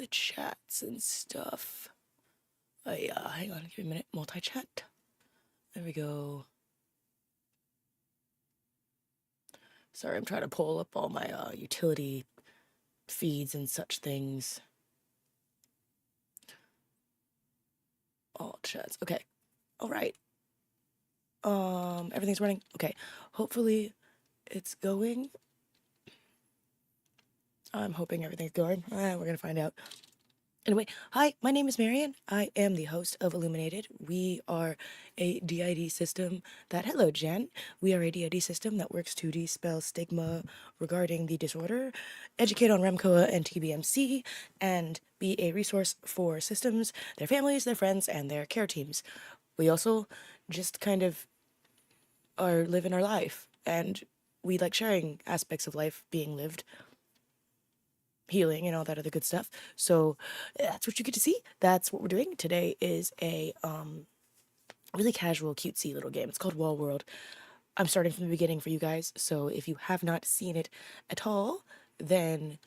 the chats and stuff. Oh yeah, hang on, give me a minute. Multi-chat. There we go. Sorry, I'm trying to pull up all my utility feeds and such things. All chats. Okay. All right. Everything's running. Okay. Hopefully it's going. I'm hoping everything's going. We're gonna find out. Anyway, hi, my name is Marian. I am the host of IllumināDID. We are a DID system that, hello Jen, we are a DID system that works to dispel stigma regarding the disorder, educate on REMCOA and TBMC, and be a resource for systems, their families, their friends, and their care teams. We also just kind of are living our life, and we like sharing aspects of life being lived, healing and all that other good stuff. So that's what you get to see. That's what we're doing. Today is a really casual, cutesy little game. It's called Wall World. I'm starting from the beginning for you guys, so if you have not seen it at all, then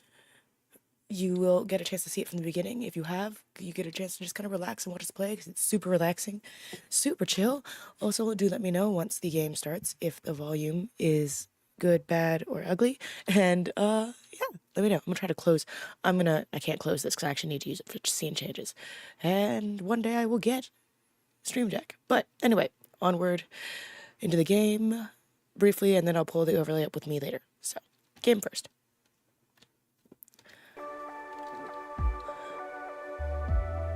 you will get a chance to see it from the beginning. If you have, you get a chance to just kind of relax and watch us play, because it's super relaxing, super chill. Also, do let me know once the game starts if the volume is good, bad, or ugly, and yeah, let me know. I'm gonna try to close. I can't close this because I actually need to use it for scene changes, and one day I will get Stream Deck. But anyway, onward into the game briefly, and then I'll pull the overlay up with me later. So, game first.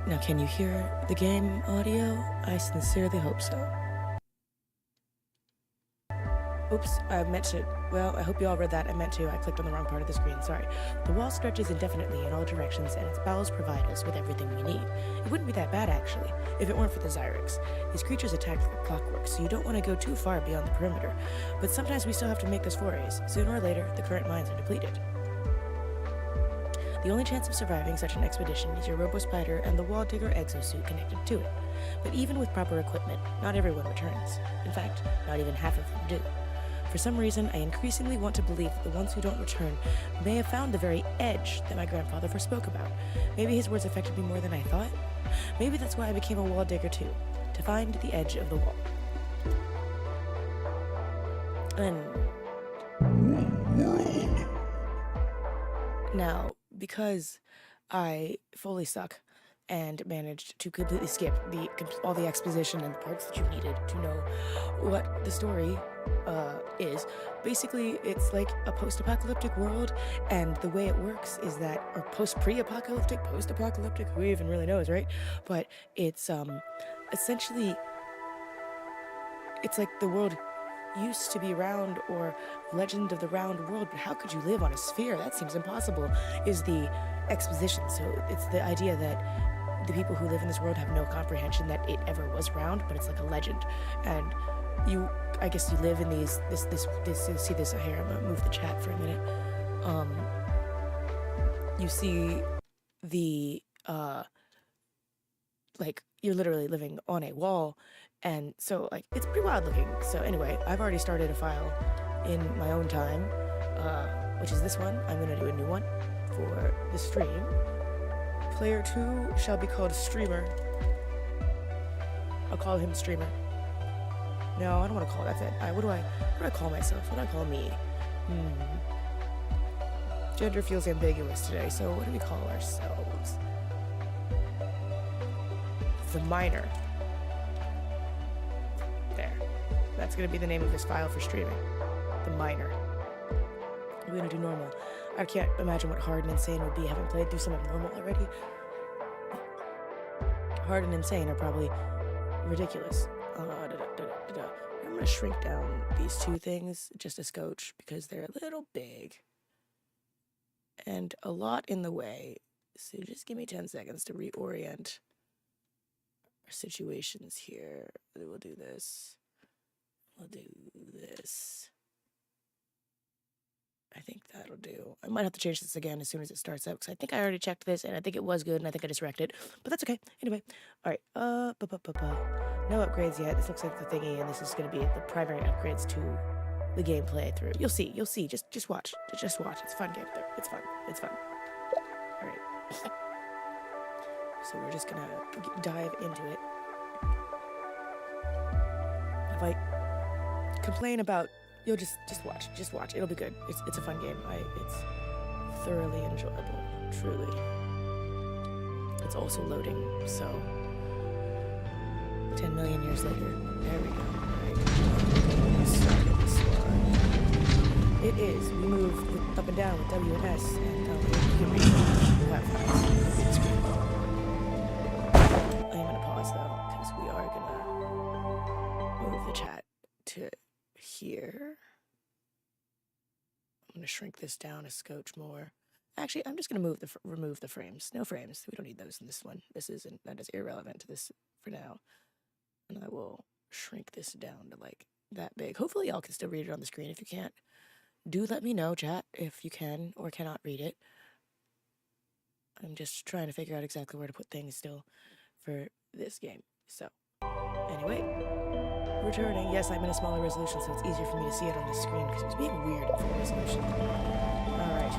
Now, can you hear the game audio? I sincerely hope so. Oops, I meant to, well, I hope you all read that. I meant to, I clicked on the wrong part of the screen, sorry. The wall stretches indefinitely in all directions, and its bowels provide us with everything we need. It wouldn't be that bad, actually, if it weren't for the Zyrex. These creatures attack like clockwork, so you don't want to go too far beyond the perimeter. But sometimes we still have to make those forays. Sooner or later, the current mines are depleted. The only chance of surviving such an expedition is your robo-spider and the wall digger exosuit connected to it. But even with proper equipment, not everyone returns. In fact, not even half of them do. For some reason, I increasingly want to believe that the ones who don't return may have found the very edge that my grandfather first spoke about. Maybe his words affected me more than I thought. Maybe that's why I became a wall digger too, to find the edge of the wall. And now, because I fully suck and managed to completely skip all the exposition and the parts that you needed to know what the story is. Basically, it's like a post-apocalyptic world, and the way it works is that, or post-apocalyptic, who even really knows, right? But it's essentially, it's like the world used to be round, or legend of the round world, but how could you live on a sphere? That seems impossible, is the exposition. So it's the idea that the people who live in this world have no comprehension that it ever was round, but it's like a legend. And I guess you live in this, you see this here, I'm gonna move the chat for a minute. You see the, like, you're literally living on a wall, and so, like, it's pretty wild looking. So anyway, I've already started a file in my own time, which is this one. I'm gonna do a new one for the stream. Player 2 shall be called Streamer. I'll call him Streamer. No, I don't want to call that. What do I call myself? What do I call me? Gender feels ambiguous today, so what do we call ourselves? The Miner. There. That's gonna be the name of this file for streaming. The Miner. We're gonna do normal. I can't imagine what hard and insane would be. I haven't played through some of normal already. Hard and insane are probably ridiculous. I'm gonna shrink down these two things just a scotch because they're a little big and a lot in the way. So just give me 10 seconds to reorient our situations here. We'll do this. We'll do this. I think that'll do. I might have to change this again as soon as it starts up, because I think I already checked this, and I think it was good, and I think I just wrecked it. But that's okay. Anyway. Alright. No upgrades yet. This looks like the thingy, and this is going to be the primary upgrades to the gameplay through. You'll see. You'll see. Just watch. Just watch. It's a fun game. It's fun. It's fun. Alright. So we're just gonna dive into it. If I complain about, you'll just watch. It'll be good. It's a fun game. It's thoroughly enjoyable, truly. It's also loading, so 10 million years later. There we go. Alright. Started this one. It is. We moved up and down with W and S, and you can read it. I'm gonna pause though, because we are gonna move the chat to here. I'm gonna shrink this down a scotch more. Actually, I'm just gonna remove the frames. No frames. We don't need those in this one. That is irrelevant to this for now. And I will shrink this down to like that big. Hopefully y'all can still read it on the screen. If you can't, do let me know, chat, if you can or cannot read it. I'm just trying to figure out exactly where to put things still for this game. So, anyway, returning. Yes, I'm in a smaller resolution, so it's easier for me to see it on the screen because it's being weird in full resolution. Alright.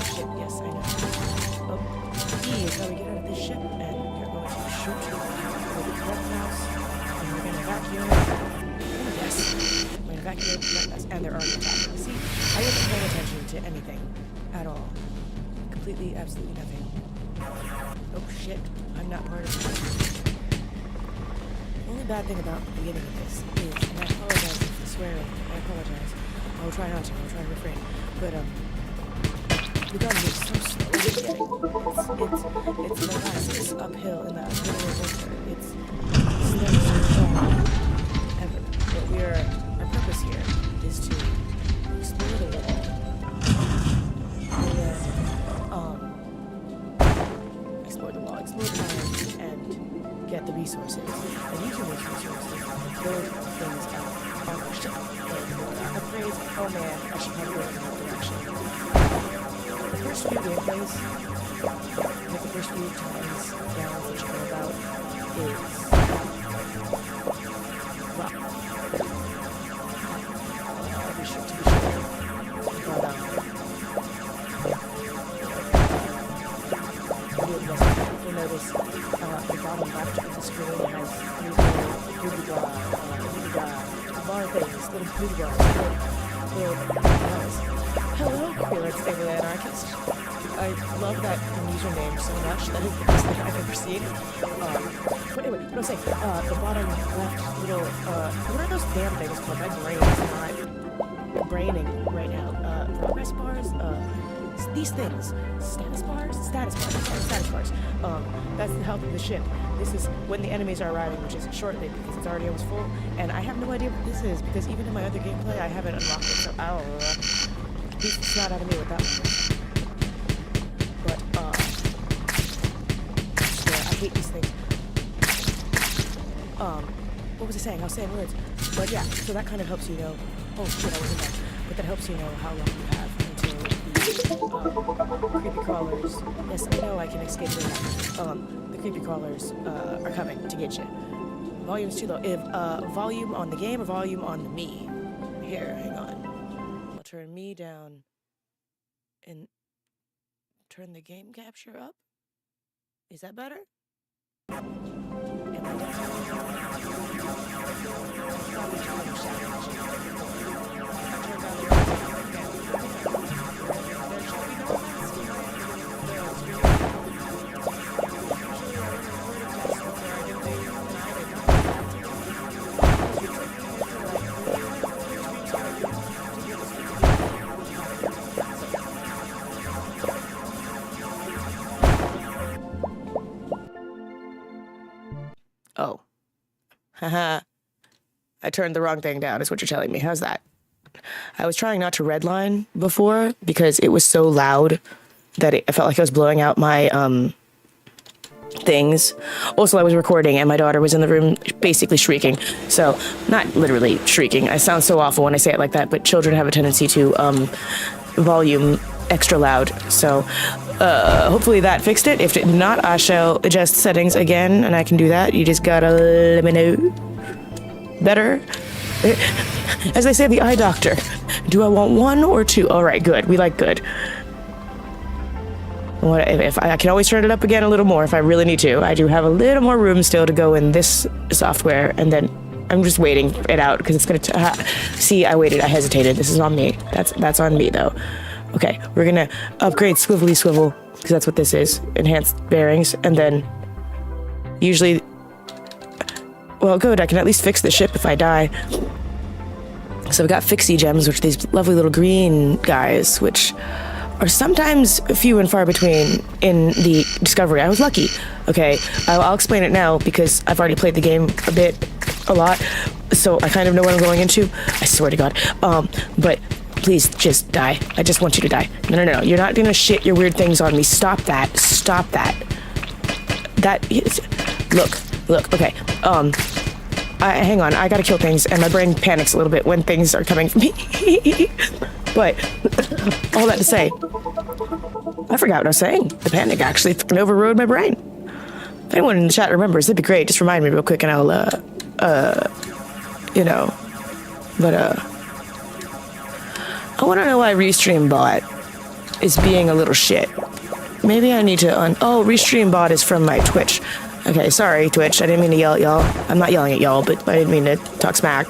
Ship, yes, I know. Oh, E is how we get out of this ship, and we're going to shoot the house, and we're going to evacuate. Yes. We're going to evacuate the house, and they're already attacking. See, I wasn't paying attention to anything at all. Completely, absolutely nothing. Oh shit, I'm not part of it. The only bad thing about the beginning of this is, and I apologize for swearing, I apologize. I'll try not to, I'll try to refrain. But, the gun moves so slow at the beginning. It's molasses uphill in the middle of winter. It's never ever. But our purpose here is to explore the wall. Explore the mines, and get the resources. And using those resources, build things out on our ship. Upgrades, oh man, I should probably go in that direction. The first few gameplays, like the first few times rounds that you know about, is rough. To be sure. But, you'll notice the bottom left of the screen has little bar things, little blue bars, little bars. Hello, Queerlets Alien Anarchist. I love that username so much. That is the best thing I've ever seen. But anyway, what I was saying, the bottom left little, what are those damn things called? My brain is not braining right now. Progress bars, these things, status bars. That's the health of the ship. This is when the enemies are arriving, which is shortly because it's already almost full, and I have no idea what this is because even in my other gameplay I haven't unlocked it, so I'll beat the snot out of me with that one. But yeah, I hate these things. What was I saying? I was saying words, but yeah. So that kind of helps you know. Oh shit, I wasn't there. But that helps you know how long you have until creepy crawlers. Yes, I know I can escape them. The creepy crawlers are coming to get you. Volume's too low. If volume on the game or volume on the me. Here, hang on. I'll turn me down and turn the game capture up. Is that better? Am I down? Oh. Haha. I turned the wrong thing down, is what you're telling me. How's that? I was trying not to redline before because it was so loud that I felt like I was blowing out my things. Also, I was recording and my daughter was in the room basically shrieking. So, not literally shrieking. I sound so awful when I say it like that, but children have a tendency to volume extra loud. So, hopefully that fixed it. If it did not, I shall adjust settings again, and I can do that. You just gotta let me know. Better? As they say, the eye doctor. Do I want 1 or 2? All right, good. We like good. What if I can always turn it up again a little more if I really need to. I do have a little more room still to go in this software, and then I'm just waiting it out because it's gonna see, I waited, I hesitated. This is on me. That's on me though. Okay, we're gonna upgrade Swivelly Swivel because that's what this is. Enhanced bearings, and then usually, well, good, I can at least fix the ship if I die. So we got fixie gems, which are these lovely little green guys, which are sometimes few and far between in the Discovery. I was lucky. Okay, I'll explain it now because I've already played the game a lot, so I kind of know what I'm going into. I swear to God. But please just die. I just want you to die. No. You're not gonna shit your weird things on me. Stop that. Stop that. That is... Look. Okay. Hang on. I gotta kill things, and my brain panics a little bit when things are coming from me. But all that to say, I forgot what I was saying. The panic actually fucking overrode my brain. If anyone in the chat remembers, it'd be great. Just remind me real quick, and I'll, you know. But, I want to know why Restream Bot is being a little shit. Maybe I need to oh, Restream Bot is from my Twitch. Okay, sorry, Twitch. I didn't mean to yell at y'all. I'm not yelling at y'all, but I didn't mean to talk smack.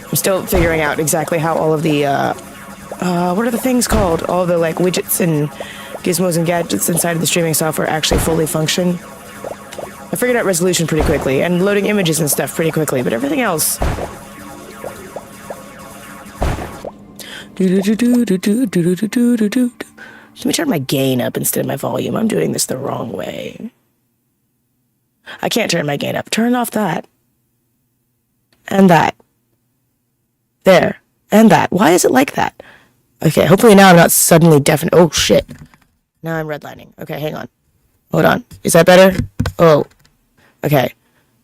I'm still figuring out exactly how all of the, what are the things called? All the, like, widgets and gizmos and gadgets inside of the streaming software actually fully function. I figured out resolution pretty quickly, and loading images and stuff pretty quickly, but everything else... Let me turn my gain up instead of my volume. I'm doing this the wrong way. I can't turn my gain up. Turn off that. And that. There. And that. Why is it like that? Okay, hopefully now I'm not suddenly deafened. Oh, shit. Now I'm redlining. Okay, hang on. Hold on. Is that better? Oh. Okay.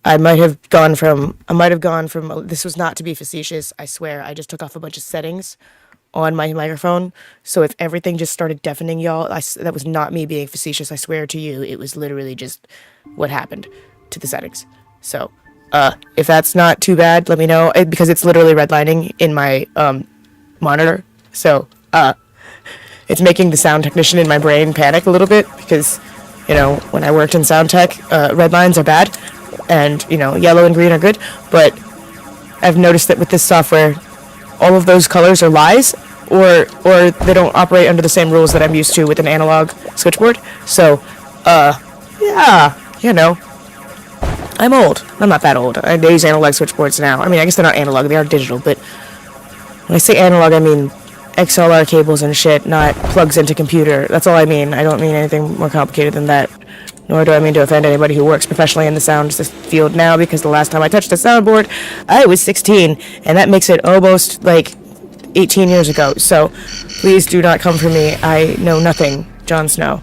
I might have gone from, this was not to be facetious, I swear. I just took off a bunch of settings on my microphone. So if everything just started deafening y'all, that was not me being facetious, I swear to you. It was literally just what happened to the settings. So, if that's not too bad, let me know, because it's literally redlining in my, monitor. So, it's making the sound technician in my brain panic a little bit, because, you know, when I worked in sound tech, red lines are bad, and, you know, yellow and green are good, but I've noticed that with this software, all of those colors are lies, or they don't operate under the same rules that I'm used to with an analog switchboard. So, yeah, you know, I'm old. I'm not that old. I use analog switchboards now. I mean, I guess they're not analog, they are digital, but when I say analog, I mean XLR cables and shit, not plugs into computer. That's all I mean. I don't mean anything more complicated than that. Nor do I mean to offend anybody who works professionally in the sound field now, because the last time I touched a soundboard, I was 16, and that makes it almost, like, 18 years ago. So, please do not come for me. I know nothing, Jon Snow.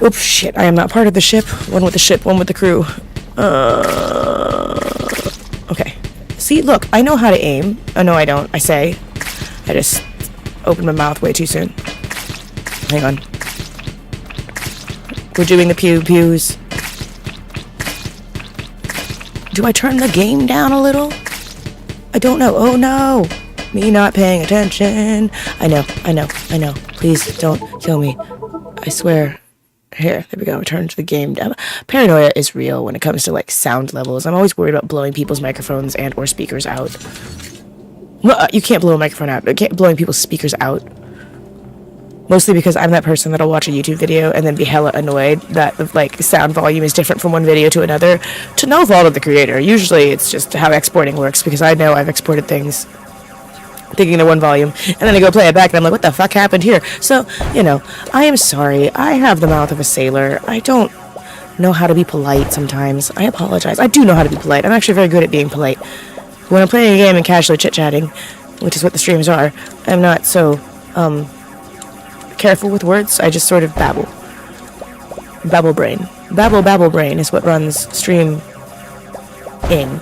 Oops, shit, I am not part of the ship. One with the ship, one with the crew. Okay. See, look, I know how to aim. Oh, no, I don't. I say. I just opened my mouth way too soon. Hang on. We're doing the pew-pews. Do I turn the game down a little? I don't know. Oh, no. Me not paying attention. I know. Please don't kill me. I swear. Here, there we go. Turn the game down. Paranoia is real when it comes to, like, sound levels. I'm always worried about blowing people's microphones and or speakers out. Well, you can't blow a microphone out. You can't blowing people's speakers out. Mostly because I'm that person that'll watch a YouTube video and then be hella annoyed that the, like, sound volume is different from one video to another. To no fault of the creator. Usually it's just how exporting works, because I know I've exported things thinking they're one volume, and then I go play it back and I'm like, what the fuck happened here? So, you know, I am sorry. I have the mouth of a sailor. I don't know how to be polite sometimes. I apologize. I do know how to be polite. I'm actually very good at being polite. When I'm playing a game and casually chit-chatting, which is what the streams are, I'm not so, careful with words. I just sort of babble. Babble brain. Babble brain is what runs stream in.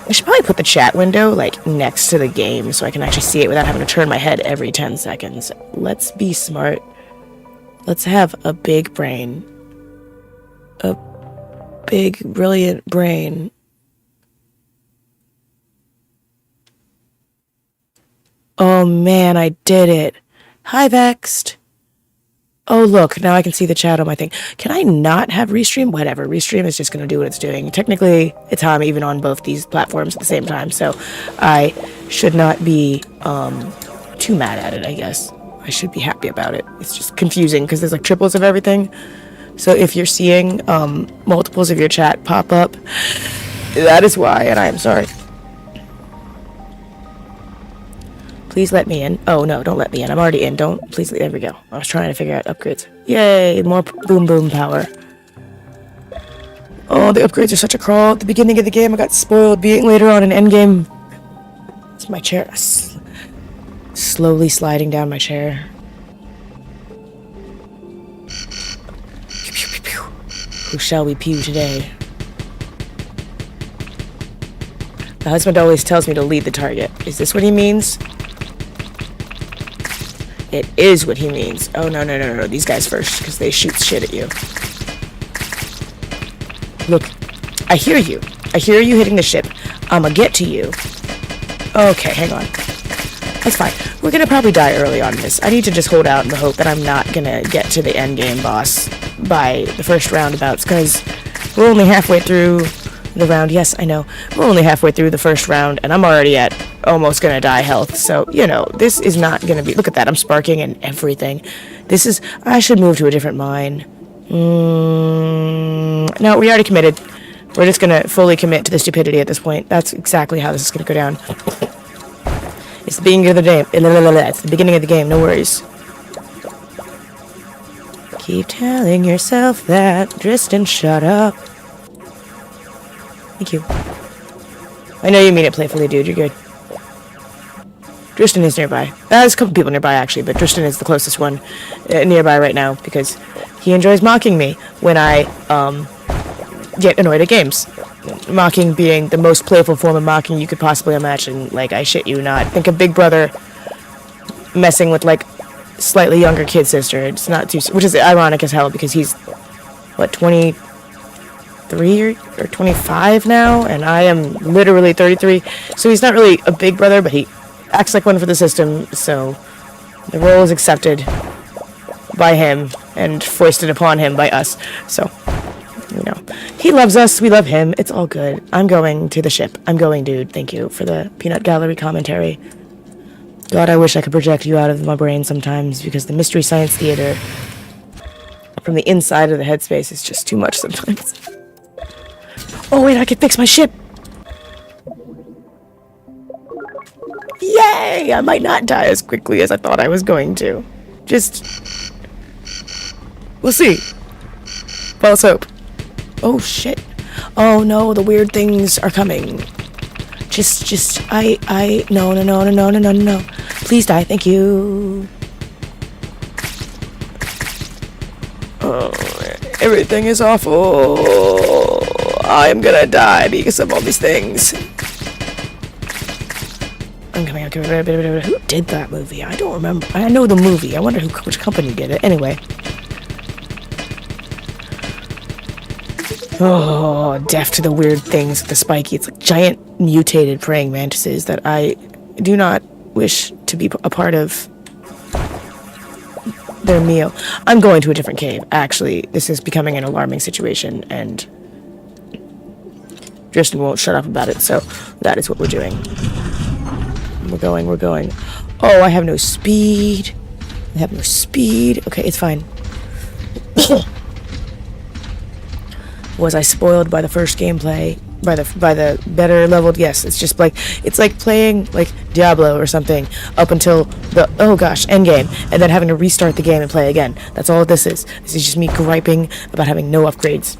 I should probably put the chat window, like, next to the game so I can actually see it without having to turn my head every 10 seconds. Let's be smart. Let's have a big brain. A big, brilliant brain. Oh man, I did it. Hi, Vexed. Oh, look, now I can see the chat on my thing. Can I not have Restream? Whatever, Restream is just going to do what it's doing. Technically, it's how I'm even on both these platforms at the same time, so I should not be too mad at it, I guess. I should be happy about it. It's just confusing because there's like triples of everything. So if you're seeing multiples of your chat pop up, that is why, and I am sorry. Please let me in. Oh, no, don't let me in. I'm already in. Don't. Please, there we go. I was trying to figure out upgrades. Yay, more boom boom power. Oh, the upgrades are such a crawl. At the beginning of the game, I got spoiled being later on in endgame. It's my chair. Slowly sliding down my chair. Who shall we pew today? My husband always tells me to lead the target. Is this what he means? It is what he means. Oh, no. These guys first, because they shoot shit at you. Look, I hear you. I hear you hitting the ship. I'ma get to you. Okay, hang on. That's fine. We're gonna probably die early on this. I need to just hold out in the hope that I'm not gonna get to the end game boss by the first roundabouts, because we're only halfway through the round. Yes, I know. We're only halfway through the first round, and I'm already at almost gonna die health. So, you know, this is not gonna be... Look at that. I'm sparking and everything. This is... I should move to a different mine. No, we already committed. We're just gonna fully commit to the stupidity at this point. That's exactly how this is gonna go down. It's the beginning of the game. It's the beginning of the game. No worries. Keep telling yourself that. Tristan, shut up. Thank you. I know you mean it playfully, dude. You're good. Tristan is nearby. There's a couple people nearby, actually, but Tristan is the closest one nearby right now because he enjoys mocking me when I get annoyed at games. Mocking being the most playful form of mocking you could possibly imagine. Like, I shit you not. Think of Big Brother messing with, like, slightly younger kid sister. It's not too... Which is ironic as hell because he's, what, 23 or 25 now? And I am literally 33. So he's not really a big brother, but he acts like one for the system. So the role is accepted by him and foisted upon him by us. So... You know, he loves us, we love him, it's all good. I'm going to the ship. I'm going, dude. Thank you for the peanut gallery commentary. God, I wish I could project you out of my brain sometimes, because the Mystery Science Theater from the inside of the headspace is just too much sometimes. Oh, wait, I can fix my ship! Yay! I might not die as quickly as I thought I was going to. Just... We'll see. False hope. Oh, shit. Oh, no, the weird things are coming. No. Please die, thank you. Oh, everything is awful. I am gonna die because of all these things. I'm coming. Who did that movie? I don't remember. I know the movie. I wonder which company did it. Anyway. Oh, deaf to the weird things with the spiky. It's like giant mutated praying mantises that I do not wish to be a part of their meal. I'm going to a different cave. Actually, this is becoming an alarming situation, and Tristan won't shut up about it, so that is what we're doing. We're going. Oh, I have no speed. Okay, it's fine. Was I spoiled by the first gameplay? By the better leveled? Yes, it's just like, it's like playing like Diablo or something up until the, oh gosh, end game, and then having to restart the game and play again. That's all this is. This is just me griping about having no upgrades.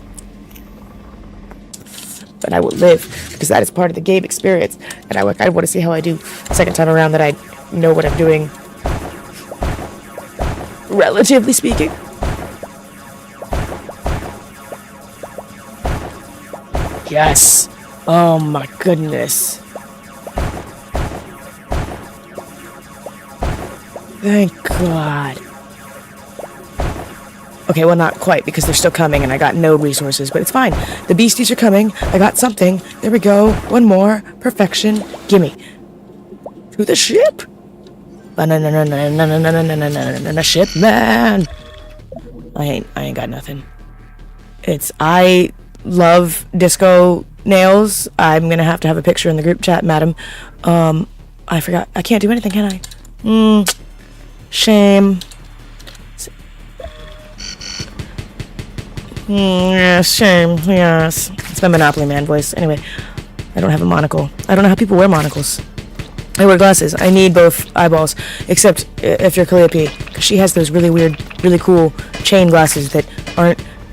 But I will live, because that is part of the game experience, and I want to see how I do the second time around that I know what I'm doing, relatively speaking. Yes! Oh my goodness. Thank God. Okay, well, not quite, because they're still coming, and I got no resources, but it's fine. The beasties are coming. I got something. There we go. One more. Perfection. Gimme. To the ship. Banana ship, man. I ain't got nothing. I love disco nails. I'm gonna have to have a picture in the group chat, madam. I forgot. I can't do anything, can I? Shame. Yes, shame. Yes. It's my Monopoly Man voice. Anyway, I don't have a monocle. I don't know how people wear monocles. I wear glasses. I need both eyeballs, except if you're Calliope, because she has those really weird, really cool chain glasses that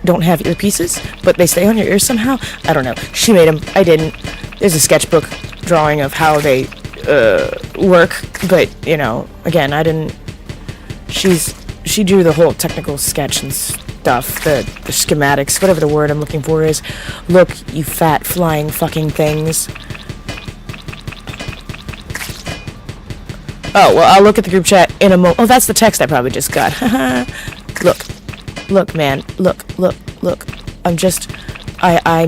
don't have earpieces, but they stay on your ears somehow. I don't know. She made them. I didn't. There's a sketchbook drawing of how they work, but you know, again, I didn't. She drew the whole technical sketch and stuff, the schematics, whatever the word I'm looking for is. Look, you fat flying fucking things. Oh, well, I'll look at the group chat in a moment. Oh, that's the text I probably just got. Look, man. Look. I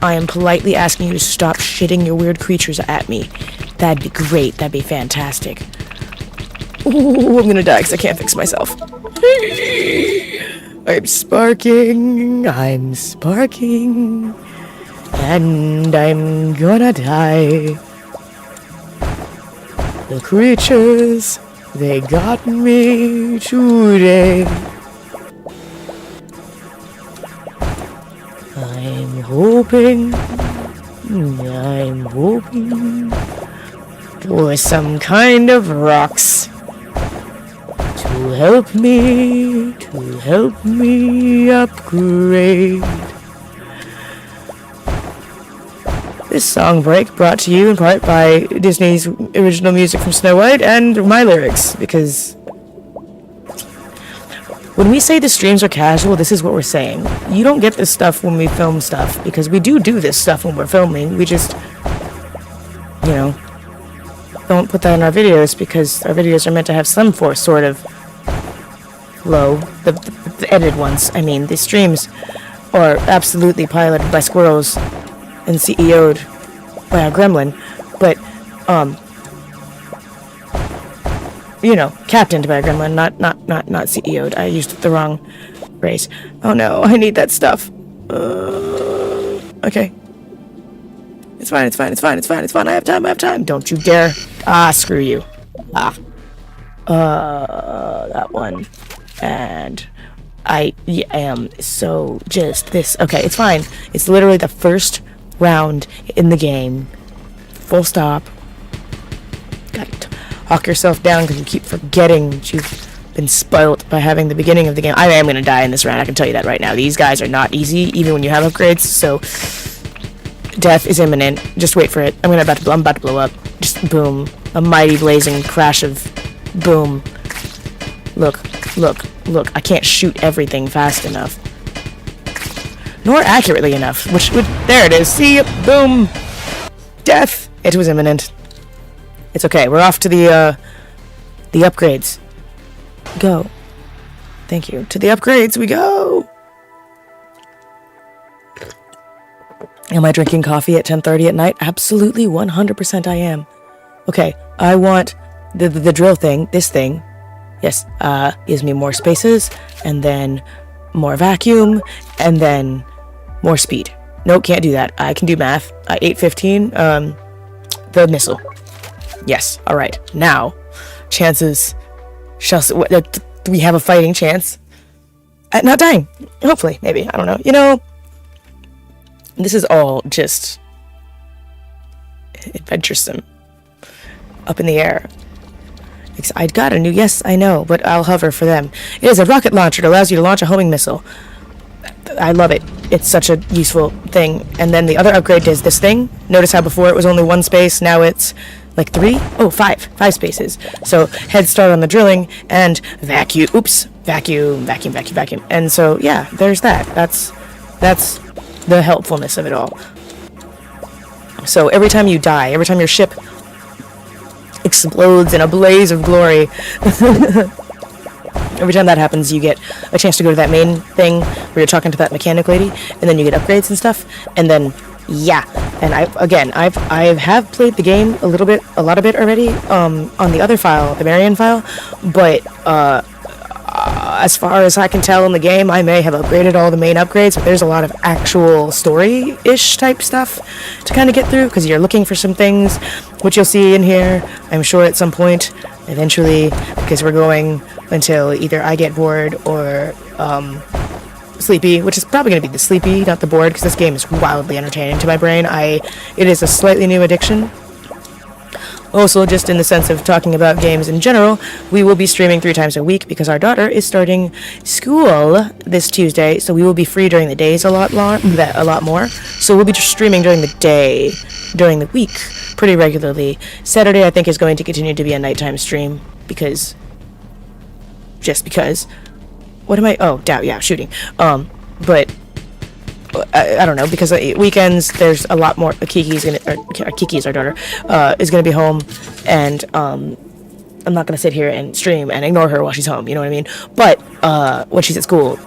am politely asking you to stop shitting your weird creatures at me. That'd be great. That'd be fantastic. Ooh, I'm gonna die because I can't fix myself. I'm sparking. And I'm gonna die. The creatures, they got me today. I'm hoping for some kind of rocks to help me upgrade. This song break brought to you in part by Disney's original music from Snow White and my lyrics, because when we say the streams are casual, this is what we're saying. You don't get this stuff when we film stuff, because we do this stuff when we're filming. We just, you know, don't put that in our videos, because our videos are meant to have some sort of flow. The edited ones, I mean. The streams are absolutely piloted by squirrels and CEO'd by a gremlin, but, you know, captained by a gremlin, not CEO'd. I used the wrong phrase. Oh no, I need that stuff. Okay. It's fine. I have time. Don't you dare. Screw you. That one. And I am so just this. Okay, it's fine. It's literally the first round in the game. Full stop. Gotta talk yourself down because you keep forgetting that you've been spoilt by having the beginning of the game. I am gonna die in this round, I can tell you that right now. These guys are not easy, even when you have upgrades, so death is imminent. Just wait for it. I'm about to blow up. Just boom. A mighty blazing crash of boom. Look. I can't shoot everything fast enough. Nor accurately enough. There it is. See? Boom. Death. It was imminent. It's okay. We're off to the upgrades. Go. Thank you. To the upgrades we go. Am I drinking coffee at 10:30 at night? Absolutely, 100% I am. Okay, I want the drill thing, this thing. Yes, gives me more spaces, and then more vacuum, and then more speed. Nope, can't do that. I can do math. 815, the missile. Yes, alright. Now, chances we have a fighting chance at not dying. Hopefully, maybe. I don't know. You know, this is all just adventuresome. Up in the air. I got a new, yes, I know, but I'll hover for them. It is a rocket launcher that allows you to launch a homing missile. I love it. It's such a useful thing. And then the other upgrade is this thing. Notice how before it was only one space, now it's like 3? Oh, 5 5 spaces. So head start on the drilling and vacuum. Oops, vacuum. And so yeah, there's that. That's the helpfulness of it all. So every time you die, every time your ship explodes in a blaze of glory, every time that happens, you get a chance to go to that main thing where you're talking to that mechanic lady, and then you get upgrades and stuff, and then Yeah, and I have played the game a lot of it already, on the other file, the Marion file, but, as far as I can tell in the game, I may have upgraded all the main upgrades, but there's a lot of actual story-ish type stuff to kind of get through, because you're looking for some things, which you'll see in here, I'm sure at some point, eventually, because we're going until either I get bored or, sleepy, which is probably going to be the sleepy, not the bored, because this game is wildly entertaining to my brain. It is a slightly new addiction. Also, just in the sense of talking about games in general, we will be streaming 3 times a week because our daughter is starting school this Tuesday, so we will be free during the days a lot more. So we'll be just streaming during the day, during the week, pretty regularly. Saturday, I think, is going to continue to be a nighttime stream because. What am I? Oh, doubt, yeah, shooting. But I don't know, because weekends there's a lot more. Kiki's, our daughter, is gonna be home, and I'm not gonna sit here and stream and ignore her while she's home. You know what I mean? But when she's at school,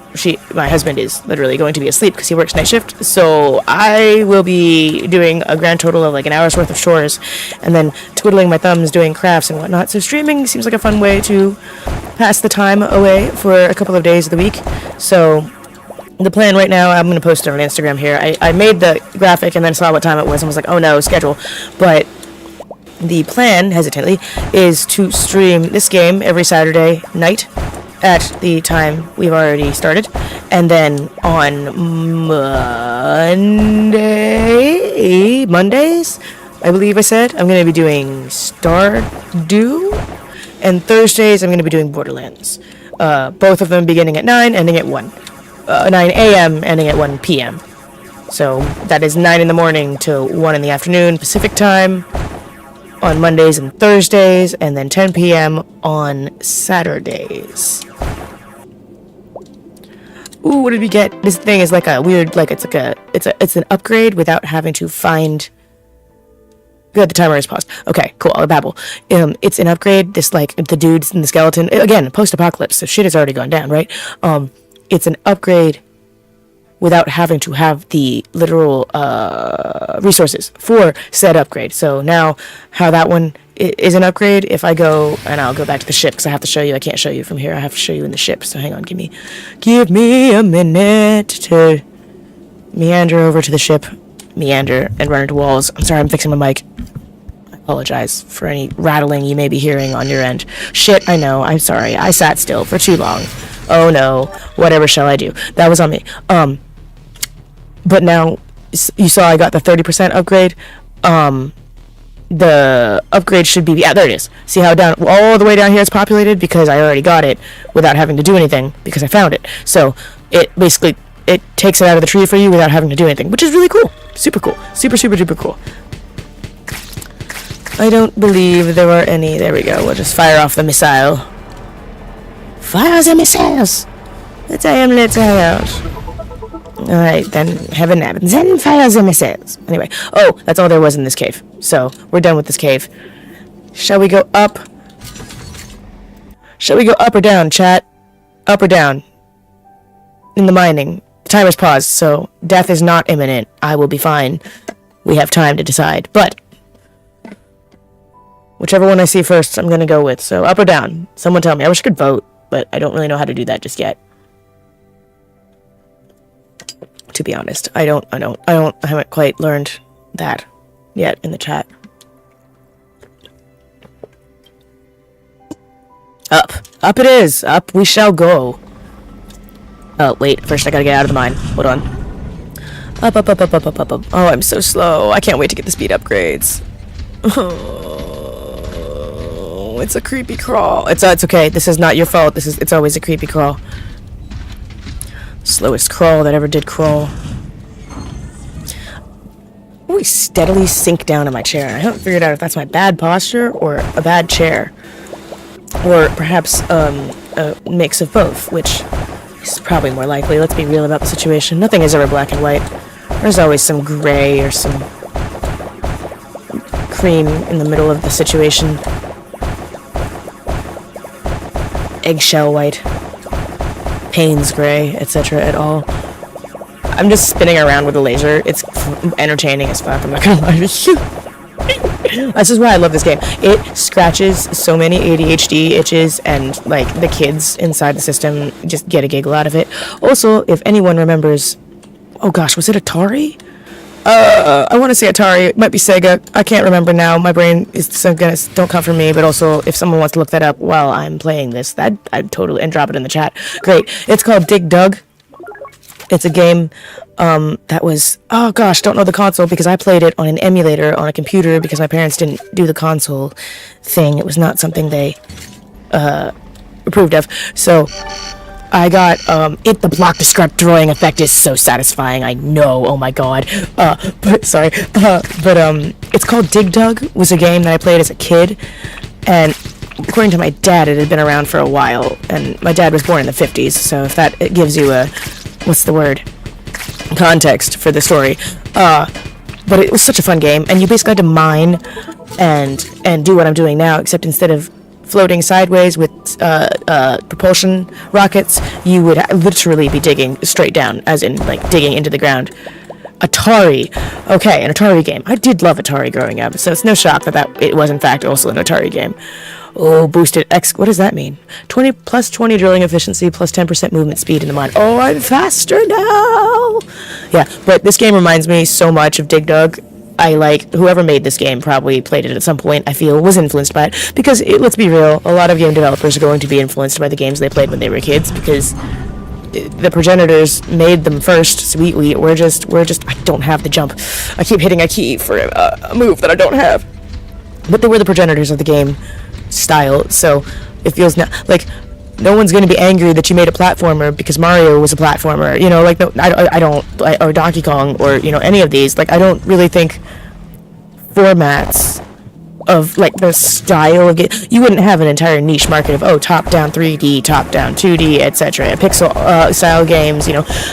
my husband is literally going to be asleep because he works night shift. So I will be doing a grand total of like an hour's worth of chores, and then twiddling my thumbs doing crafts and whatnot. So streaming seems like a fun way to pass the time away for a couple of days of the week. So the plan right now, I'm going to post it on Instagram here. I made the graphic and then saw what time it was and was like, oh no, schedule. But the plan, hesitantly, is to stream this game every Saturday night at the time we've already started. And then on Mondays, I believe I said, I'm going to be doing Stardew. And Thursdays, I'm going to be doing Borderlands. Both of them beginning at 9, ending at 1. 9 a.m., ending at 1 p.m. So that is 9 in the morning to 1 in the afternoon Pacific time on Mondays and Thursdays, and then 10 p.m. on Saturdays. Ooh, what did we get? This thing is like a weird, it's an upgrade without having to find. Good, the timer is paused. Okay, cool, I'll babble. It's an upgrade, this the dudes and the skeleton, again, post-apocalypse, so shit has already gone down, right? It's an upgrade without having to have the literal resources for said upgrade. So now, how that one is an upgrade, if I go, and I'll go back to the ship, because I have to show you, I can't show you from here, I have to show you in the ship, so hang on, give me a minute to meander over to the ship, and run into walls. I'm sorry, I'm fixing my mic. I apologize for any rattling you may be hearing on your end. Shit, I know, I'm sorry, I sat still for too long. Oh no, whatever shall I do? That was on me. But now, you saw I got the 30% upgrade. The upgrade should be, yeah, there it is. See how all the way down here it's populated? Because I already got it without having to do anything, because I found it. So, it basically, it takes it out of the tree for you without having to do anything, which is really cool. Super cool. Super, super, duper cool. I don't believe there were any. There we go. We'll just fire off the missile. Fire the missiles! Let's out. Alright, then have a nap. Then fire the missiles. Anyway. Oh, that's all there was in this cave. So, we're done with this cave. Shall we go up? Shall we go up or down, chat? Up or down? In the mining. The timer's paused, so death is not imminent. I will be fine. We have time to decide. But whichever one I see first, I'm gonna go with. So up or down? Someone tell me. I wish I could vote, but I don't really know how to do that just yet. To be honest, I haven't quite learned that yet in the chat. Up. Up it is. Up we shall go. Oh, wait. First I gotta get out of the mine. Hold on. Up. Oh, I'm so slow. I can't wait to get the speed upgrades. Oh, it's a creepy crawl. It's okay. This is not your fault. It's always a creepy crawl. Slowest crawl that ever did crawl. I always steadily sink down in my chair. I haven't figured out if that's my bad posture or a bad chair. Or perhaps a mix of both, which is probably more likely. Let's be real about the situation. Nothing is ever black and white. There's always some gray or some cream in the middle of the situation. Eggshell white. Payne's gray, etc. at all. I'm just spinning around with a laser. It's entertaining as fuck, I'm not gonna lie to you. This is why I love this game. It scratches so many ADHD itches, and like the kids inside the system just get a giggle out of it. Also, if anyone remembers, oh gosh, was it Atari? I want to say Atari. It might be Sega. I can't remember now. My brain is don't come from me. But also, if someone wants to look that up while I'm playing this, I'd totally, and drop it in the chat. Great. It's called Dig Dug. It's a game that was, oh gosh, don't know the console because I played it on an emulator on a computer because my parents didn't do the console thing. It was not something they approved of. So I got the block destroying effect is so satisfying. I know. Oh my god. It's called Dig Dug. Was a game that I played as a kid, and according to my dad, it had been around for a while. And my dad was born in the 50s, so if that gives you a context for the story. But it was such a fun game, and you basically had to mine and do what I'm doing now, except instead of floating sideways with propulsion rockets, you would literally be digging straight down, as in like digging into the ground. Atari. Okay, an Atari game. I did love Atari growing up, so it's no shock that it was in fact also an Atari game. Oh, boosted what does that mean? 20 plus 20 drilling efficiency plus 10% movement speed in the mine. Oh, I'm faster now! Yeah, but this game reminds me so much of Dig Dug. Whoever made this game probably played it at some point, I feel, was influenced by it. Because, let's be real, a lot of game developers are going to be influenced by the games they played when they were kids, because the progenitors made them first. Sweetly, we're just, I don't have the jump. I keep hitting a key for a move that I don't have. But they were the progenitors of the game style, so it feels like no one's going to be angry that you made a platformer because Mario was a platformer, like, no, I don't, or Donkey Kong, or, any of these, like, I don't really think formats of, like, the style of it, you wouldn't have an entire niche market of, top-down 3D, top-down 2D, etc., pixel style games,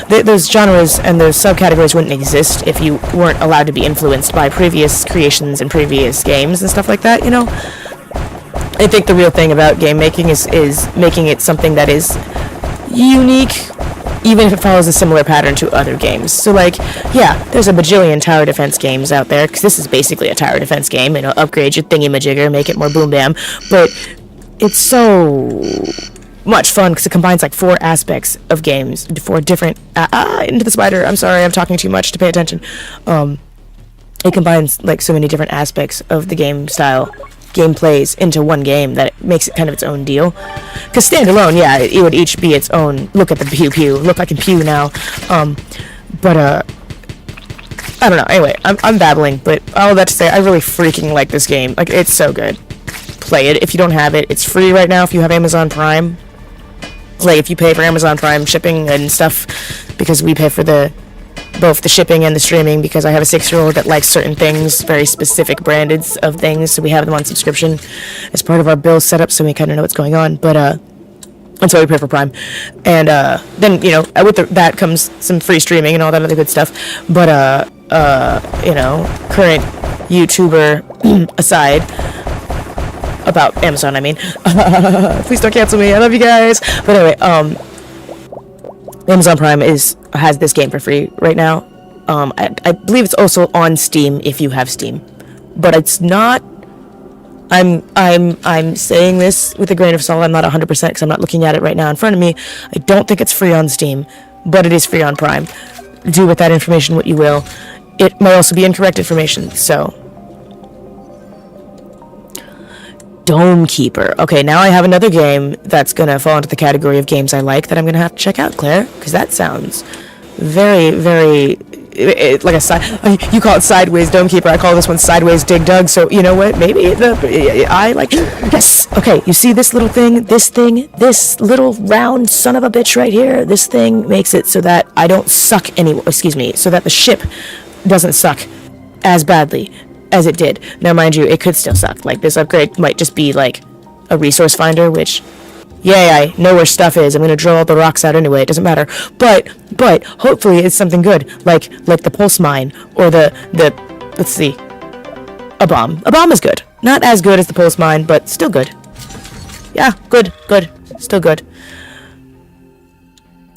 those genres and those subcategories wouldn't exist if you weren't allowed to be influenced by previous creations and previous games and stuff like that, I think the real thing about game making is making it something that is unique, even if it follows a similar pattern to other games. So, like, yeah, there's a bajillion tower defense games out there, because this is basically a tower defense game, upgrade your thingy-majigger, make it more boom-bam, but it's so much fun, because it combines, like, 4 aspects of games, 4 different, into the spider, I'm sorry, I'm talking too much to pay attention. It combines, like, so many different aspects of the game style, gameplays into one game that it makes it kind of its own deal. Because standalone, yeah, it would each be its own. Look at the pew. Look, I can pew now. But I don't know. Anyway, I'm babbling, but all that to say, I really freaking like this game. Like, it's so good. Play it. If you don't have it, it's free right now if you have Amazon Prime. Like, if you pay for Amazon Prime shipping and stuff, because we pay for both the shipping and the streaming, because I have a 6-year-old that likes certain things, very specific branded of things, so we have them on subscription as part of our bill setup, so we kind of know what's going on, but that's why we pay for Prime. And then, with that comes some free streaming and all that other good stuff, but current YouTuber aside, about Amazon, I mean, please don't cancel me, I love you guys. But anyway, Amazon Prime has this game for free right now. I believe it's also on Steam if you have Steam, but it's not. I'm saying this with a grain of salt. I'm not 100% because I'm not looking at it right now in front of me. I don't think it's free on Steam, but it is free on Prime. Do with that information what you will. It might also be incorrect information, so. Dome Keeper. Okay, now I have another game that's gonna fall into the category of games I like that I'm gonna have to check out, Claire, because that sounds very, very like you call it Sideways Dome Keeper. I call this one Sideways Dig Dug. So you know what? Maybe I like. Yes. Okay. You see this little thing? This little round son of a bitch right here. This thing makes it so that I don't suck anymore. Excuse me. So that the ship doesn't suck as badly as it did. Now, mind you, it could still suck. Like, this upgrade might just be, like, a resource finder, which, yay, I know where stuff is. I'm gonna drill all the rocks out anyway. It doesn't matter. But, hopefully it's something good. Like the pulse mine, or the let's see, a bomb. A bomb is good. Not as good as the pulse mine, but still good. Yeah, good. Still good.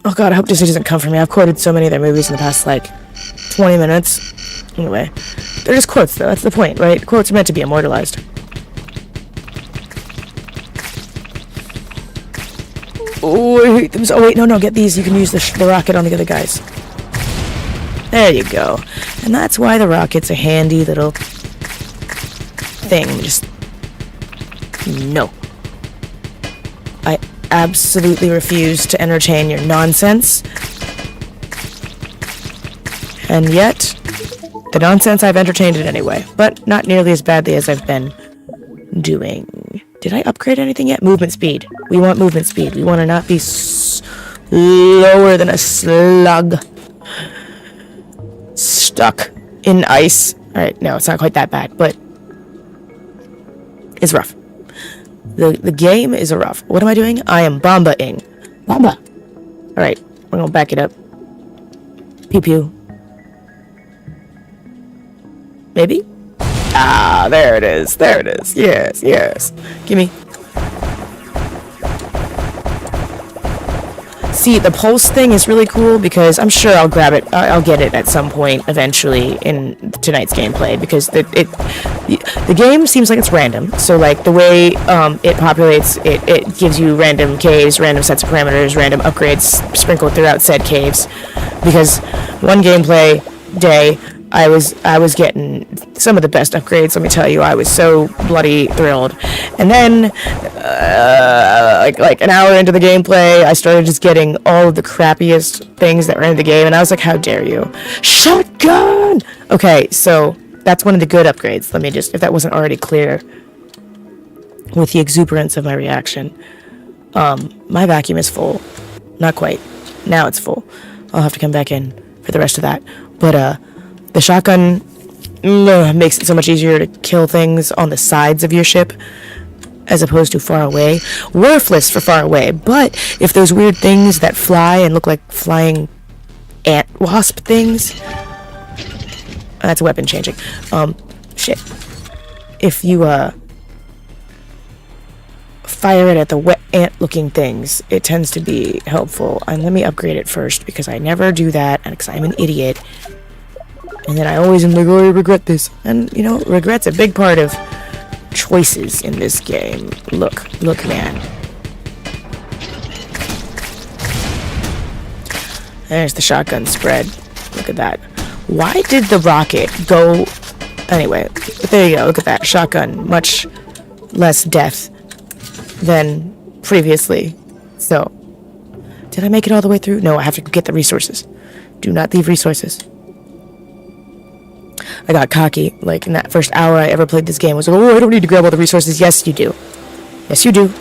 Oh god, I hope Disney doesn't come for me. I've quoted so many of their movies in the past, like, 20 minutes. Anyway, they're just quotes, though. That's the point, right? Quotes are meant to be immortalized. Oh, I hate them. Oh, wait, no, get these. You can use the rocket on the other guys. There you go. And that's why the rocket's a handy little thing. Just... no. I absolutely refuse to entertain your nonsense. And yet, the nonsense I've entertained it anyway. But not nearly as badly as I've been doing. Did I upgrade anything yet? Movement speed. We want movement speed. We want to not be slower than a slug. Stuck in ice. Alright, no, it's not quite that bad, but it's rough. The game is rough. What am I doing? I am bomba-ing. Bomba! Alright, we're gonna back it up. Pew pew. Maybe? Ah, there it is. There it is. Yes, yes. Gimme. See, the pulse thing is really cool because I'm sure I'll grab it. I'll get it at some point eventually in tonight's gameplay because the game seems like it's random. So like the way it populates, it gives you random caves, random sets of parameters, random upgrades sprinkled throughout said caves. Because one gameplay day, I was getting some of the best upgrades, let me tell you. I was so bloody thrilled. And then, like an hour into the gameplay, I started just getting all of the crappiest things that were in the game, and I was like, how dare you? Shotgun! Okay, so that's one of the good upgrades. Let me just, if that wasn't already clear with the exuberance of my reaction. My vacuum is full. Not quite. Now it's full. I'll have to come back in for the rest of that. But, the shotgun makes it so much easier to kill things on the sides of your ship as opposed to far away. Worthless for far away, but if those weird things that fly and look like flying ant wasp things... that's weapon changing. Shit. If you, fire it at the wet ant looking things, it tends to be helpful. And let me upgrade it first because I never do that and because I'm an idiot. And then I always am like, oh, I regret this. And, you know, regret's a big part of choices in this game. Look, man. There's the shotgun spread. Look at that. Why did the rocket go... Anyway, but there you go. Look at that. Shotgun. Much less death than previously. So, did I make it all the way through? No, I have to get the resources. Do not leave resources. I got cocky, like in that first hour I ever played this game. I was like, oh, I don't need to grab all the resources. Yes, you do. Yes, you do.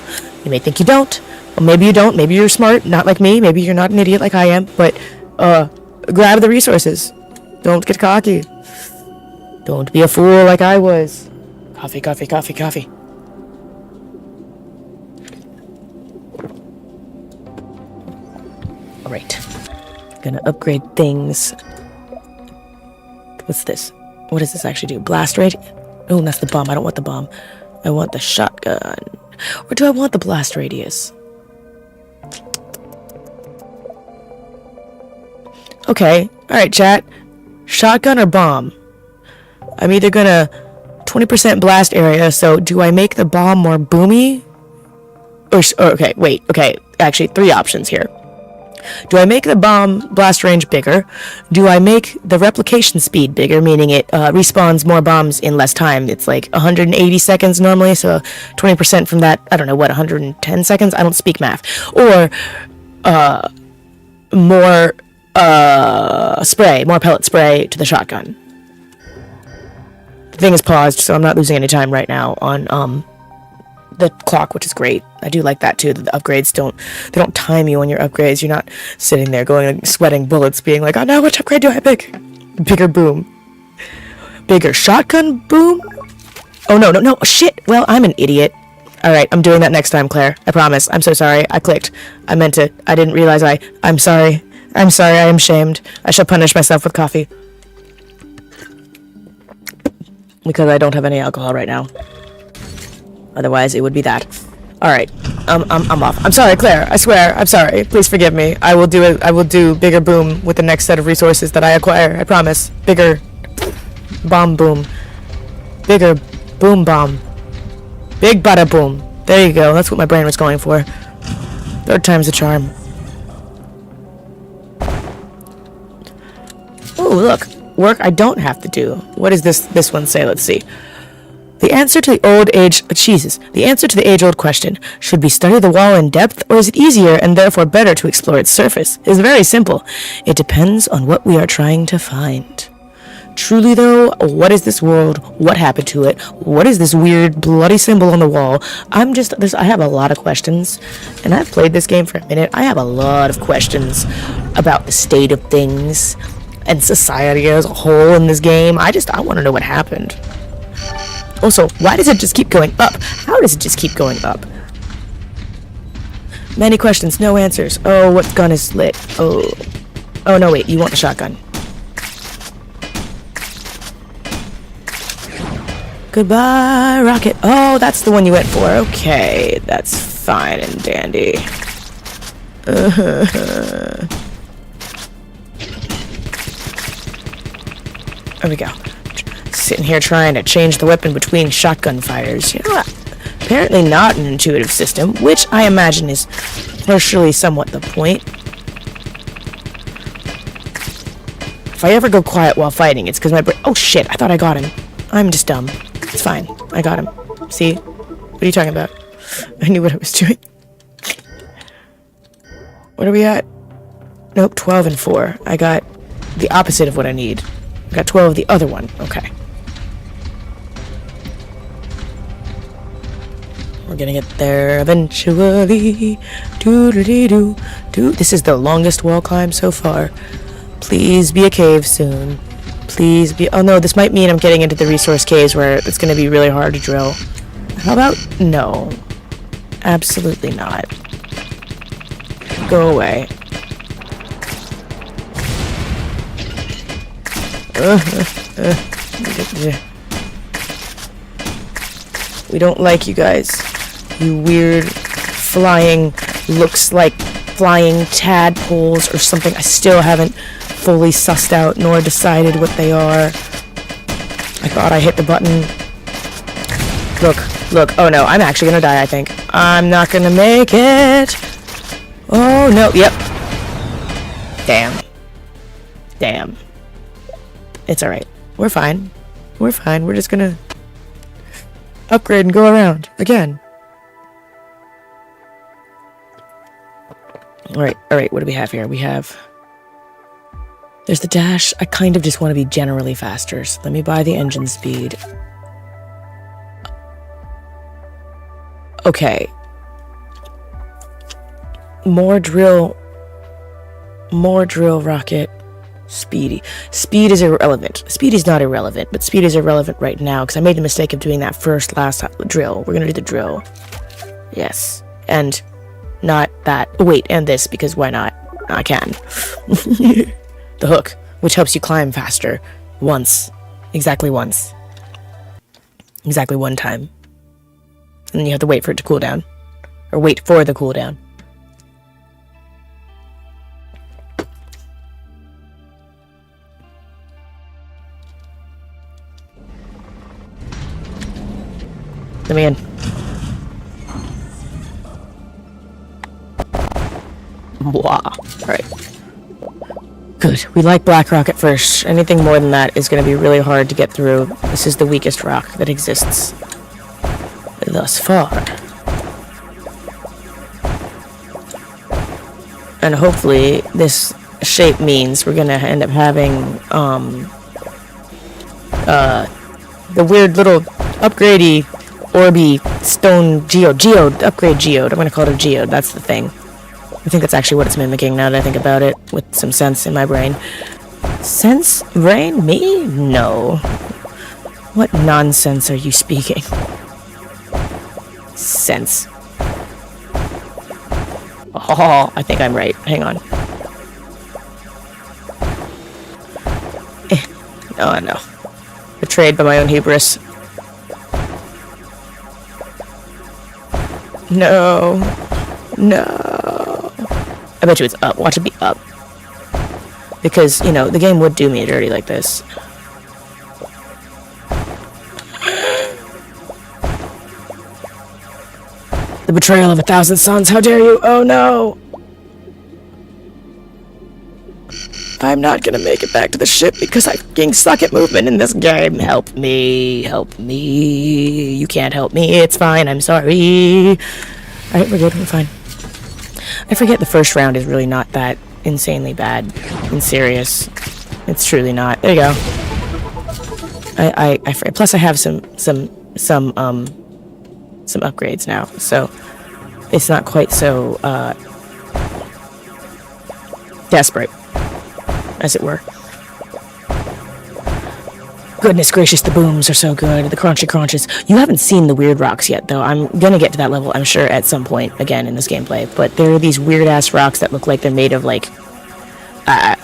You may think you don't. Or maybe you don't. Maybe you're smart, not like me. Maybe you're not an idiot like I am. But, grab the resources. Don't get cocky. Don't be a fool like I was. Coffee, coffee, coffee, coffee. Alright. Gonna upgrade things. What's this? What does this actually do? Blast rate? Oh, that's the bomb. I don't want the bomb. I want the shotgun. Or do I want the blast radius? Okay. Alright, chat. Shotgun or bomb? I'm either gonna 20% blast area, so do I make the bomb more boomy? Or okay, wait. Okay, actually, 3 options here. Do I make the bomb blast range bigger? Do I make the replication speed bigger, meaning it respawns more bombs in less time? It's like 180 seconds normally, so 20% from that, I don't know, what, 110 seconds? I don't speak math. Or more pellet spray to the shotgun. The thing is paused, so I'm not losing any time right now on the clock, which is great. I do like that too. The upgrades don't time you on your upgrades. You're not sitting there going sweating bullets, being like, oh no, which upgrade do I pick? Bigger boom. Bigger shotgun boom? Oh no, shit. Well, I'm an idiot. Alright, I'm doing that next time, Claire. I promise. I'm so sorry. I clicked. I meant to. I didn't realize I'm sorry. I'm sorry. I am shamed. I shall punish myself with coffee. Because I don't have any alcohol right now. Otherwise, it would be that. Alright. I'm off. I'm sorry, Claire. I swear. I'm sorry. Please forgive me. I will do it. I will do bigger boom with the next set of resources that I acquire. I promise. Bigger bomb boom. Bigger boom bomb. Big bada boom. There you go. That's what my brain was going for. Third time's the charm. Oh, look. Work I don't have to do. What does this one say? Let's see. The answer to the age-old question, should we study the wall in depth, or is it easier and therefore better to explore its surface, is very simple. It depends on what we are trying to find. Truly though, what is this world? What happened to it? What is this weird bloody symbol on the wall? I have a lot of questions, and I've played this game for a minute. I have a lot of questions about the state of things and society as a whole in this game. I want to know what happened. Also, why does it just keep going up? How does it just keep going up? Many questions, no answers. Oh, what gun is lit? Oh no, wait, you want the shotgun. Goodbye, rocket. Oh, that's the one you went for. Okay, that's fine and dandy. There we go. Sitting here trying to change the weapon between shotgun fires. You know what? Apparently not an intuitive system, which I imagine is partially somewhat the point. If I ever go quiet while fighting, it's because my brain... Oh shit, I thought I got him. I'm just dumb. It's fine. I got him. See? What are you talking about? I knew what I was doing. What are we at? Nope, 12 and 4. I got the opposite of what I need. I got 12 of the other one. Okay. We're gonna get there eventually. Doo-doo-dee-doo. This is the longest wall climb so far. Please be a cave soon. Please be... Oh no, this might mean I'm getting into the resource caves where it's gonna be really hard to drill. How about... No. Absolutely not. Go away. We don't like you guys. You weird flying, looks like flying tadpoles or something. I still haven't fully sussed out nor decided what they are. I thought I hit the button. Look. Oh no, I'm actually gonna die, I think. I'm not gonna make it. Oh no, yep. Damn. It's alright. We're fine. We're just gonna upgrade and go around again. Alright, what do we have here? There's the dash. I kind of just want to be generally faster, so let me buy the engine speed. Okay. More drill, rocket. Speedy. Speed is irrelevant. Speed is not irrelevant, but speed is irrelevant right now because I made the mistake of doing that last drill. We're gonna do the drill. Yes. And not that. Oh, wait, and this, because why not? I can. The hook, which helps you climb faster. Once. Exactly once. Exactly one time. And then you have to wait for it to cool down. Or wait for the cooldown. Let me in. Wow. Alright. Good. We like black rock at first. Anything more than that is going to be really hard to get through. This is the weakest rock that exists. Thus far. And hopefully this shape means we're going to end up having the weird little upgradey Orby stone geode. Upgrade geode. I'm gonna call it a geode. That's the thing. I think that's actually what it's mimicking now that I think about it, with some sense in my brain. Sense? Brain? Me? No. What nonsense are you speaking? Sense. Oh, I think I'm right. Hang on. Oh no. Betrayed by my own hubris. No. No. I bet you it's up. Watch it be up. Because, you know, the game would do me dirty like this. The betrayal of 1,000 suns. How dare you? Oh no. I'm not gonna make it back to the ship because I fucking suck at movement in this game. Help me. Help me. You can't help me. It's fine. I'm sorry. Alright, we're good. We're fine. I forget the first round is really not that insanely bad and serious. It's truly not. There you go. Plus I have some upgrades now, so it's not quite so desperate, as it were. Goodness gracious, the booms are so good. The crunchy crunches. You haven't seen the weird rocks yet, though. I'm gonna get to that level, I'm sure, at some point, again, in this gameplay. But there are these weird-ass rocks that look like they're made of, like, a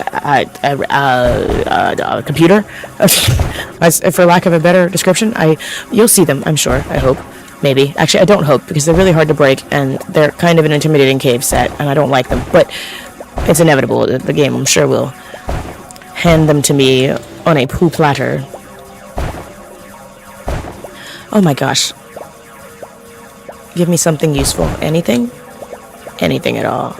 computer? For lack of a better description. You'll see them, I'm sure. I hope. Maybe. Actually, I don't hope, because they're really hard to break, and they're kind of an intimidating cave set, and I don't like them. But it's inevitable. The game, I'm sure, will hand them to me on a poo platter. Oh my gosh. Give me something useful. Anything? Anything at all.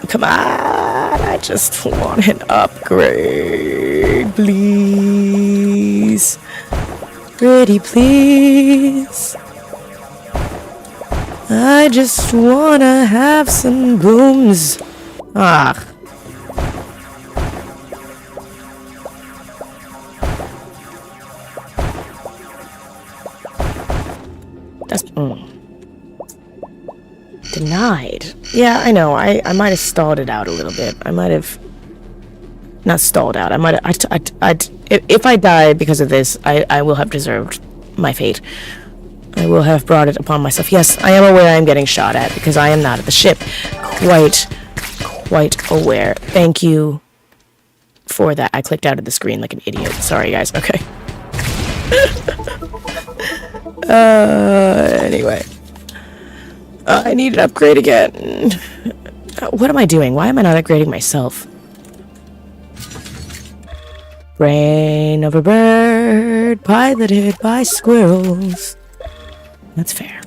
Come on. I just want an upgrade. Please. Pretty please. I just wanna have some booms. Ah. That's denied. Yeah, I know. I might have stalled it out a little bit. I might have not stalled out. I might have. If I die because of this, I will have deserved my fate. I will have brought it upon myself. Yes, I am aware I am getting shot at because I am not at the ship. Quite aware. Thank you for that. I clicked out of the screen like an idiot. Sorry, guys. Okay. Anyway. I need an upgrade again. What am I doing? Why am I not upgrading myself? Brain of a bird, piloted by squirrels. That's fair.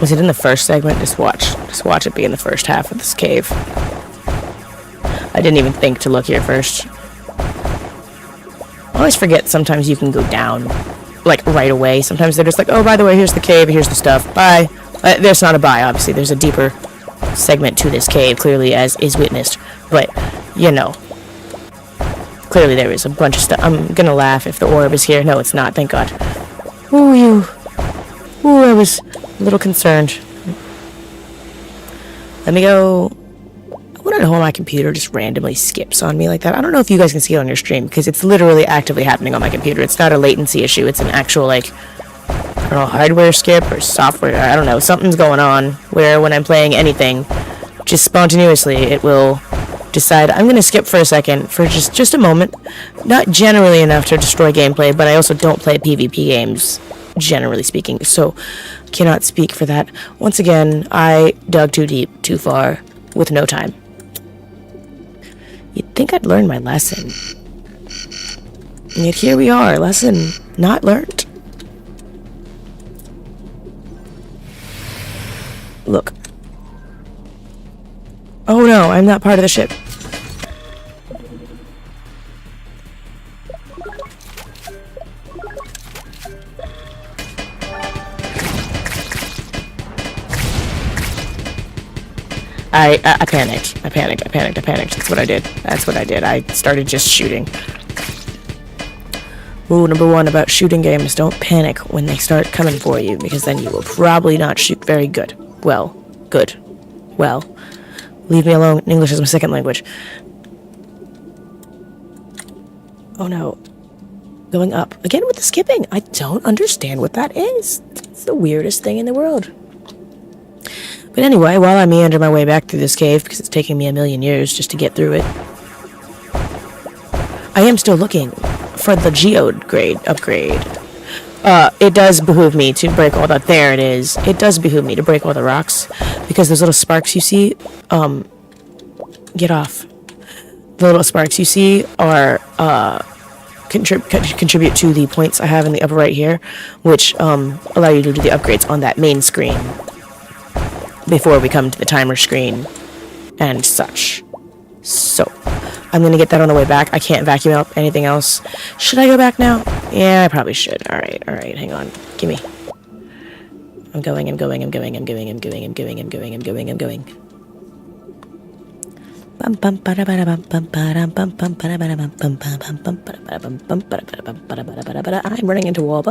Was it in the first segment? Just watch it be in the first half of this cave. I didn't even think to look here first. I always forget sometimes you can go down, like, right away. Sometimes they're just like, oh, by the way, here's the cave, here's the stuff, bye. There's not a bye, obviously. There's a deeper segment to this cave, clearly, as is witnessed. But, you know, clearly there is a bunch of stuff. I'm gonna laugh if the orb is here. No, it's not, thank God. Ooh, I was a little concerned. Let me go. I want to know why my computer just randomly skips on me like that. I don't know if you guys can see it on your stream, because it's literally actively happening on my computer. It's not a latency issue. It's an actual, like, I don't know, hardware skip or software. I don't know. Something's going on where when I'm playing anything, just spontaneously, it will decide, I'm going to skip for a second, for just a moment. Not generally enough to destroy gameplay, but I also don't play PvP games, generally speaking, so cannot speak for that. Once again, I dug too deep, too far, with no time. You'd think I'd learned my lesson. And yet here we are, lesson not learned. Look. Oh no, I'm not part of the ship. I panicked. I panicked. That's what I did. I started just shooting. Rule number one about shooting games, don't panic when they start coming for you, because then you will probably not shoot very good. Well, leave me alone. English is my second language. Oh no. Going up. Again with the skipping. I don't understand what that is. It's the weirdest thing in the world. But anyway, while I meander my way back through this cave, because it's taking me a million years just to get through it, I am still looking for the geode upgrade. It does behoove me to break all the... There it is. It does behoove me to break all the rocks, because those little sparks you see... Get off. The little sparks you see are... contribute to the points I have in the upper right here, which allow you to do the upgrades on that main screen before we come to the timer screen and such. So, I'm gonna get that on the way back. I can't vacuum up anything else. Should I go back now? Yeah, I probably should. Alright, hang on. Gimme. I'm going. I'm running into a wall.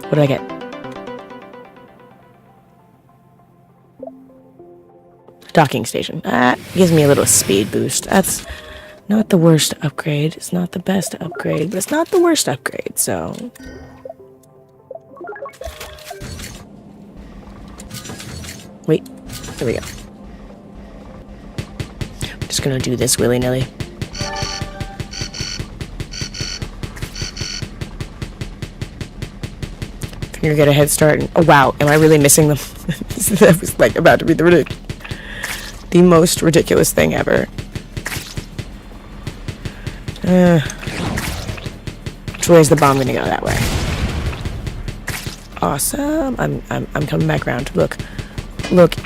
What did I get? Docking station. That gives me a little speed boost. That's not the worst upgrade. It's not the best upgrade, but it's not the worst upgrade, so... Wait, there we go. I'm just gonna do this willy-nilly. Figure get a head start. And, oh wow, am I really missing them? That was like about to be the most ridiculous thing ever. Which way is the bomb gonna go? That way. Awesome. I'm coming back around. Look,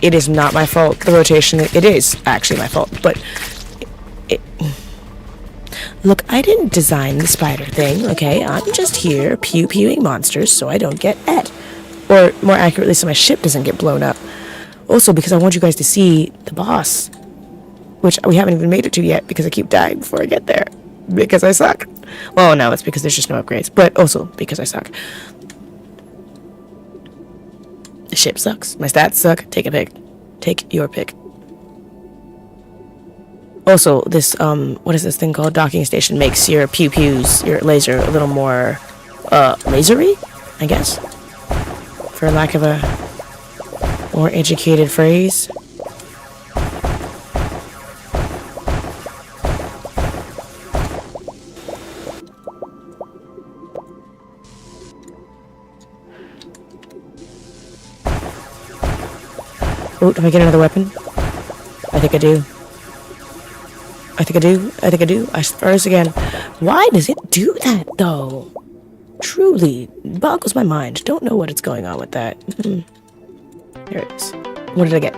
it is not my fault. The rotation, it is actually my fault, but look, I didn't design the spider thing, okay? I'm just here pew-pewing monsters so I don't get et. Or more accurately, so my ship doesn't get blown up. Also, because I want you guys to see the boss, which we haven't even made it to yet because I keep dying before I get there. Because I suck. Well, no, it's because there's just no upgrades, but also because I suck. The ship sucks. My stats suck. Take a pick. Take your pick. Also, this, what is this thing called? Docking station makes your pew-pews, your laser, a little more, lasery, I guess? For lack of a more educated phrase. Oh, do I get another weapon? I think I do. I think I do. I froze again. Why does it do that, though? Truly, boggles my mind. Don't know what is going on with that. Here it is. What did I get?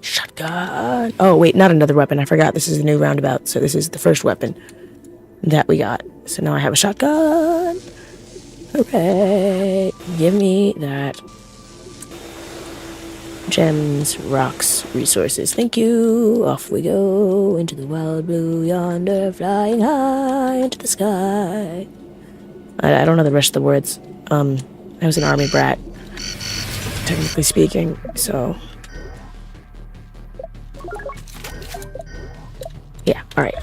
Shotgun. Oh, wait, not another weapon. I forgot this is a new roundabout, so this is the first weapon that we got. So now I have a shotgun. Hooray. Give me that. Gems, rocks, resources. Thank you. Off we go into the wild blue yonder, flying high into the sky. I don't know the rest of the words. I was an army brat, technically speaking, so... Yeah, alright.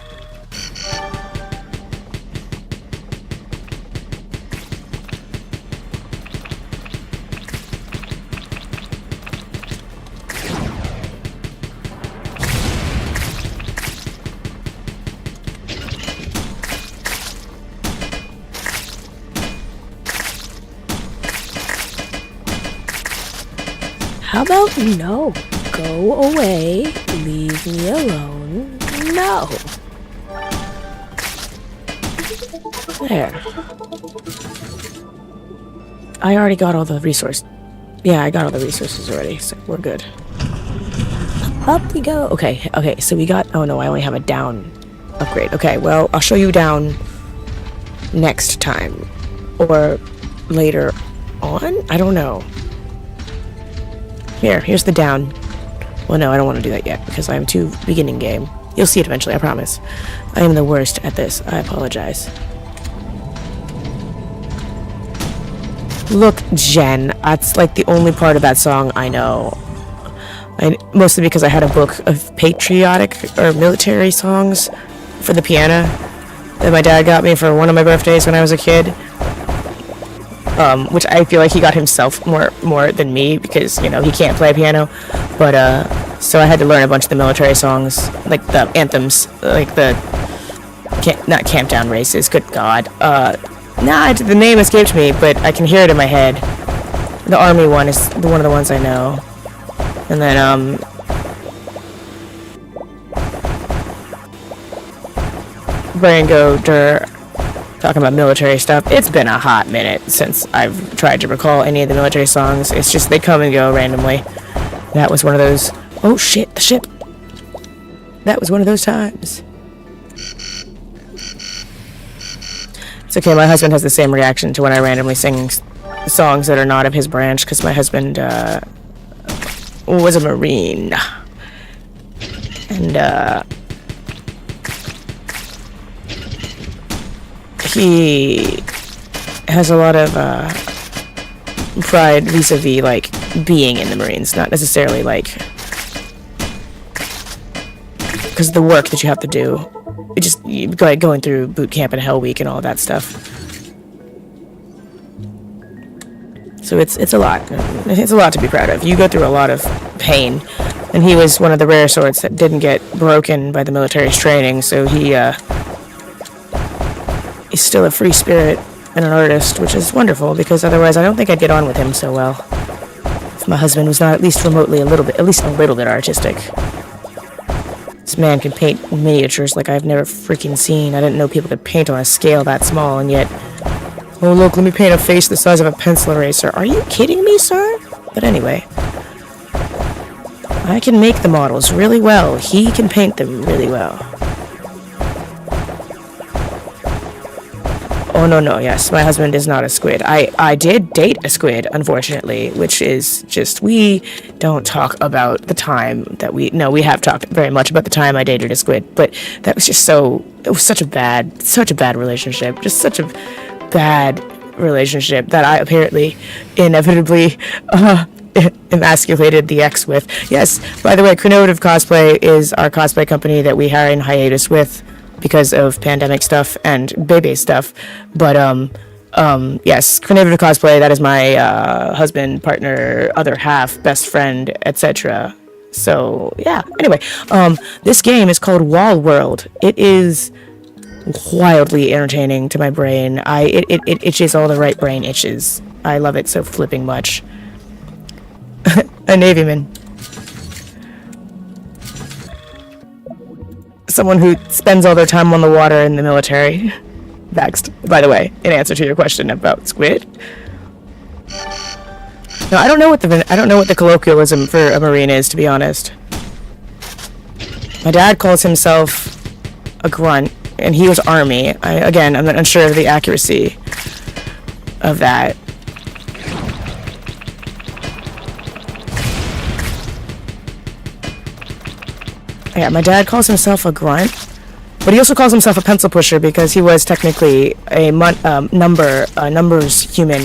How about no? Go away. Leave me alone. No. There. I already got all the resources. Yeah, I got all the resources already, so we're good. Up we go. Okay, so we got... Oh no, I only have a down upgrade. Okay, well, I'll show you down next time. Or later on? I don't know. Here's the down. Well, no, I don't want to do that yet, because I'm too beginning game. You'll see it eventually, I promise. I am the worst at this. I apologize. Look, Jen, that's like the only part of that song I know. Mostly because I had a book of patriotic or military songs for the piano that my dad got me for one of my birthdays when I was a kid. which I feel like he got himself more than me, because he can't play piano. But so I had to learn a bunch of the military songs, like the anthems, like the not camp down races. Good God, the name escaped me, but I can hear it in my head. The army one is one of the ones I know, and then Brain Go Dur. Talking about military stuff, it's been a hot minute since I've tried to recall any of the military songs. It's just they come and go randomly. That was one of those. Oh shit, the ship. That was one of those times. It's okay, my husband has the same reaction to when I randomly sing songs that are not of his branch, because my husband was a Marine. And he has a lot of pride vis-a-vis like being in the Marines, not necessarily like because of the work that you have to do. It just like going through boot camp and Hell Week and all that stuff. So it's a lot. It's a lot to be proud of. You go through a lot of pain, and he was one of the rare sorts that didn't get broken by the military's training. So he's still a free spirit and an artist, which is wonderful, because otherwise I don't think I'd get on with him so well if my husband was not at least remotely at least a little bit artistic. This man can paint miniatures like I've never freaking seen. I didn't know people could paint on a scale that small, and yet, oh look, let me paint a face the size of a pencil eraser. Are you kidding me, sir? But anyway, I can make the models really well. He can paint them really well. Oh, no, yes, my husband is not a squid. I did date a squid, unfortunately, which is just, we don't talk about the time that we have talked very much about the time I dated a squid, but that was just it was such a bad relationship, just such a bad relationship that I apparently inevitably emasculated the ex with. Yes, by the way, Chronovative Cosplay is our cosplay company that we are in hiatus with because of pandemic stuff and baby stuff, but yes, Chronovative Cosplay, that is my husband, partner, other half, best friend, etc. So yeah, anyway, this game is called Wall World. It is wildly entertaining to my brain. It itches all the right brain itches. I love it so flipping much. A Navyman. Someone who spends all their time on the water in the military. Next, by the way, in answer to your question about squid. No, I don't know what the colloquialism for a Marine is, to be honest. My dad calls himself a grunt, and he was Army. I'm not unsure of the accuracy of that. Yeah, my dad calls himself a grunt, but he also calls himself a pencil pusher because he was technically a numbers human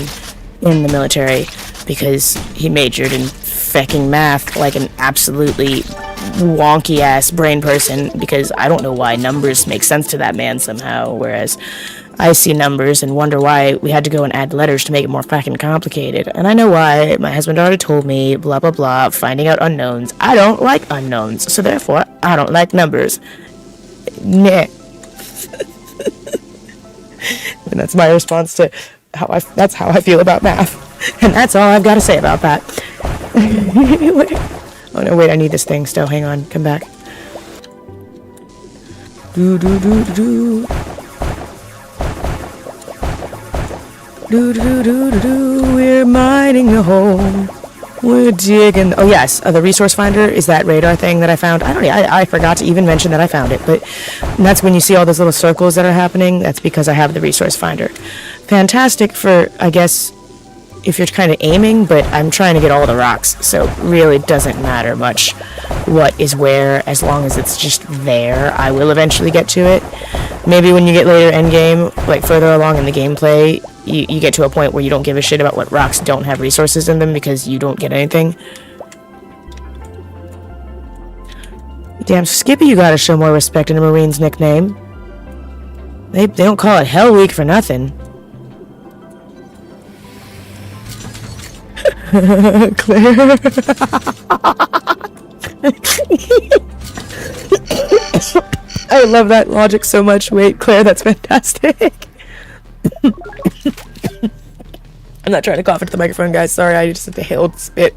in the military, because he majored in fecking math like an absolutely wonky ass brain person, because I don't know why numbers make sense to that man somehow, whereas I see numbers and wonder why we had to go and add letters to make it more fucking complicated. And I know why. My husband already told me, blah blah blah, finding out unknowns. I don't like unknowns, so therefore I don't like numbers. Nah. And that's my response to that's how I feel about math. And that's all I've got to say about that. Oh no, wait, I need this thing still. Hang on, come back. Do do do do do. Do do do do do. We're mining the hole. We're digging. Oh yes, the resource finder is that radar thing that I found. I forgot to even mention that I found it, but that's when you see all those little circles that are happening. That's because I have the resource finder. Fantastic for, I guess, if you're kind of aiming, but I'm trying to get all the rocks, so really it doesn't matter much what is where, as long as it's just there. I will eventually get to it. Maybe when you get later endgame, like further along in the gameplay, you get to a point where you don't give a shit about what rocks don't have resources in them because you don't get anything. Damn, Skippy, you gotta show more respect in a Marine's nickname. They don't call it Hell Week for nothing. Claire. I love that logic so much. Wait, Claire, that's fantastic. I'm not trying to cough into the microphone, guys. Sorry, I just inhaled spit.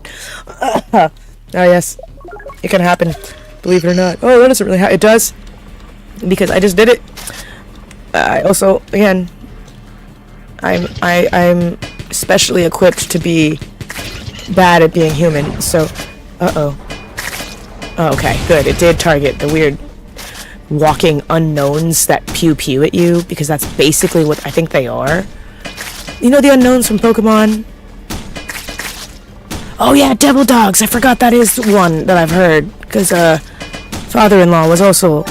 Oh, yes. It can happen. Believe it or not. Oh, that doesn't really happen. It does. Because I just did it. I also, again, I'm specially equipped to be bad at being human. So, oh, okay, good. It did target the weird walking unknowns that pew at you, because that's basically what I think they are. You know the unknowns from Pokemon? Oh yeah, devil dogs. I forgot that is one that I've heard, because father-in-law was also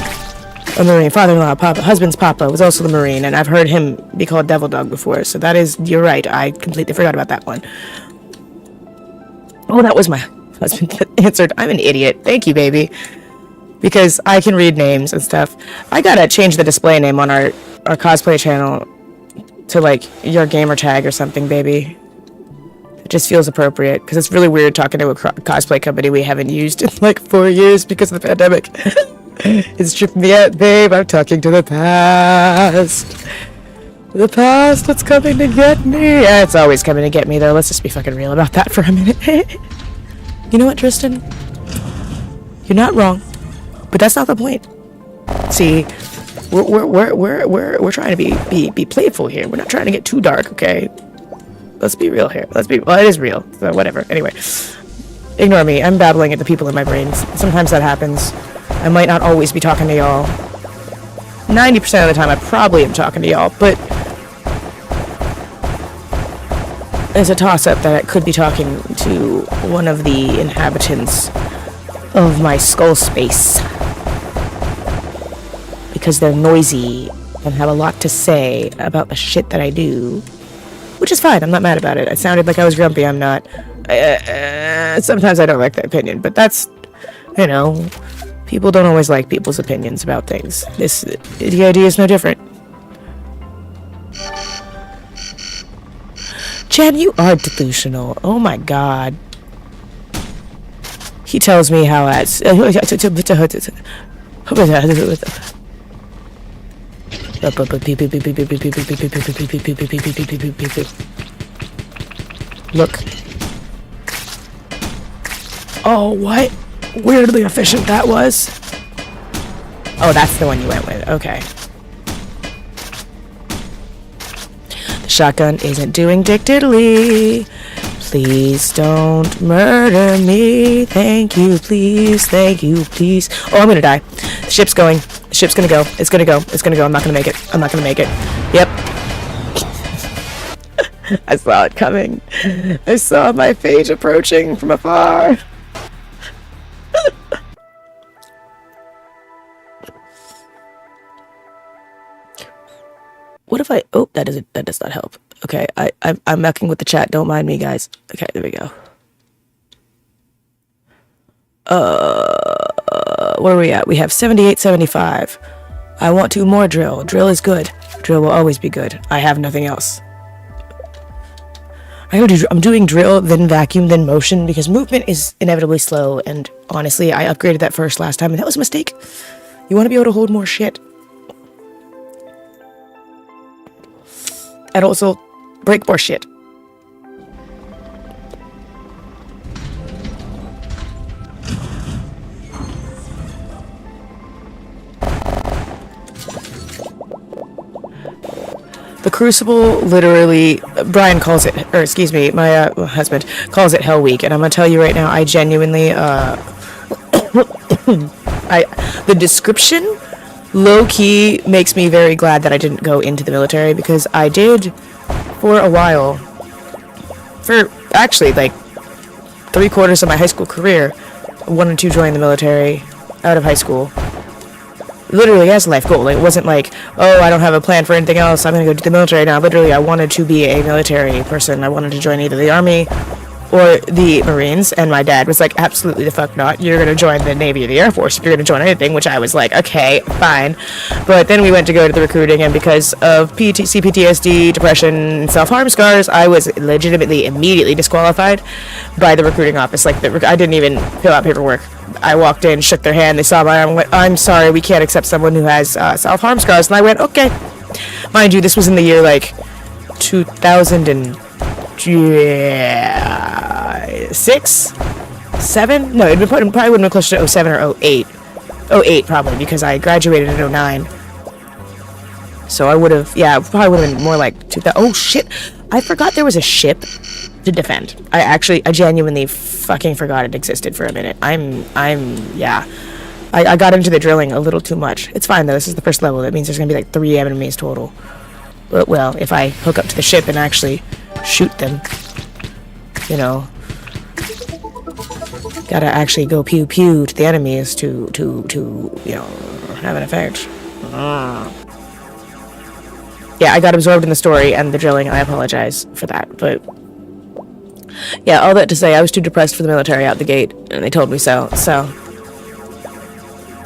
a Marine. Father-in-law, husband's papa was also the Marine, and I've heard him be called devil dog before. So that is, you're right. I completely forgot about that one. Oh, that was my husband that answered. I'm an idiot. Thank you, baby. Because I can read names and stuff. I gotta change the display name on our cosplay channel to, like, your gamer tag or something, baby. It just feels appropriate, because it's really weird talking to a cosplay company we haven't used in, like, 4 years because of the pandemic. It's tripping me out, babe. I'm talking to the past. The past, it's coming to get me. Yeah, it's always coming to get me, though. Let's just be fucking real about that for a minute. You know what, Tristan? You're not wrong. But that's not the point. See, we're trying to be playful here. We're not trying to get too dark, okay? Let's be real here. Well, it is real. So whatever. Anyway, ignore me. I'm babbling at the people in my brains. Sometimes that happens. I might not always be talking to y'all. 90% of the time, I probably am talking to y'all, but there's a toss-up that I could be talking to one of the inhabitants of my skull space, because they're noisy and have a lot to say about the shit that I do, which is fine. I'm not mad about it. I sounded like I was grumpy. I'm not. Sometimes I don't like that opinion, but that's, you know, people don't always like people's opinions about things. The idea is no different. Jen, you are delusional. Oh my god. He tells me how as look. Oh, what? Weirdly efficient that was. Oh, that's the one you went with. Okay. The shotgun isn't doing dick diddly. Please don't murder me. Thank you, please. Thank you, please. Oh, I'm gonna die. The ship's going. The ship's gonna go. It's gonna go. It's gonna go. I'm not gonna make it. I'm not gonna make it. Yep. I saw it coming. I saw my fate approaching from afar. What if I... Oh, that does not help. Okay, I'm mucking with the chat. Don't mind me, guys. Okay, there we go. Where are we at? We have 78, 75. I want to more drill. Drill is good. Drill will always be good. I have nothing else. I'm doing drill, then vacuum, then motion, because movement is inevitably slow, and honestly, I upgraded that first last time, and that was a mistake. You want to be able to hold more shit. And also, break more shit. The Crucible, literally, Brian calls it, or excuse me, my husband calls it Hell Week, and I'm gonna tell you right now, I genuinely, the description low-key makes me very glad that I didn't go into the military, because I did, for a while, for actually, like, 3/4 of my high school career, wanted to join the military out of high school. Literally as a life goal. It wasn't like, oh, I don't have a plan for anything else, I'm gonna go to the military now. Literally, I wanted to be a military person. I wanted to join either the army or the Marines, and my dad was like, absolutely the fuck not. You're going to join the Navy or the Air Force if you're going to join anything, which I was like, okay, fine. But then we went to go to the recruiting, and because of PTSD, depression, self-harm scars, I was legitimately immediately disqualified by the recruiting office. Like, I didn't even fill out paperwork. I walked in, shook their hand, they saw my arm, and went, I'm sorry, we can't accept someone who has self-harm scars. And I went, okay. Mind you, this was in the year, like, 2006? 7? No, it probably would have been closer to 07 or 08. 08, probably, because I graduated in 09. So I would have, yeah, it probably would have been more like 2000. Oh, shit. I forgot there was a ship to defend. I genuinely fucking forgot it existed for a minute. Yeah. I got into the drilling a little too much. It's fine, though. This is the first level. That means there's going to be like 3 enemies total. Well, if I hook up to the ship and actually shoot them, you know, gotta actually go pew pew to the enemies to you know, have an effect. Yeah, I got absorbed in the story and the drilling. I apologize for that, but yeah, all that to say, I was too depressed for the military out the gate, and they told me so.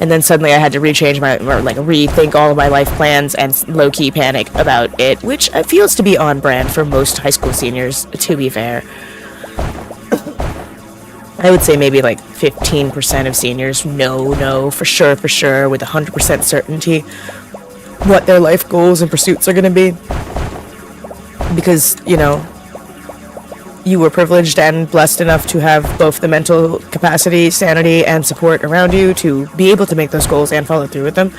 And then suddenly I had to rethink all of my life plans and low-key panic about it, which feels to be on brand for most high school seniors, to be fair. I would say maybe like 15% of seniors know for sure, with 100% certainty what their life goals and pursuits are going to be. Because, you know, you were privileged and blessed enough to have both the mental capacity, sanity, and support around you to be able to make those goals and follow through with them.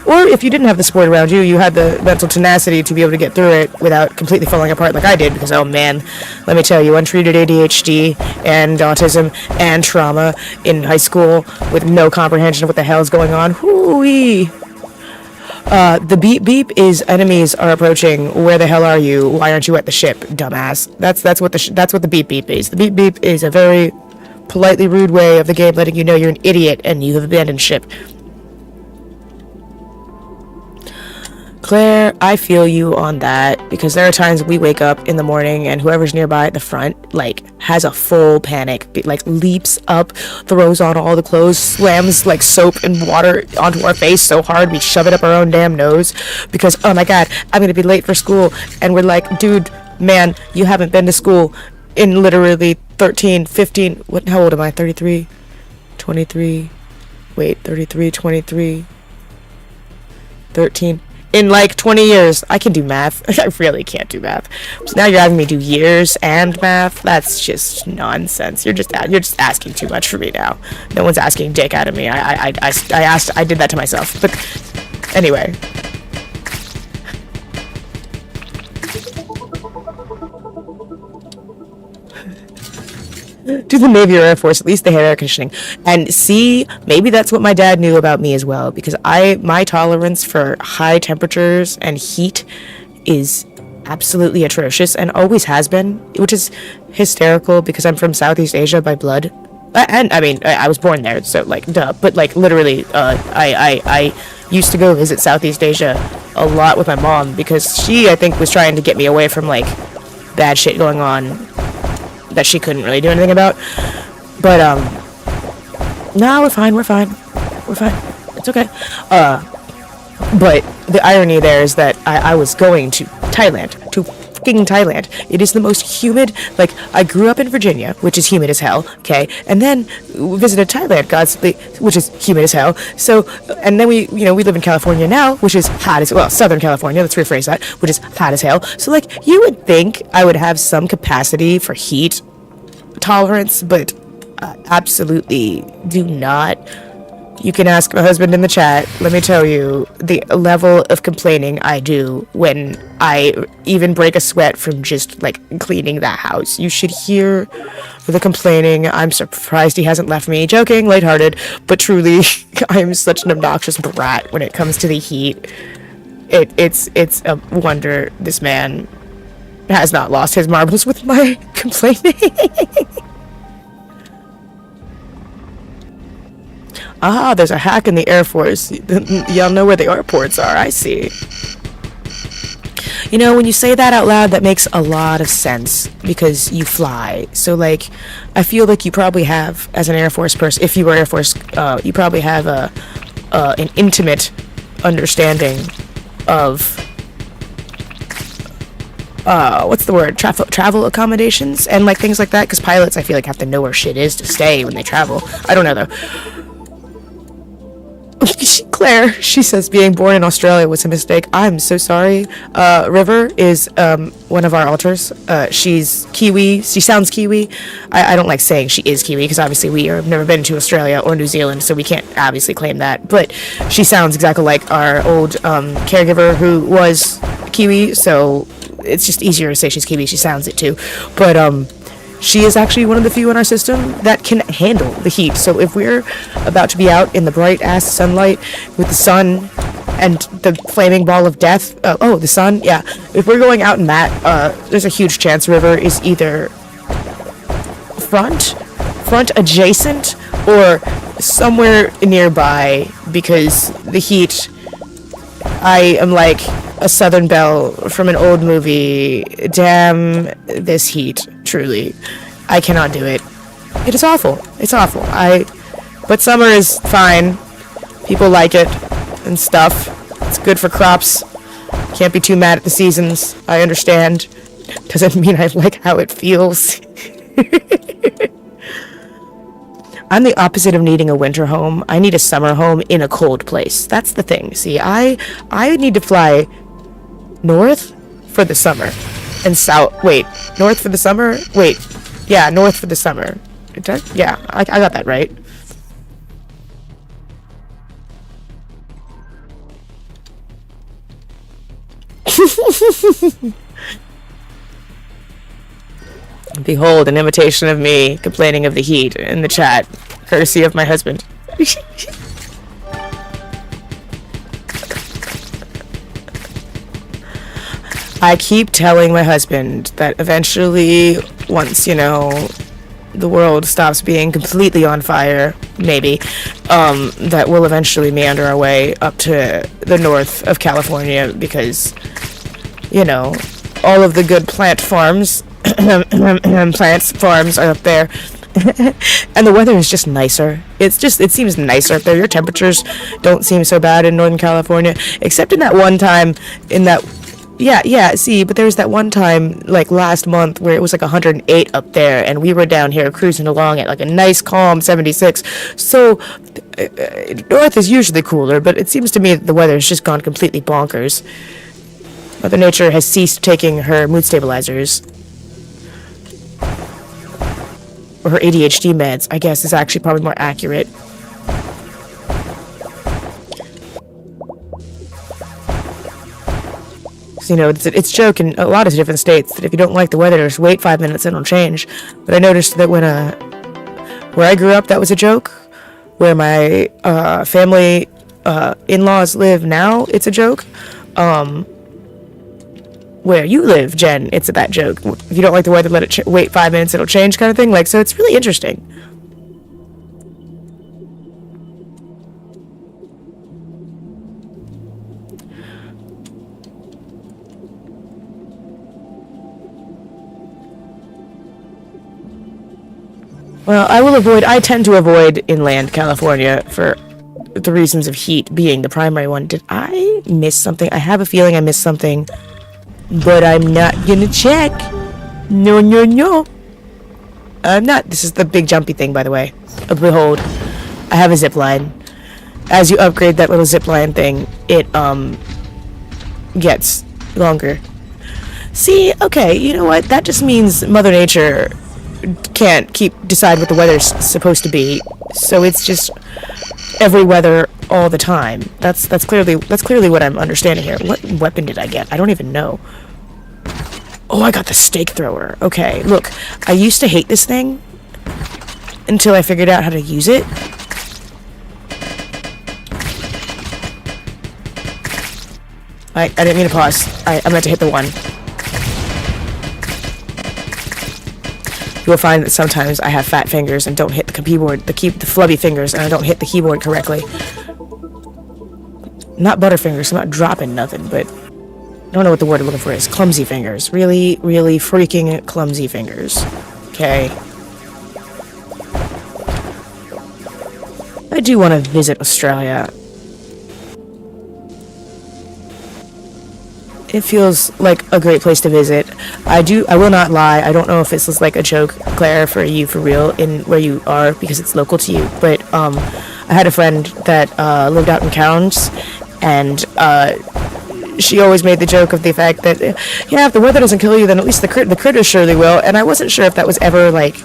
Or if you didn't have the support around you, you had the mental tenacity to be able to get through it without completely falling apart like I did, because, oh man, let me tell you, untreated ADHD and autism and trauma in high school with no comprehension of what the hell is going on, hoo-wee. The beep beep is enemies are approaching. Where the hell are you? Why aren't you at the ship, dumbass? That's what the beep beep is. The beep beep is a very politely rude way of the game letting you know you're an idiot and you have abandoned ship. Claire, I feel you on that, because there are times we wake up in the morning and whoever's nearby at the front, like, has a full panic, like, leaps up, throws on all the clothes, slams, like, soap and water onto our face so hard we shove it up our own damn nose, because, oh my god, I'm gonna be late for school, and we're like, dude, man, you haven't been to school in literally 13, 15, how old am I, 33, 23, wait, 33, 23, 13, in like 20 years. I can do math. I really can't do math. So now you're having me do years and math. That's just nonsense. You're just asking too much for me now. No one's asking dick out of me. I did that to myself. But anyway. To the Navy or Air Force, at least they had air conditioning. And see, maybe that's what my dad knew about me as well, because my tolerance for high temperatures and heat is absolutely atrocious and always has been, which is hysterical because I'm from Southeast Asia by blood. And I mean, I was born there, so like, duh. But like, literally, I used to go visit Southeast Asia a lot with my mom because she, I think, was trying to get me away from like bad shit going on that she couldn't really do anything about. But no, we're fine, it's okay. But the irony there is that I was going to fucking Thailand. It is the most humid, like, I grew up in Virginia, which is humid as hell, okay, and then visited Thailand, which is humid as hell. So, and then we live in California now, which is hot as, well, Southern California, let's rephrase that, which is hot as hell. So, like, you would think I would have some capacity for heat tolerance, but absolutely do not. You can ask my husband in the chat. Let me tell you the level of complaining I do when I even break a sweat from just like cleaning that house. You should hear the complaining. I'm surprised he hasn't left me. Joking, lighthearted, but truly, I'm such an obnoxious brat when it comes to the heat. It's a wonder this man has not lost his marbles with my complaining. Ah, there's a hack in the Air Force. Y'all know where the airports are, I see. You know, when you say that out loud, that makes a lot of sense because you fly. So, like, I feel like you probably have, as an Air Force person, if you were Air Force, you probably have an intimate understanding of what's the word? Travel accommodations and like things like that. Because pilots, I feel like, have to know where shit is to stay when they travel. I don't know though. Claire, she says being born in Australia was a mistake. I'm so sorry. River is one of our alters. She's Kiwi. She sounds Kiwi. I don't like saying she is Kiwi because obviously we have never been to Australia or New Zealand, so we can't obviously claim that. But she sounds exactly like our old caregiver who was Kiwi, so it's just easier to say she's Kiwi. She sounds it too. But she is actually one of the few in our system that can handle the heat. So if we're about to be out in the bright ass sunlight with the sun and the flaming ball of death, the sun, yeah. If we're going out in that, there's a huge chance River is either front adjacent, or somewhere nearby, because the heat, I am like a Southern Belle from an old movie. Damn this heat, truly. I cannot do it. It is awful. It's awful. But summer is fine. People like it and stuff. It's good for crops. Can't be too mad at the seasons. I understand. Doesn't mean I like how it feels. I'm the opposite of needing a winter home. I need a summer home in a cold place. That's the thing. See, I need to fly north for the summer and south. Wait, north for the summer? Wait, yeah, north for the summer. Yeah, I got that right. Behold, an imitation of me complaining of the heat in the chat, courtesy of my husband. I keep telling my husband that eventually, once, the world stops being completely on fire, maybe, that we'll eventually meander our way up to the north of California, because, all of the good plant farms are up there. And the weather is just nicer. It seems nicer up there. Your temperatures don't seem so bad in Northern California, except in that one time but there was that one time, like last month, where it was like 108 up there, and we were down here cruising along at like a nice calm 76. So north is usually cooler, but it seems to me that the weather has just gone completely bonkers. Mother Nature has ceased taking her mood stabilizers. Or her ADHD meds, I guess, is actually probably more accurate. It's joke in a lot of different states that if you don't like the weather, just wait 5 minutes and it'll change. But I noticed that where I grew up, that was a joke. Where my family in-laws live now, it's a joke. Where you live, Jen, it's that joke. If you don't like the weather, let it wait 5 minutes, it'll change, kind of thing. So it's really interesting. Well, I tend to avoid inland California for the reasons of heat being the primary one. Did I miss something? I have a feeling I missed something, but I'm not gonna check. No. I'm not. This is the big jumpy thing, by the way. Behold, I have a zip line. As you upgrade that little zip line thing, it gets longer. See, okay, you know what? That just means Mother Nature can't decide what the weather's supposed to be, so it's just every weather all the time. That's clearly what I'm understanding here. What weapon did I get? I don't even know. Oh, I got the stake thrower. Okay, look, I used to hate this thing until I figured out how to use it. I didn't mean to pause. I meant to hit the one. You will find that sometimes I have fat fingers and don't hit the keyboard, the flubby fingers, and I don't hit the keyboard correctly. Not butterfingers, I'm not dropping nothing, but I don't know what the word I'm looking for is. Clumsy fingers. Really, really freaking clumsy fingers. Okay. I do want to visit Australia. It feels like a great place to visit. I will not lie. I don't know if this is like a joke, Claire, for you for real in where you are because it's local to you. But I had a friend that lived out in Counts, and she always made the joke of the fact that, yeah, if the weather doesn't kill you, then at least the critters surely will. And I wasn't sure if that was ever like,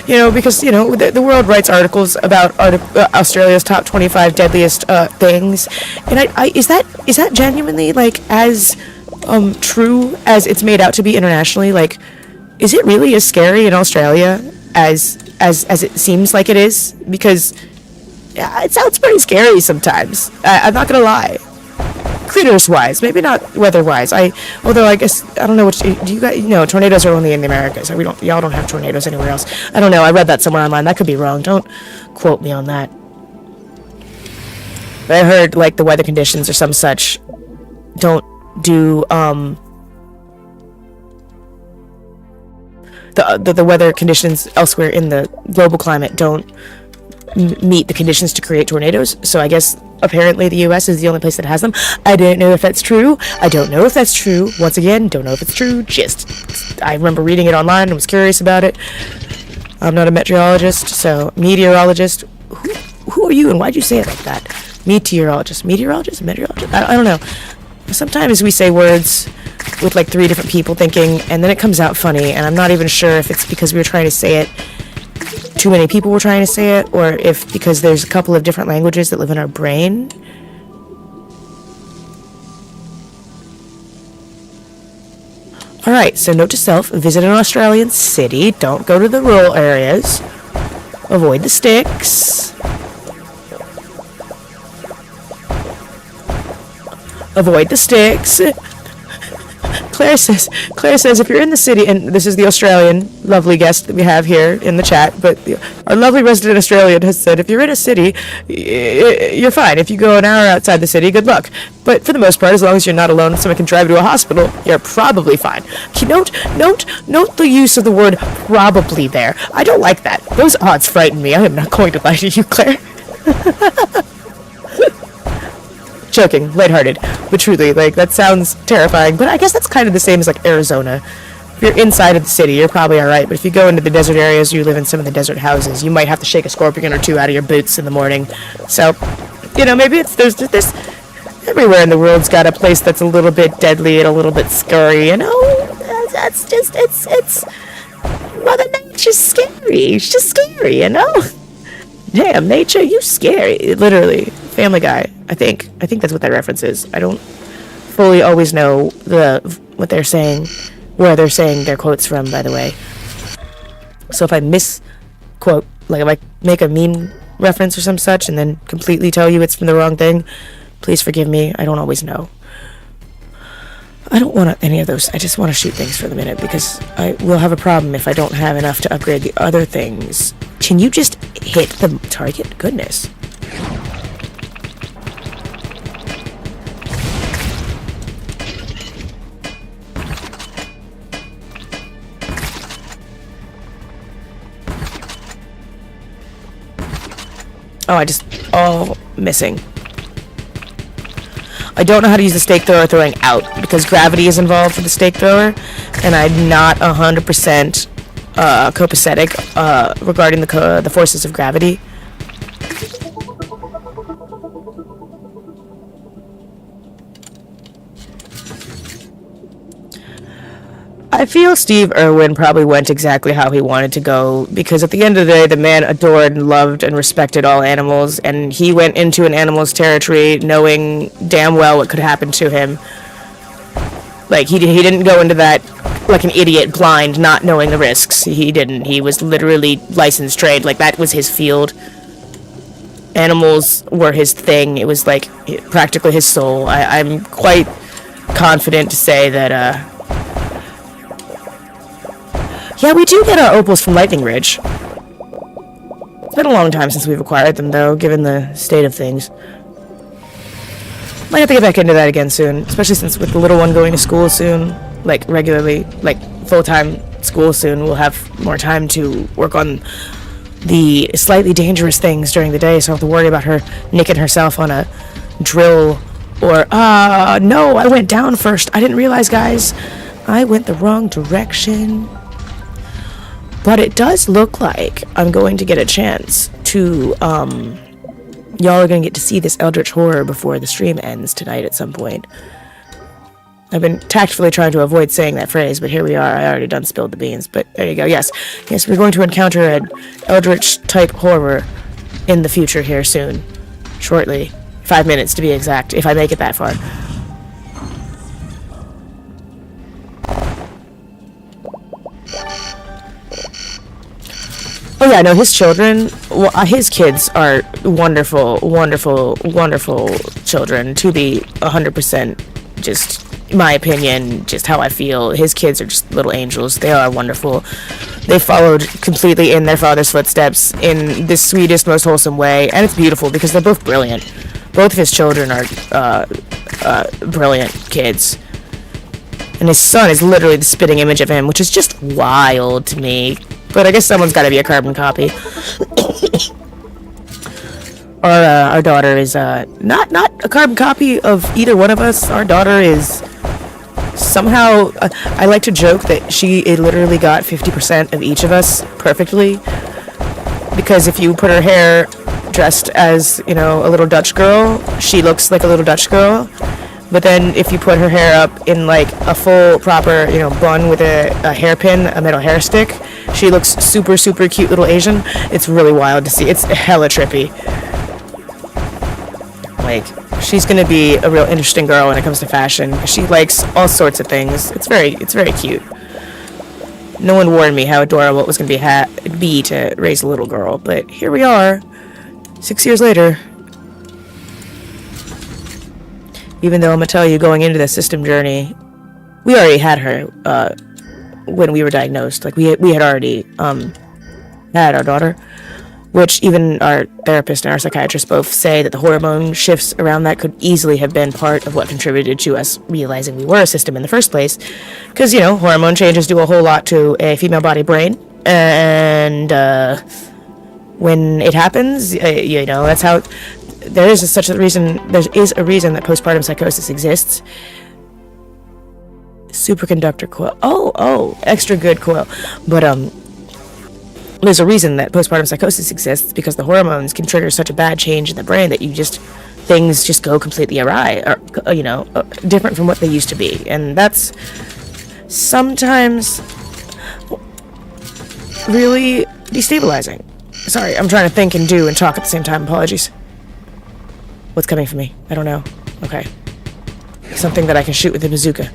because the world writes articles about Australia's top 25 deadliest things, and is that genuinely like as true as it's made out to be internationally? Like, is it really as scary in Australia as it seems like it is? Because it sounds pretty scary sometimes. I'm not gonna lie. Critters wise, maybe not weather wise. Although I guess I don't know what do you guys tornadoes are only in the Americas. Y'all don't have tornadoes anywhere else. I don't know. I read that somewhere online. That could be wrong. Don't quote me on that. But I heard like the weather conditions or some such don't do the weather conditions elsewhere in the global climate don't meet the conditions to create tornadoes. So I guess apparently the US is the only place that has them. I don't know if that's true. I don't know if that's true. Once again, don't know if it's true. I remember reading it online and was curious about it. I'm not a meteorologist. Who are you and why'd you say it like that? Meteorologist. I don't know. Sometimes we say words with like 3 different people thinking, and then it comes out funny, and I'm not even sure if it's because we were trying to say it, too many people were trying to say it, or if because there's a couple of different languages that live in our brain. Alright, so note to self, visit an Australian city, don't go to the rural areas, avoid the sticks, Claire says if you're in the city, and this is the Australian lovely guest that we have here in the chat, but our lovely resident Australian has said if you're in a city, you're fine. If you go an hour outside the city, good luck. But for the most part, as long as you're not alone and someone can drive you to a hospital, you're probably fine. Note the use of the word probably there. I don't like that. Those odds frighten me. I am not going to lie to you, Claire. Joking, lighthearted, but truly, like, that sounds terrifying. But I guess that's kind of the same as like Arizona. If you're inside of the city, you're probably alright, but if you go into the desert areas, you live in some of the desert houses, you might have to shake a scorpion or 2 out of your boots in the morning. So, maybe there's everywhere in the world's got a place that's a little bit deadly and a little bit scary, that's just, it's Mother Nature's scary. She's just scary, Damn, nature, you scary. Literally. Family Guy. I think that's what that reference is. I don't fully always know what they're saying, where they're saying their quotes from, by the way. So if I misquote, like if I make a meme reference or some such and then completely tell you it's from the wrong thing, please forgive me. I don't always know. I don't want any of those. I just want to shoot things for the minute because I will have a problem if I don't have enough to upgrade the other things. Can you just hit the target? Goodness. Missing. I don't know how to use the stake thrower throwing out because gravity is involved for the stake thrower, and I'm not 100% copacetic regarding the forces of gravity. I feel Steve Irwin probably went exactly how he wanted to go, because at the end of the day, the man adored and loved and respected all animals, and he went into an animal's territory knowing damn well what could happen to him. Like, he didn't go into that like an idiot, blind, not knowing the risks. He didn't. He was literally licensed trade. Like, that was his field. Animals were his thing. It was, like, practically his soul. I'm quite confident to say that, yeah, we do get our opals from Lightning Ridge. It's been a long time since we've acquired them, though, given the state of things. Might have to get back into that again soon, especially since with the little one going to school soon, like regularly, like full-time school soon, we'll have more time to work on the slightly dangerous things during the day, so I don't have to worry about her nicking herself on a drill or, no, I went down first. I didn't realize, guys. I went the wrong direction. But it does look like I'm going to get a chance to, y'all are going to get to see this eldritch horror before the stream ends tonight at some point. I've been tactfully trying to avoid saying that phrase, but here we are. I already done spilled the beans, but there you go. Yes, we're going to encounter an eldritch type horror in the future here soon. Shortly. 5 minutes to be exact, if I make it that far. Oh yeah, no, his children, well, his kids are wonderful, wonderful, wonderful children. To be 100% just my opinion, just how I feel. His kids are just little angels. They are wonderful. They followed completely in their father's footsteps in the sweetest, most wholesome way, and it's beautiful because they're both brilliant. Both of his children are brilliant kids. And his son is literally the spitting image of him, which is just wild to me. But I guess someone's got to be a carbon copy. Our daughter is not a carbon copy of either one of us. Our daughter is somehow... I like to joke that she literally got 50% of each of us perfectly. Because if you put her hair dressed as, you know, a little Dutch girl, she looks like a little Dutch girl. But then if you put her hair up in like a full proper, you know, bun with a hairpin, a metal hair stick, she looks super, super cute little Asian. It's really wild to see. It's hella trippy. Like, she's gonna be a real interesting girl when it comes to fashion. She likes all sorts of things. It's very cute. No one warned me how adorable it was gonna be to raise a little girl, but here we are, 6 years later. Even though I'm gonna tell you, going into the system journey, we already had her when we were diagnosed. Like, we had already had our daughter, which even our therapist and our psychiatrist both say that the hormone shifts around that could easily have been part of what contributed to us realizing we were a system in the first place. Because, you know, hormone changes do a whole lot to a female body brain, and when it happens, you know, that's how... There is a reason that postpartum psychosis exists. Superconductor coil. Oh, extra good coil. But there's a reason that postpartum psychosis exists, because the hormones can trigger such a bad change in the brain that things just go completely awry, or you know, different from what they used to be, and that's sometimes really destabilizing. Sorry, I'm trying to think and do and talk at the same time. Apologies. What's coming for me? I don't know. Okay. Something that I can shoot with a bazooka.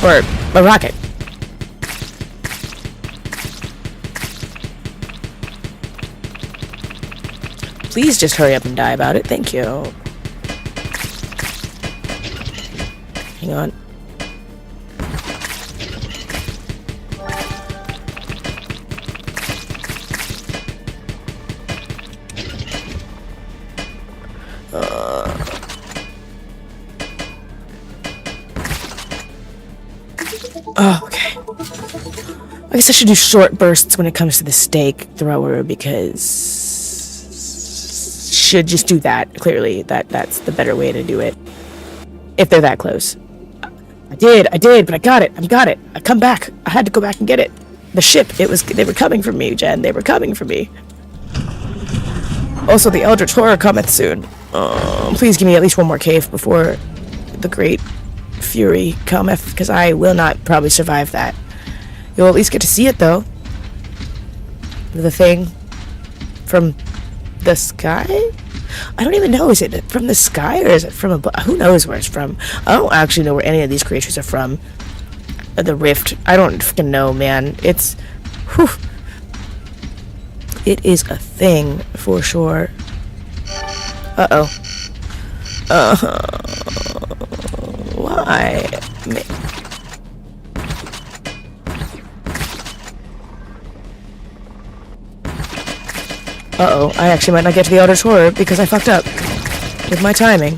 Or a rocket. Please just hurry up and die about it. Thank you. Hang on. Oh, okay. I guess I should do short bursts when it comes to the stake thrower, because should just do that. Clearly, that's the better way to do it. If they're that close. I did, but I got it. I come back. I had to go back and get it. The ship, they were coming for me, Jen. They were coming for me. Also, the eldritch horror cometh soon. Please give me at least one more cave before the great fury cometh, because I will not probably survive that. You'll at least get to see it, though. The thing from the sky? I don't even know. Is it from the sky, or is it from above? Who knows where it's from? I don't actually know where any of these creatures are from. The rift. I don't fucking know, man. It's... whew. It is a thing, for sure. Uh-oh. Why? Uh-oh, I actually might not get to the eldritch horror because I fucked up with my timing.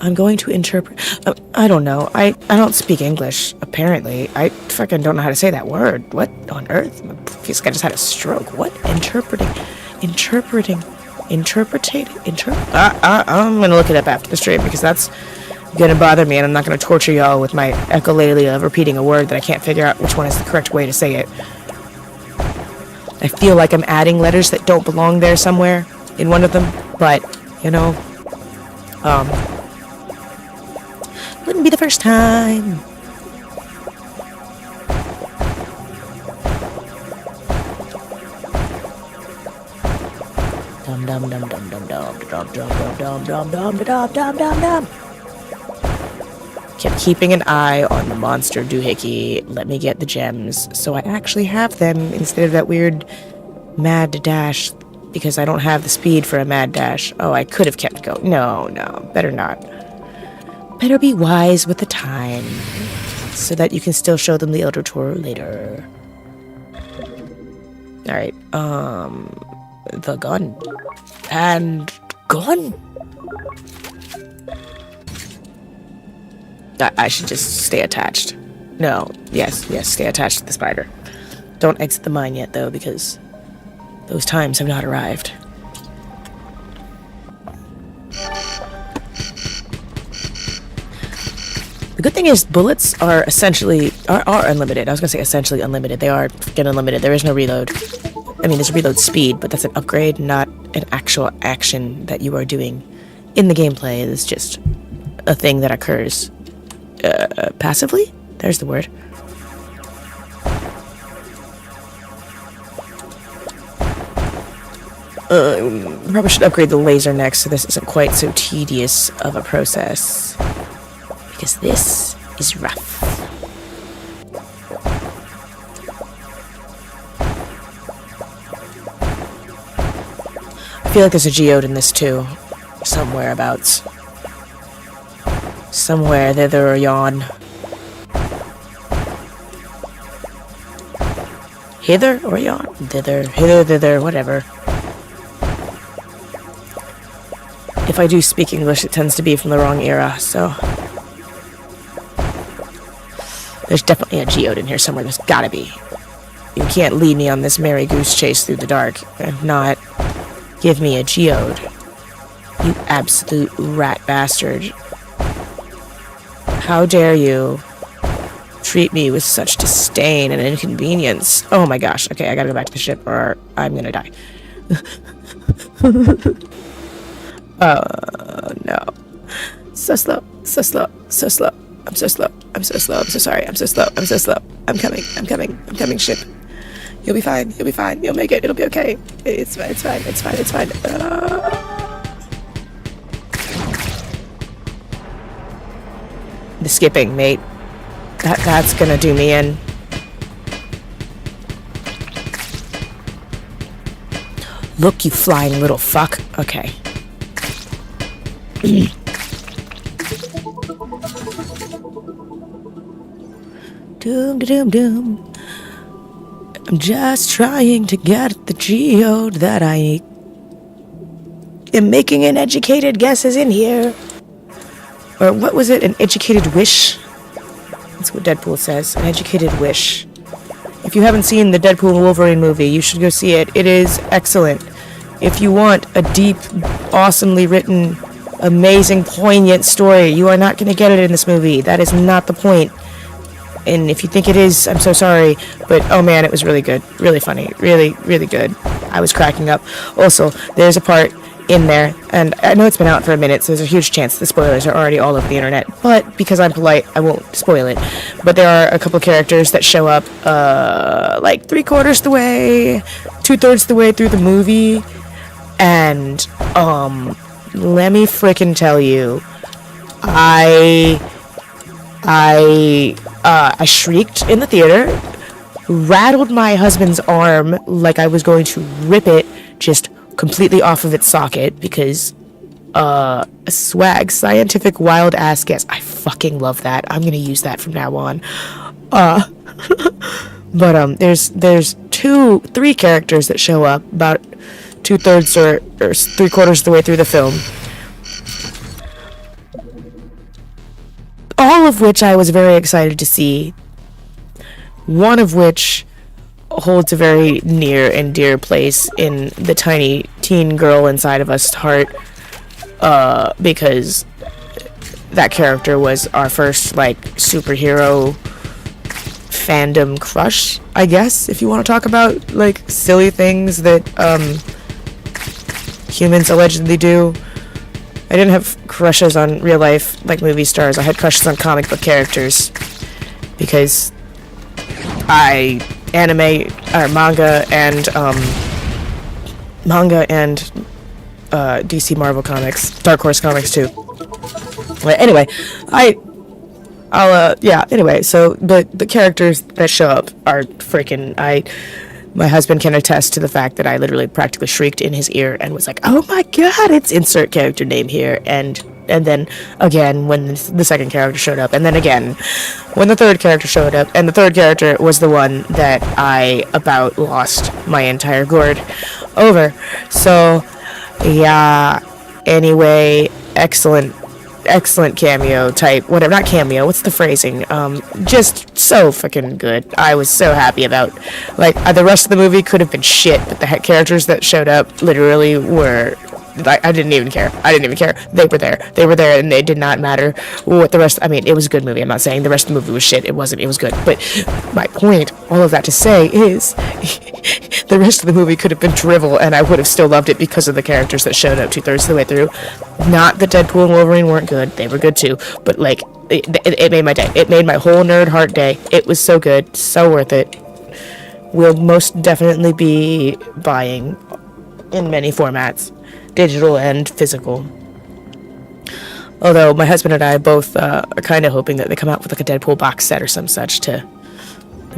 I'm going to interpret. I don't know. I don't speak English, apparently. I fucking don't know how to say that word. What on earth? I feel like I just had a stroke. What? I'm gonna look it up after the stream because that's gonna bother me, and I'm not gonna torture y'all with my echolalia of repeating a word that I can't figure out which one is the correct way to say it. I feel like I'm adding letters that don't belong there somewhere in one of them, but, you know, wouldn't be the first time. Dum dum dum dum dum dum dum dum dum dum dum dum dum dum dum. Kept keeping an eye on the monster doohickey. Let me get the gems so I actually have them instead of that weird mad dash, because I don't have the speed for a mad dash. Oh, I could have kept going. No, better not. Better be wise with the time so that you can still show them the Eldritch Horror later. Alright, the gun. And gun? I should just stay attached. No, yes, stay attached to the spider. Don't exit the mine yet, though, because those times have not arrived. The good thing is bullets are essentially are unlimited. I was gonna say essentially unlimited. They are freaking unlimited. There is no reload. I mean, there's reload speed, but that's an upgrade, not an actual action that you are doing in the gameplay. It's just a thing that occurs passively? There's the word. Probably should upgrade the laser next so this isn't quite so tedious of a process. Because this is rough. I feel like there's a geode in this too. Somewhereabouts. Somewhere thither or yon. Hither or yon? Thither, hither, thither, whatever. If I do speak English, it tends to be from the wrong era, so... There's definitely a geode in here somewhere. There's gotta be. You can't lead me on this merry goose chase through the dark and not give me a geode. You absolute rat bastard. How dare you treat me with such disdain and inconvenience? Oh my gosh. Okay, I gotta go back to the ship or I'm gonna die. No. So slow. I'm so slow. I'm so sorry. I'm so slow. I'm coming, ship. You'll be fine. You'll make it. It'll be okay. It's fine. The skipping, mate. That's gonna do me in. Look, you flying little fuck. Okay. Doom. I'm just trying to get the geode that I am making an educated guess is in here. Or what was it? An educated wish? That's what Deadpool says. An educated wish. If you haven't seen the Deadpool and Wolverine movie, you should go see it. It is excellent. If you want a deep, awesomely written, amazing, poignant story, you are not going to get it in this movie. That is not the point. And if you think it is, I'm so sorry. But, oh man, it was really good. Really funny. Really, really good. I was cracking up. Also, there's a part in there, and I know it's been out for a minute, so there's a huge chance the spoilers are already all over the internet. But, because I'm polite, I won't spoil it. But there are a couple characters that show up, like 3/4 the way, 2/3 the way through the movie. And, let me frickin' tell you, I shrieked in the theater, rattled my husband's arm like I was going to rip it just completely off of its socket because, swag, scientific wild ass guess. I fucking love that. I'm gonna use that from now on. But, there's 3 characters that show up about 2/3 or 3/4 of the way through the film. all of which I was very excited to see. One of which holds a very near and dear place in the tiny teen girl inside of us heart, because that character was our first, like, superhero fandom crush, I guess, if you want to talk about, like, silly things that, humans allegedly do. I didn't have crushes on real life, like, movie stars. I had crushes on comic book characters, because manga and DC Marvel comics, Dark Horse comics too. But anyway, anyway, so the characters that show up are freaking, my husband can attest to the fact that I literally practically shrieked in his ear and was like, oh my god, it's insert character name here, and then again when the second character showed up, and then again when the third character showed up, and the third character was the one that I about lost my entire gourd over. So yeah, anyway, excellent cameo type, whatever, not cameo, what's the phrasing, just so fucking good. I was so happy about, like, the rest of the movie could have been shit, but the characters that showed up literally were, I didn't even care. They were there, and it did not matter what the rest, I mean, it was a good movie. I'm not saying the rest of the movie was shit. It wasn't. It was good. But my point, all of that to say, is the rest of the movie could have been drivel, and I would have still loved it because of the characters that showed up 2/3 of the way through. Not that Deadpool and Wolverine weren't good. They were good too. But, like, it made my day. It made my whole nerd heart day. It was so good. So worth it. Will most definitely be buying in many formats, digital and physical. Although my husband and I both are kind of hoping that they come out with, like, a Deadpool box set or some such that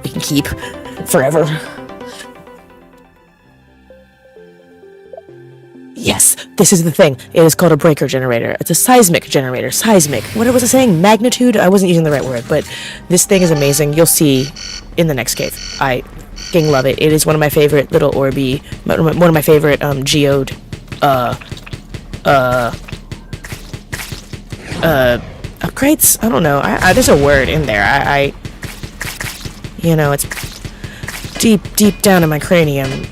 we can keep forever. Yes, this is the thing. It is called a breaker generator. It's a seismic generator. Seismic. What was I saying? Magnitude? I wasn't using the right word, but this thing is amazing. You'll see in the next cave. I fucking love it. It is one of my favorite little Orby, one of my favorite geode upgrades. I don't know. There's a word in there. You know, it's deep down in my cranium,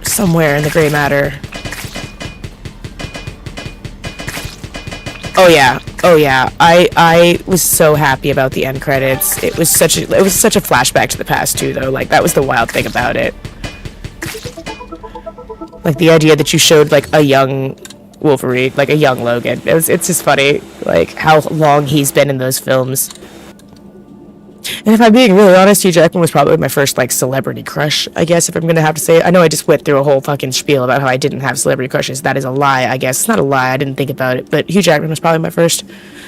somewhere in the gray matter. Oh yeah. I was so happy about the end credits. It was such a flashback to the past too, though. Like, that was the wild thing about it. Like, the idea that you showed, like, a young Wolverine, like a young Logan. It's just funny, like, how long he's been in those films. And if I'm being really honest, Hugh Jackman was probably my first, like, celebrity crush, I guess, if I'm gonna have to say it. I know I just went through a whole fucking spiel about how I didn't have celebrity crushes. That is a lie, I guess. It's not a lie, I didn't think about it, but Hugh Jackman was probably my first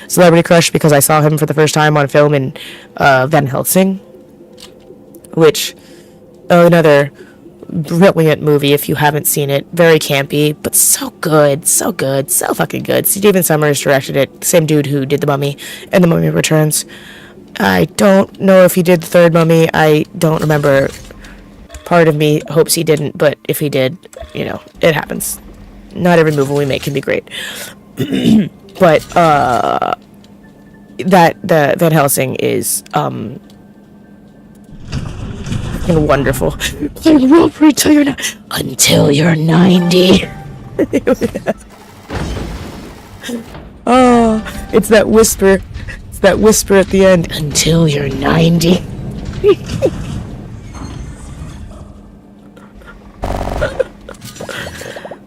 celebrity crush because I saw him for the first time on film in Van Helsing, which, another brilliant movie if you haven't seen it. Very campy, but so good, so fucking good. Steven Sommers directed it, same dude who did The Mummy and The Mummy Returns. I don't know if he did the third Mummy. I don't remember. Part of me hopes he didn't, but if he did, you know, it happens. Not every movie we make can be great. But the Van Helsing is wonderful. I won't wait till until you're 90. Oh, it's that whisper. It's that whisper at the end. Until you're 90.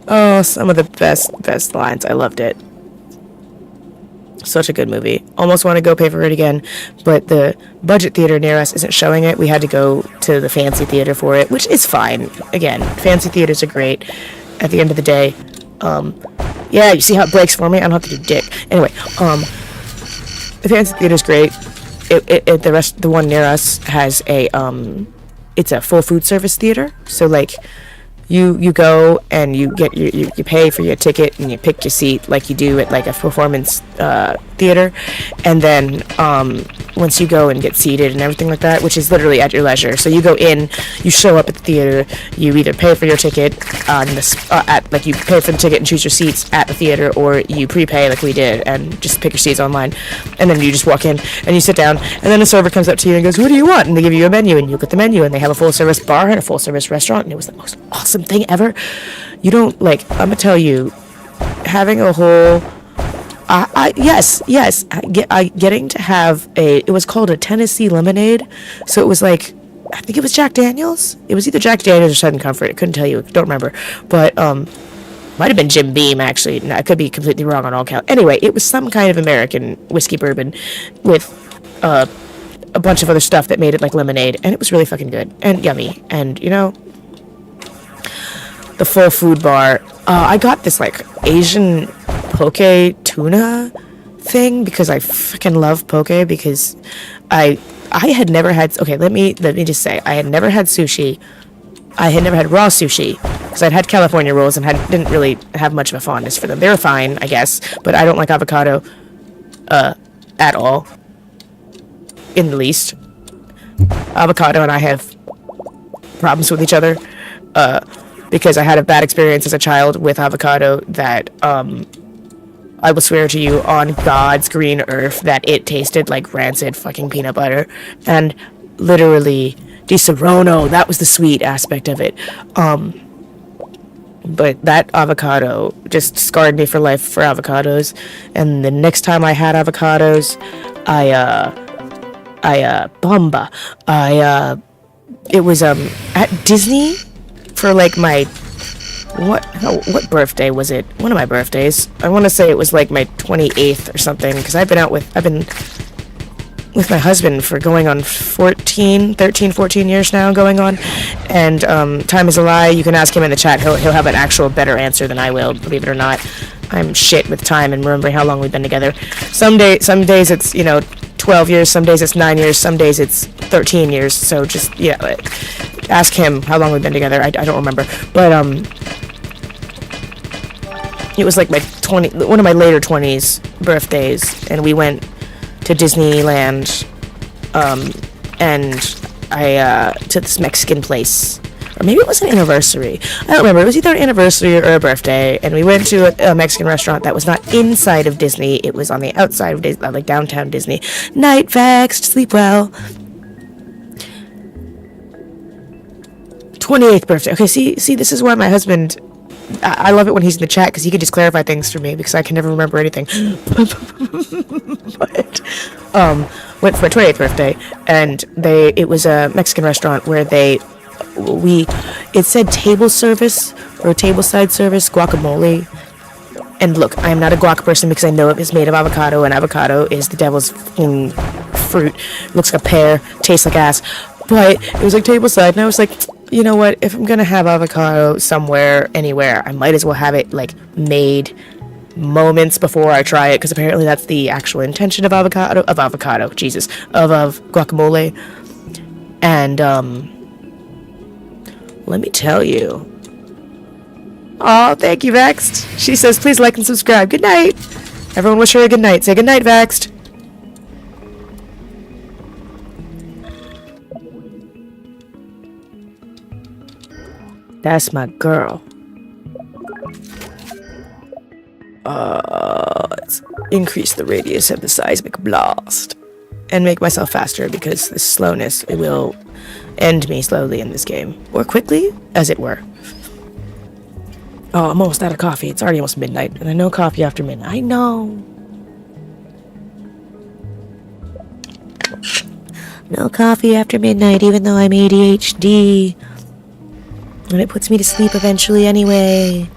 Oh, some of the best lines. I loved it. Such a good movie. Almost want to go pay for it again, but the budget theater near us isn't showing it. We had to go to the fancy theater for it, which is fine. Again, fancy theaters are great. At the end of the day, yeah, you see how it breaks for me? I don't have to do dick. Anyway, the fancy theater's great. The one near us has it's a full food service theater. So, like, you go and you get you pay for your ticket and you pick your seat like you do at, like, a performance theater, and then once you go and get seated and everything like that, which is literally at your leisure. So you go in, you show up at the theater, you either pay for your ticket you pay for the ticket and choose your seats at the theater, or you prepay like we did and just pick your seats online, and then you just walk in and you sit down, and then the server comes up to you and goes, "What do you want?" And they give you a menu, and you look at the menu, and they have a full service bar and a full service restaurant, and it was the most awesome thing ever. You don't like. I'm gonna tell you, having a whole. Getting to have it was called a Tennessee lemonade, so it was like, I think it was Jack Daniels. It was either Jack Daniels or Southern Comfort. I couldn't tell you, don't remember, but might have been Jim Beam actually. No, I could be completely wrong on all count. Anyway, it was some kind of American whiskey bourbon with a bunch of other stuff that made it like lemonade, and it was really fucking good and yummy. And the full food bar. I got this like Asian poke tuna thing because I fucking love poke, because I had never had, okay, let me just say, I had never had sushi. I had never had raw sushi because I'd had California rolls and didn't really have much of a fondness for them. They were fine, I guess, but I don't like avocado at all, in the least. Avocado and I have problems with each other because I had a bad experience as a child with avocado that I will swear to you on God's green earth that it tasted like rancid fucking peanut butter. And literally, Di Serono, that was the sweet aspect of it. But that avocado just scarred me for life for avocados. And the next time I had avocados, it was at Disney for like my what birthday was it? One of my birthdays. I want to say it was like my 28th or something, because I've been with my husband for going on 13, 14 years now going on, and time is a lie. You can ask him in the chat. He'll have an actual better answer than I will, believe it or not. I'm shit with time and remembering how long we've been together. Some days it's 12 years, some days it's 9 years, some days it's 13 years. So just ask him how long we've been together. I don't remember, but it was like one of my later 20s birthdays, and we went to Disneyland, and I to this Mexican place, or maybe it was an anniversary. I don't remember. It was either an anniversary or a birthday, and we went to a Mexican restaurant that was not inside of Disney. It was on the outside of Disney, like downtown Disney. Night vexed, sleep well. 28th birthday. Okay, see, this is why my husband. I love it when he's in the chat because he can just clarify things for me because I can never remember anything. But went for my 28th birthday, and it was a Mexican restaurant where it said table service or tableside service guacamole. And look, I am not a guac person because I know it is made of avocado, and avocado is the devil's fruit. Looks like a pear, tastes like ass. But it was like tableside, and I was like, you know what? If I'm gonna have avocado somewhere, anywhere, I might as well have it like made moments before I try it, because apparently that's the actual intention of avocado. Jesus, of guacamole. And let me tell you. Oh, thank you, Vexed. She says, please like and subscribe. Good night. Everyone wish her a good night. Say good night, Vexed. That's my girl. Let's increase the radius of the seismic blast and make myself faster, because this slowness, it will end me slowly in this game, or quickly, as it were. Oh, I'm almost out of coffee. It's already almost midnight, and I know coffee after midnight. I know. No coffee after midnight, even though I'm ADHD. And it puts me to sleep eventually anyway.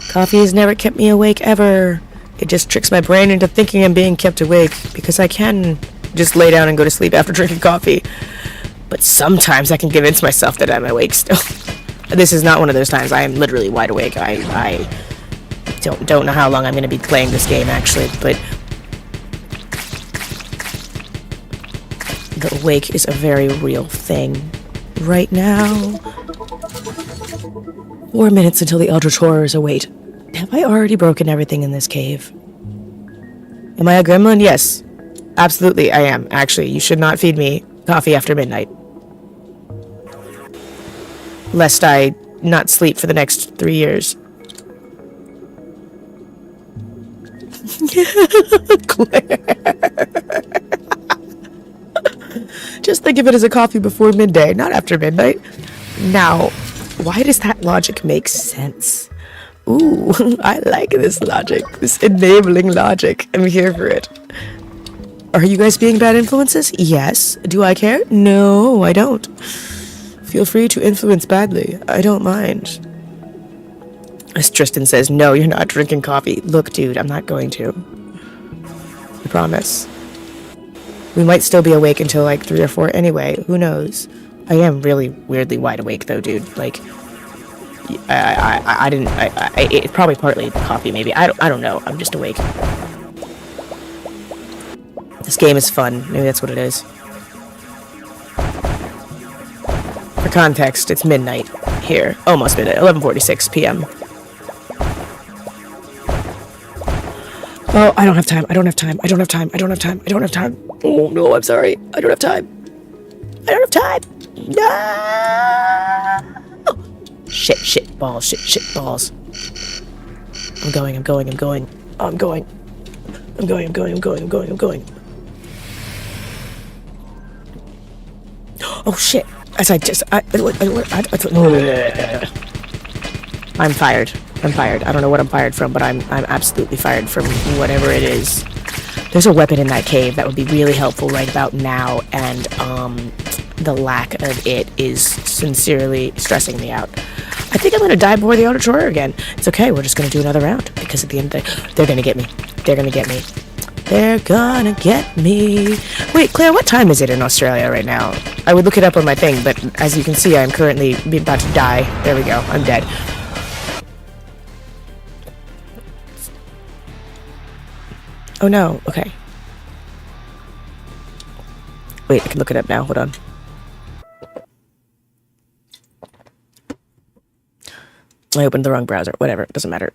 Coffee has never kept me awake ever. It just tricks my brain into thinking I'm being kept awake, because I can just lay down and go to sleep after drinking coffee. But sometimes I can convince myself that I'm awake still. This is not one of those times. I am literally wide awake. I don't know how long I'm going to be playing this game, actually, but the awake is a very real thing. Right now, 4 minutes until the eldritch horrors await. Have I already broken everything in this cave? Am I a gremlin? Yes. Absolutely, I am. Actually, you should not feed me coffee after midnight. Lest I not sleep for the next 3 years. Claire. Just think of it as a coffee before midday, not after midnight. Now, why does that logic make sense? Ooh, I like this logic. This enabling logic. I'm here for it. Are you guys being bad influences? Yes. Do I care? No, I don't. Feel free to influence badly. I don't mind. As Tristan says, no, you're not drinking coffee. Look, dude, I'm not going to. I promise. We might still be awake until like 3 or 4 anyway. Who knows? I am really weirdly wide awake though, dude. Like, it's probably partly the coffee, maybe. I don't know. I'm just awake. This game is fun. Maybe that's what it is. For context, it's midnight here. Almost midnight. 11:46 p.m. Oh, I don't have time. I don't have time. I don't have time. I don't have time. I don't have time. Oh, no, I'm sorry. I don't have time. I don't have time. No! Shit, balls. Shit, balls. I'm going. Oh, shit. As I'm fired. I don't know what I'm fired from, but I'm absolutely fired from whatever it is. There's a weapon in that cave that would be really helpful right about now, and the lack of it is sincerely stressing me out. I think I'm gonna die before the auditorium again. It's okay, we're just gonna do another round, because at the end of the day, they're gonna get me. They're gonna get me. Wait, Claire, what time is it in Australia right now? I would look it up on my thing, but as you can see, I'm currently about to die. There we go, I'm dead. Oh no, okay. Wait, I can look it up now, hold on. I opened the wrong browser, whatever, it doesn't matter.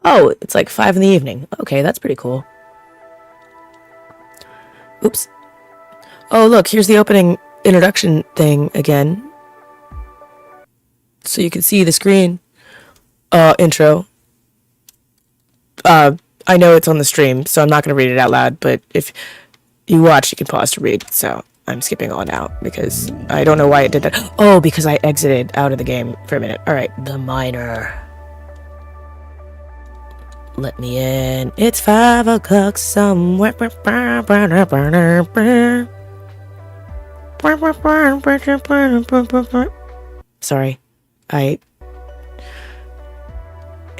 Oh, it's like 5 in the evening. Okay, that's pretty cool. Oops. Oh, look, here's the opening introduction thing again. So you can see the screen. Intro. I know it's on the stream, so I'm not going to read it out loud, but if you watch, you can pause to read, so I'm skipping on out, because I don't know why it did that. Oh, because I exited out of the game for a minute. Alright, the miner. Let me in. It's 5 o'clock somewhere. Sorry.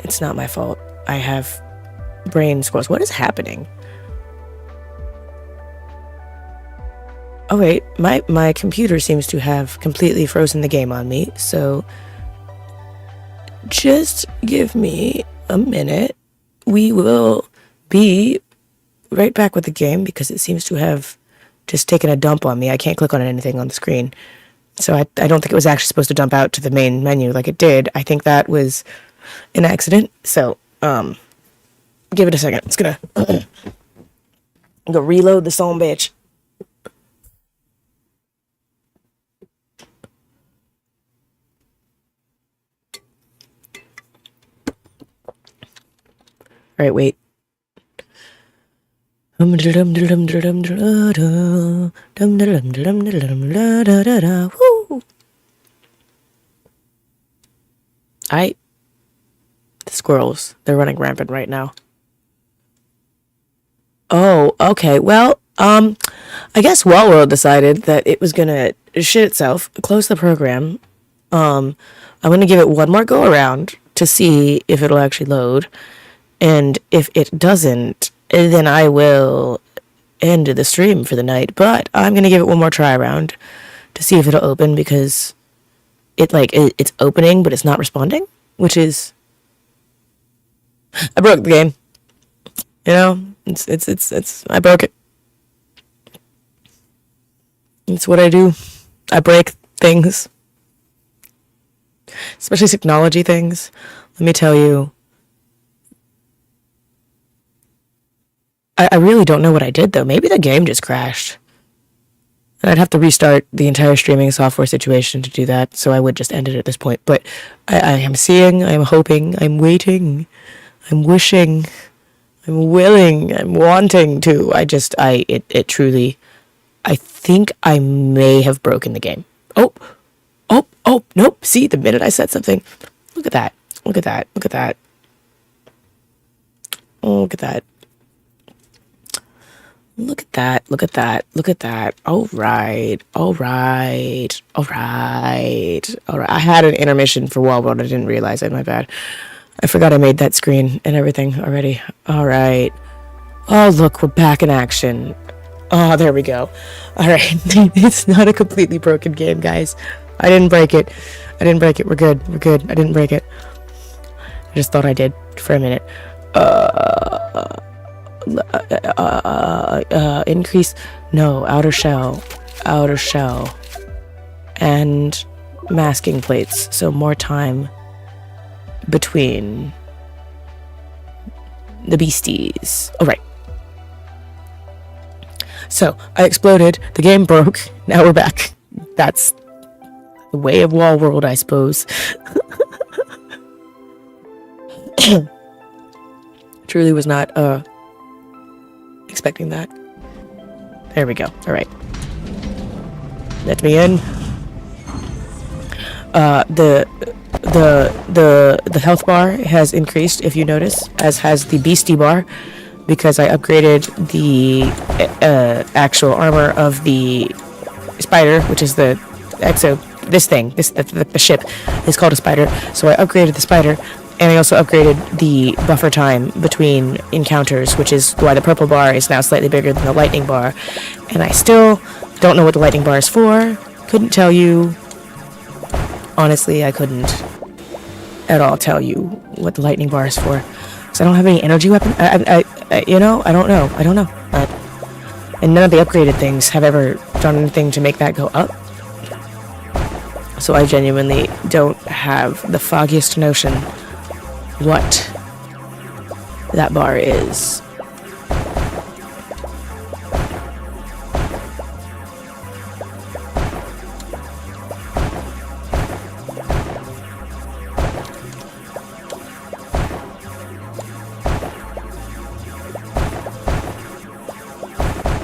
It's not my fault. I have brain squirrels. What is happening? Oh wait, my computer seems to have completely frozen the game on me, so just give me a minute. We will be right back with the game because it seems to have just taken a dump on me. I can't click on anything on the screen. So I don't think it was actually supposed to dump out to the main menu like it did. I think that was an accident. So, give it a second. It's gonna go reload the song, bitch. Alright, wait. The squirrels, they're running rampant right now. Oh, okay. Well, I guess Wallworld decided that it was gonna shit itself, close the program. I'm gonna give it one more go around to see if it'll actually load. And if it doesn't, then I will end the stream for the night. But I'm gonna give it one more try around to see if it'll open, because it's opening, but it's not responding, which is, I broke the game. You know, I broke it. It's what I do. I break things. Especially technology things. Let me tell you, I really don't know what I did, though. Maybe the game just crashed. I'd have to restart the entire streaming software situation to do that, so I would just end it at this point. But I am seeing, I'm hoping, I'm waiting, I'm wishing, I'm willing, I'm wanting to. It truly, I think I may have broken the game. Oh, nope. See, the minute I said something, look at that. Look at that. Look at that. Oh, look at that. Look at that. Look at that. Look at that. All right. I had an intermission for Wall World. I didn't realize it. My bad. I forgot I made that screen and everything already. All right. Oh, look, we're back in action. Oh, there we go. All right. It's not a completely broken game, guys. I didn't break it. We're good. I didn't break it. I just thought I did for a minute. Increase. No, outer shell. And masking plates. So more time between the beasties. All right. So I exploded. The game broke. Now we're back. That's the way of Wall World, I suppose. Truly was not expecting that. There we go. All right. Let me in. The health bar has increased, if you notice, as has the beastie bar, because I upgraded the actual armor of the spider, which is the exo. This thing, the ship is called a spider. So I upgraded the spider, and I also upgraded the buffer time between encounters, which is why the purple bar is now slightly bigger than the lightning bar. And I still don't know what the lightning bar is for. Couldn't tell you. Honestly, I couldn't at all tell you what the lightning bar is for. Because I don't have any energy weapon. I don't know. And none of the upgraded things have ever done anything to make that go up. So I genuinely don't have the foggiest notion what that bar is.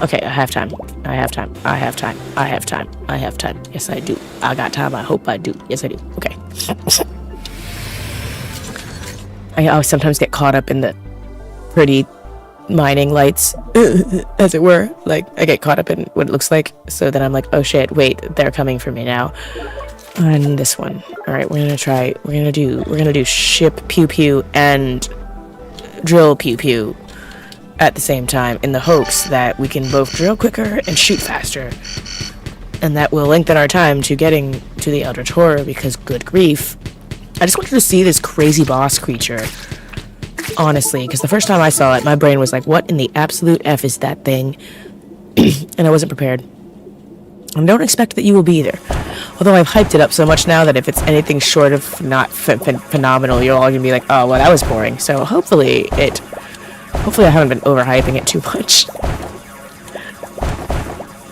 Okay, I have time. Yes, I do. I got time. I hope I do. Yes, I do. Okay. I always sometimes get caught up in the pretty mining lights, as it were. Like, I get caught up in what it looks like, so then I'm like, oh shit, wait, they're coming for me now. And this one. Alright, we're gonna do ship pew pew and drill pew pew at the same time, in the hopes that we can both drill quicker and shoot faster. And that will lengthen our time to getting to the Eldritch Horror, because good grief, I just wanted to see this crazy boss creature. Honestly, because the first time I saw it, my brain was like, what in the absolute F is that thing? And I wasn't prepared. And don't expect that you will be either. Although I've hyped it up so much now that if it's anything short of not phenomenal, you're all gonna be like, oh, well, that was boring. So hopefully I haven't been overhyping it too much.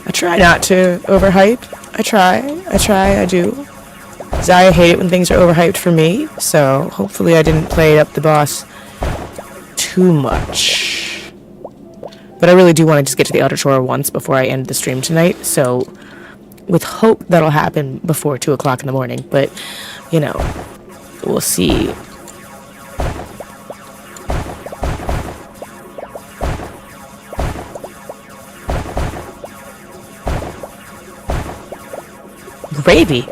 I try not to overhype. I do. I hate it when things are overhyped for me, so hopefully I didn't play up the boss too much. But I really do want to just get to the Eldritch Horror once before I end the stream tonight, so with hope that'll happen before 2 o'clock in the morning, but, you know, we'll see. Gravy.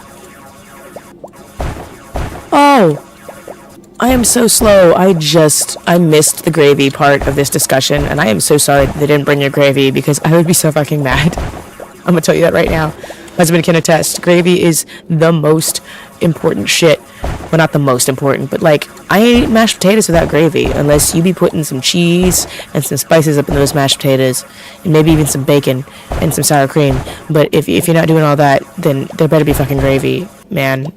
Oh, I am so slow. I missed the gravy part of this discussion, and I am so sorry that they didn't bring your gravy, because I would be so fucking mad. I'm gonna tell you that right now. My husband can attest. Gravy is the most important shit. Well, not the most important, but like, I ain't eat mashed potatoes without gravy, unless you be putting some cheese and some spices up in those mashed potatoes, and maybe even some bacon and some sour cream. But if you're not doing all that, then there better be fucking gravy, man.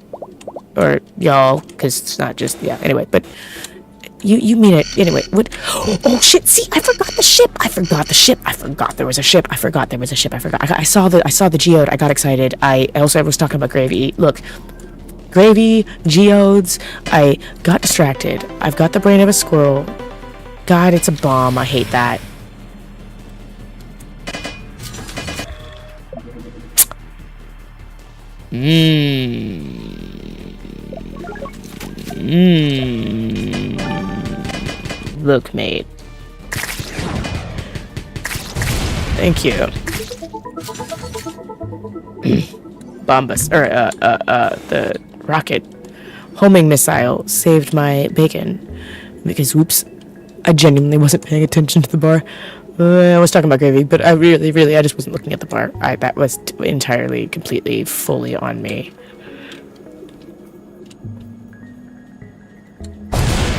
Or y'all, because it's not just, yeah, anyway, but You mean it. Anyway, what? Oh, shit. See, I forgot the ship. I forgot there was a ship. I forgot. I saw the geode. I got excited. I also was talking about gravy. Look, gravy, geodes. I got distracted. I've got the brain of a squirrel. God, it's a bomb. I hate that. Look, mate. Thank you. Bombus, or, the rocket homing missile saved my bacon. Because, whoops, I genuinely wasn't paying attention to the bar. I was talking about gravy, but I really, I just wasn't looking at the bar. That was entirely, completely, fully on me.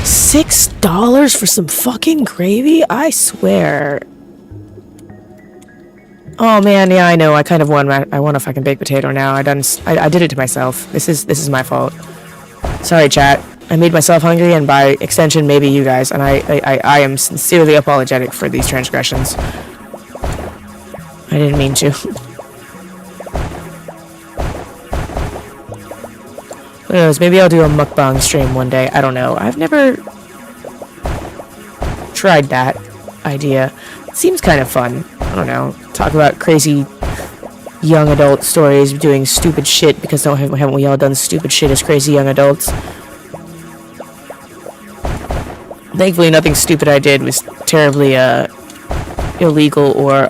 $6 for some fucking gravy? I swear. Oh man, yeah, I know. I kind of won. I want a fucking baked potato now. I did it to myself. This is my fault. Sorry, chat. I made myself hungry, and by extension, maybe you guys. And I am sincerely apologetic for these transgressions. I didn't mean to. Who knows? Maybe I'll do a mukbang stream one day. I don't know. I've never tried that idea. It seems kind of fun. I don't know. Talk about crazy young adult stories, doing stupid shit, because haven't we all done stupid shit as crazy young adults? Thankfully, nothing stupid I did was terribly illegal or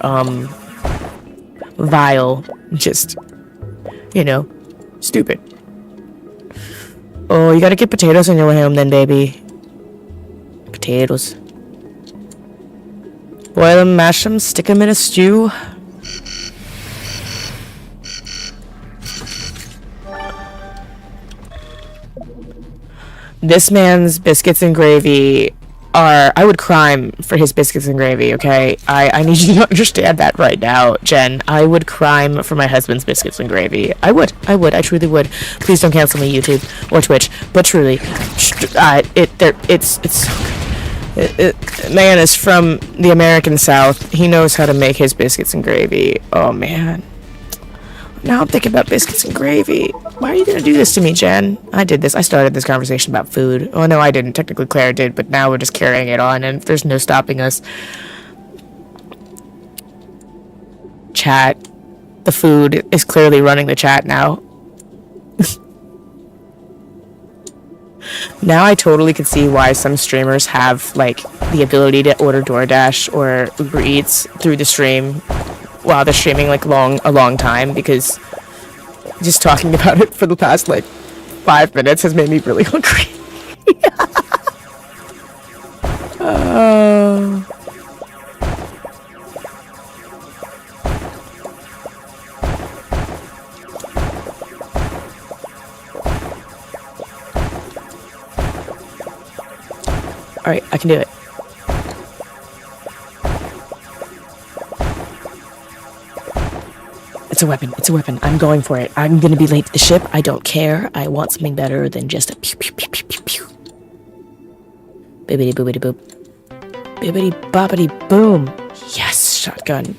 vile. Just, you know, stupid. Oh, you gotta get potatoes on your way home then, baby. Potatoes. Boil them, mash them, stick them in a stew. This man's biscuits and gravy are... I would crime for his biscuits and gravy, okay? I need you to understand that right now, Jen. I would crime for my husband's biscuits and gravy. I truly would. Please don't cancel me, YouTube or Twitch. But truly, it's so good. Man is from the American South. He knows how to make his biscuits and gravy. Oh, man. Now I'm thinking about biscuits and gravy. Why are you gonna do this to me, Jen? I did this. I started this conversation about food. Oh, no, I didn't. Technically, Claire did, but now we're just carrying it on, and there's no stopping us. Chat. The food is clearly running the chat now. Now I totally could see why some streamers have, like, the ability to order DoorDash or Uber Eats through the stream while they're streaming, like, a long time, because just talking about it for the past, like, 5 minutes has made me really hungry. Alright, I can do it. It's a weapon. It's a weapon. I'm going for it. I'm gonna be late to the ship. I don't care. I want something better than just a pew pew pew pew pew pew. Bibbidi boobidi boop. Bibbidi boppity boom. Yes, shotgun.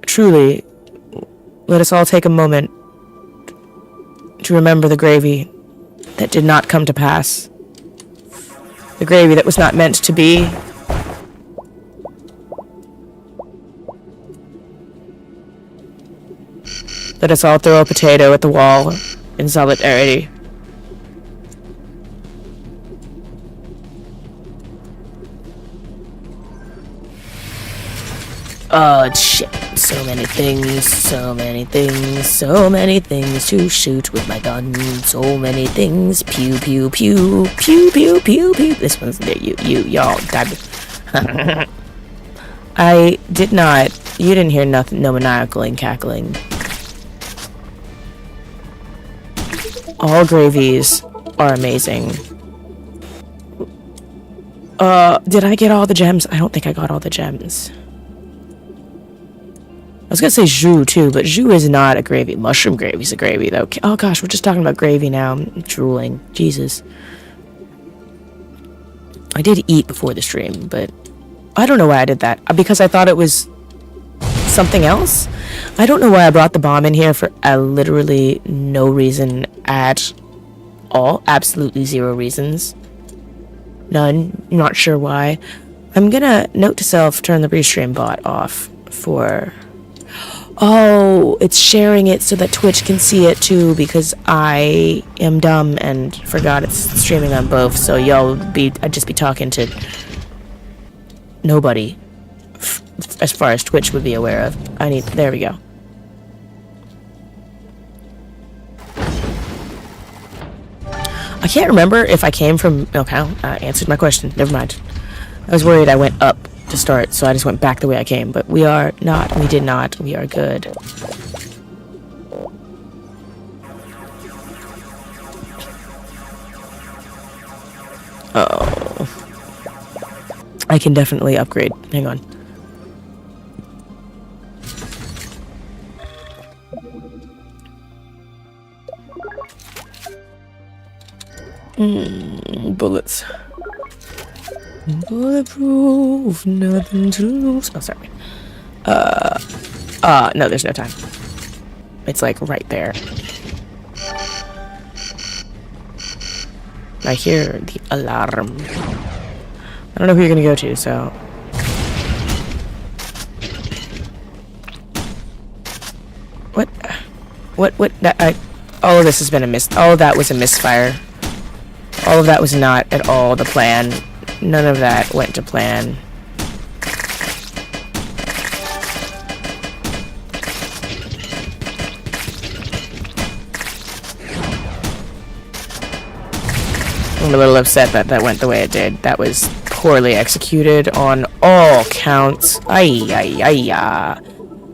Truly, let us all take a moment to remember the gravy that did not come to pass. The gravy that was not meant to be. Let us all throw a potato at the wall in solidarity. Oh, shit. So many things, so many things, so many things to shoot with my gun. So many things. Pew, pew, pew, pew, pew, pew, pew. This one's y'all. I did not. You didn't hear nothing, no maniacal cackling. All gravies are amazing. Did I get all the gems? I don't think I got all the gems. was gonna say jus too, but jus is not a gravy. Mushroom gravy's a gravy though. Oh gosh, we're just talking about gravy now. I'm drooling. Jesus. I did eat before the stream, but I don't know why I did that. Because I thought it was something else? I don't know why I brought the bomb in here for literally no reason at all. Absolutely zero reasons. None. Not sure why. I'm gonna note to self, turn the restream bot off for... Oh, it's sharing it so that Twitch can see it too, because I am dumb and forgot it's streaming on both, so I'd just be talking to nobody as far as Twitch would be aware of. There we go. I can't remember if I came from... Okay, I answered my question. Never mind. I was worried I went up to start, so I just went back the way I came. But we are not. We did not. We are good. Oh. I can definitely upgrade. Hang on. Bullets. Bulletproof, nothing to lose. Oh, sorry. No, there's no time. It's like right there. I hear the alarm. I don't know who you're gonna go to, so... What? All of this has been all of that was a misfire. All of that was not at all the plan. None of that went to plan. I'm a little upset that went the way it did. That was poorly executed on all counts. I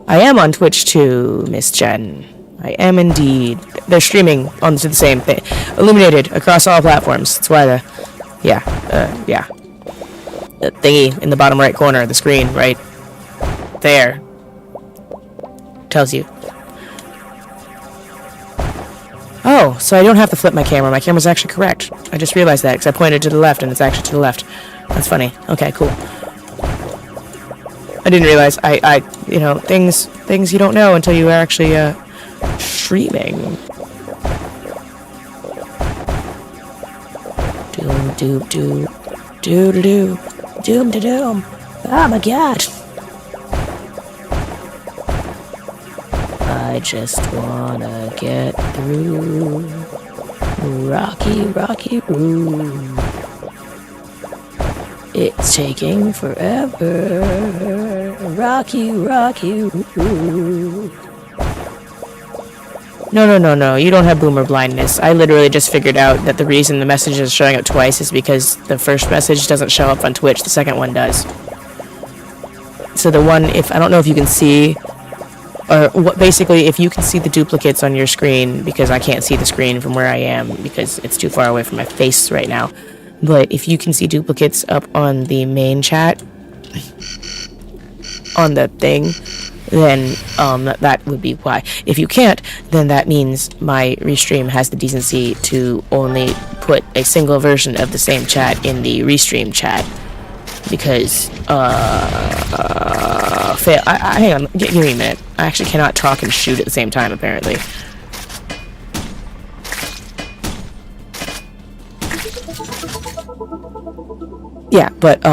am on Twitch too, Miss Jen. I am indeed. They're streaming onto the same thing. Illuminated across all platforms. That's why yeah. The thingy in the bottom right corner of the screen, right there, tells you. Oh, so I don't have to flip my camera. My camera's actually correct. I just realized that because I pointed to the left and it's actually to the left. That's funny. Okay, cool. I didn't realize. You know, things you don't know until you are actually streaming. Doom. Oh my god. I just wanna get through rocky road. It's taking forever. Rocky road. No, you don't have boomer blindness. I literally just figured out that the reason the message is showing up twice is because the first message doesn't show up on Twitch, the second one does. So the one, I don't know if you can see, or basically if you can see the duplicates on your screen, because I can't see the screen from where I am because it's too far away from my face right now, but if you can see duplicates up on the main chat, on the thing, then that would be why. If you can't, then that means my restream has the decency to only put a single version of the same chat in the restream chat. Because, hang on, give me a minute. I actually cannot talk and shoot at the same time, apparently. Yeah, but,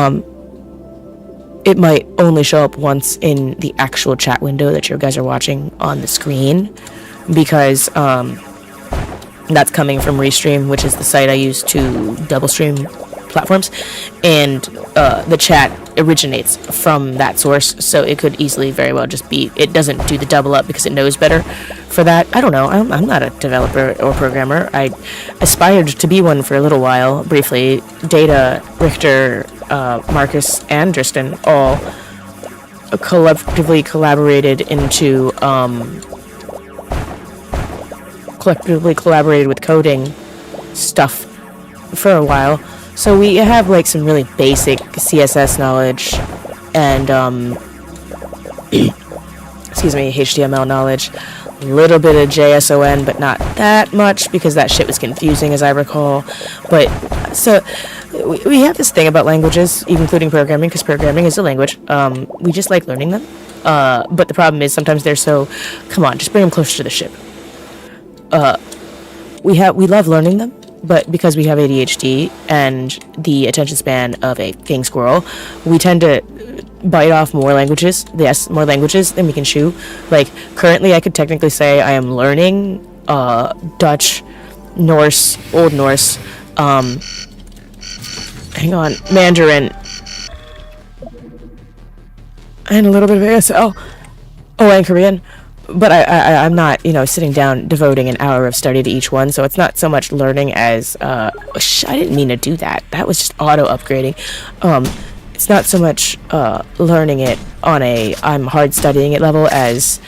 it might only show up once in the actual chat window that you guys are watching on the screen, because that's coming from Restream, which is the site I use to double stream platforms, and the chat originates from that source, so it could easily very well just be, it doesn't do the double up because it knows better for that. I don't know, I'm not a developer or programmer. I aspired to be one for a little while, briefly. Data, Richter, Marcus, and Tristan all collectively collaborated with coding stuff for a while. So we have like some really basic CSS knowledge and HTML knowledge, a little bit of JSON, but not that much because that shit was confusing, as I recall. But so we have this thing about languages, even including programming, because programming is a language. We just like learning them. But the problem is sometimes they're so, come on, just bring them closer to the ship. We love learning them, but because we have ADHD and the attention span of a king squirrel, we tend to bite off more languages. Yes, more languages than we can chew. Like, currently I could technically say I am learning Dutch, Norse, Old Norse, Mandarin, and a little bit of ASL. Oh, and Korean. But I'm not, sitting down devoting an hour of study to each one, so it's not so much learning as, I didn't mean to do that. That was just auto-upgrading. It's not so much learning it on a I'm hard studying it level as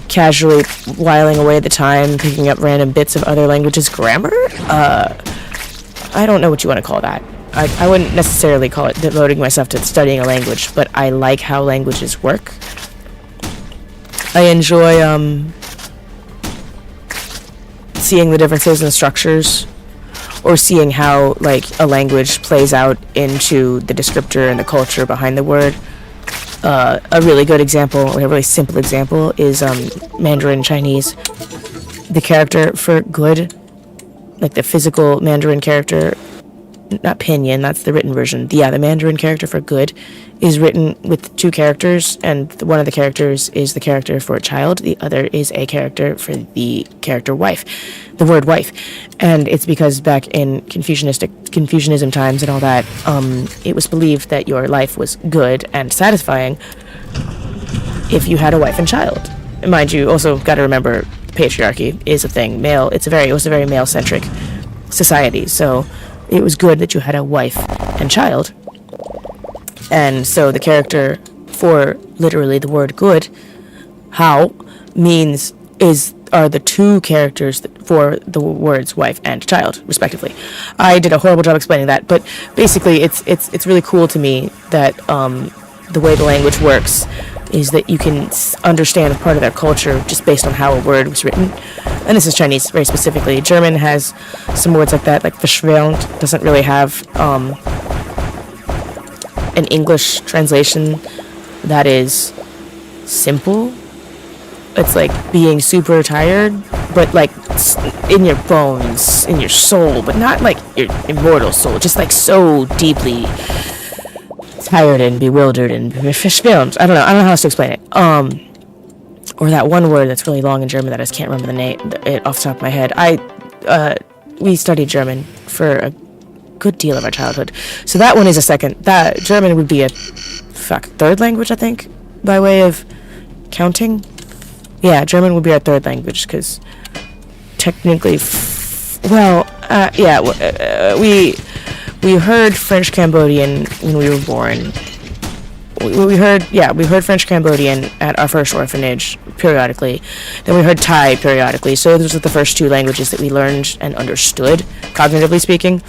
casually whiling away the time, picking up random bits of other languages' grammar. I don't know what you want to call that. I wouldn't necessarily call it devoting myself to studying a language, but I like how languages work. I enjoy seeing the differences in structures, or seeing how like a language plays out into the descriptor and the culture behind the word. A really good example, or a really simple example, is Mandarin Chinese. The character for good, like the physical Mandarin character, not pinyin, that's the written version. The Mandarin character for good is written with two characters, and one of the characters is the character for child, the other is a character for the character wife, the word wife. And it's because back in Confucianism times and all that, it was believed that your life was good and satisfying if you had a wife and child. And mind you, also got to remember, patriarchy is a thing. It was a very male-centric society, so it was good that you had a wife and child. And so the character for literally the word good, how, are the two characters for the words wife and child, respectively. I did a horrible job explaining that, but basically it's really cool to me that the way the language works is that you can understand a part of their culture just based on how a word was written. And this is Chinese very specifically. German has some words like that, like verschwörend doesn't really have an English translation that is simple. It's like being super tired, but like in your bones, in your soul, but not like your immortal soul, just like so deeply tired and bewildered and verschwörend. I don't know how else to explain it. Or that one word that's really long in German that I just can't remember the name off the top of my head. We studied German for a good deal of our childhood, so that one is a second. That German would be a third language, I think, by way of counting. Yeah, German would be our third language because technically, we heard French Cambodian when we were born. We heard French Cambodian at our first orphanage periodically. Then we heard Thai periodically. So those were the first two languages that we learned and understood, cognitively speaking.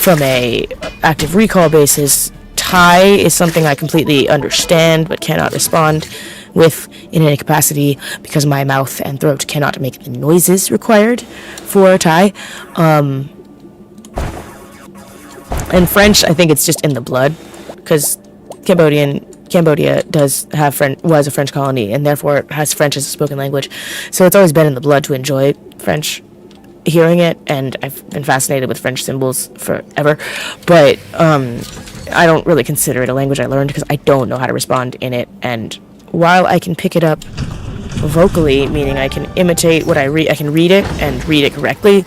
From a active recall basis, Thai is something I completely understand but cannot respond with in any capacity because my mouth and throat cannot make the noises required for Thai. And French, I think it's just in the blood because Cambodia was a French colony and therefore has French as a spoken language. So it's always been in the blood to enjoy French, hearing it, and I've been fascinated with French symbols forever. But I don't really consider it a language I learned because I don't know how to respond in it. And while I can pick it up vocally, meaning I can imitate what I read, I can read it and read it correctly,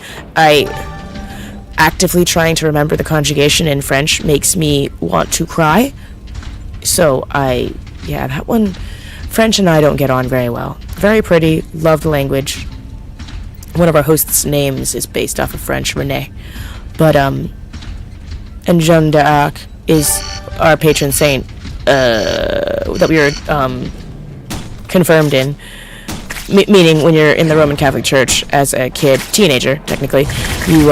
actively trying to remember the conjugation in French makes me want to cry. So that one, French and I don't get on very well. Very pretty, love the language. One of our hosts' names is based off of French, Renee. But, and Jeanne d'Arc is our patron saint, that we were, confirmed in. Meaning when you're in the Roman Catholic Church as a teenager, technically, you,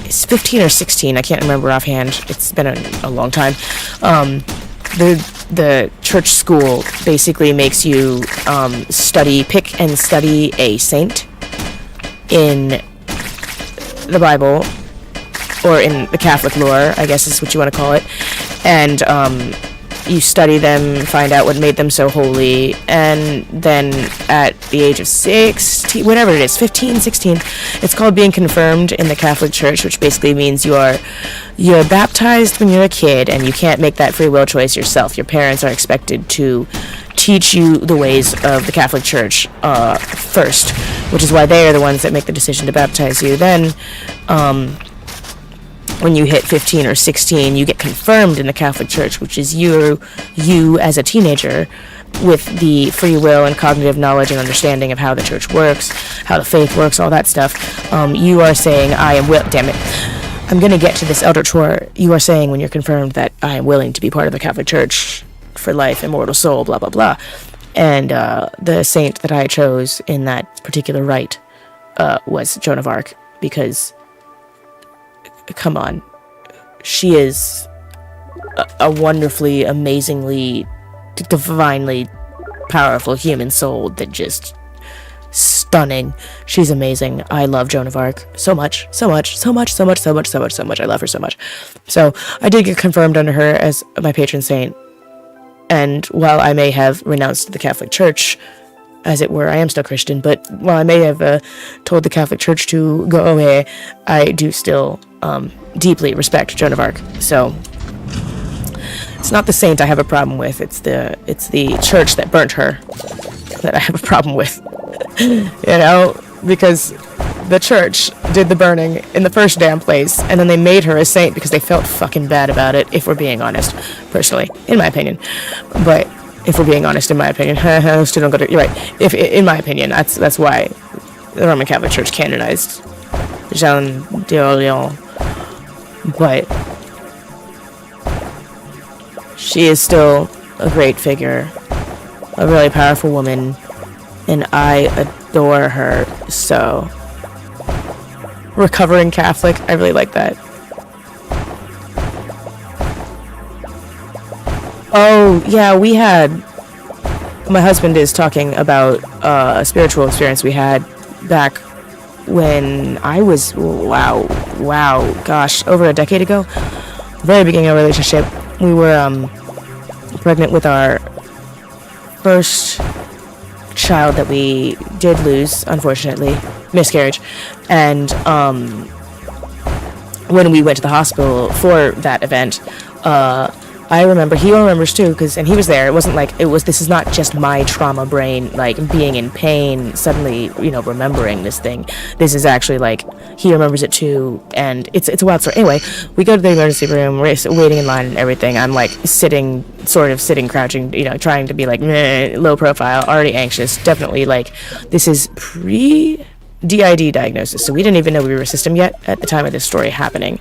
it's 15 or 16, I can't remember offhand, it's been a long time, the church school basically makes you pick and study a saint in the Bible, or in the Catholic lore, I guess is what you want to call it, and you study them, find out what made them so holy, and then at the age of 16, whatever it is, 15, 16, it's called being confirmed in the Catholic Church, which basically means you're baptized when you're a kid, and you can't make that free will choice yourself. Your parents are expected to teach you the ways of the Catholic Church first, which is why they are the ones that make the decision to baptize you. Then when you hit 15 or 16, you get confirmed in the Catholic Church, which is you as a teenager with the free will and cognitive knowledge and understanding of how the church works, how the faith works, all that stuff. You are saying, damn it, I'm going to get to this eldritch war. You are saying when you're confirmed that I am willing to be part of the Catholic Church for life, immortal soul, blah, blah, blah. And the saint that I chose in that particular rite was Joan of Arc, because come on, she is a wonderfully, amazingly, divinely powerful human soul that just stunning. She's amazing. I love Joan of Arc so much. I love her so much. So I did get confirmed under her as my patron saint, and while I may have renounced the Catholic Church, as it were, I am still Christian, but while I may have told the Catholic Church to go away, I do still deeply respect Joan of Arc. So it's not the saint I have a problem with, it's the church that burnt her that I have a problem with. Because the church did the burning in the first damn place, and then they made her a saint because they felt fucking bad about it, if we're being honest, personally, in my opinion. But if we're being honest, in my opinion, still don't go to, you're right, in my opinion, that's why the Roman Catholic Church canonized Jeanne d'Orléans. But she is still a great figure, a really powerful woman, and I adore her so. Recovering Catholic, I really like that. Oh, yeah, my husband is talking about a spiritual experience we had back when I was, over a decade ago. Very beginning of our relationship. We were pregnant with our first child that we did lose, unfortunately, miscarriage. And when we went to the hospital for that event, I remember, he remembers too, and he was there. It wasn't like, this is not just my trauma brain, like, being in pain, suddenly, remembering this thing. This is actually, like, he remembers it too, and it's a wild story. Anyway, we go to the emergency room, we're waiting in line and everything. I'm, like, sitting, crouching, trying to be, like, low profile, already anxious, definitely, like, this is pre-DID diagnosis, so we didn't even know we were a system yet at the time of this story happening.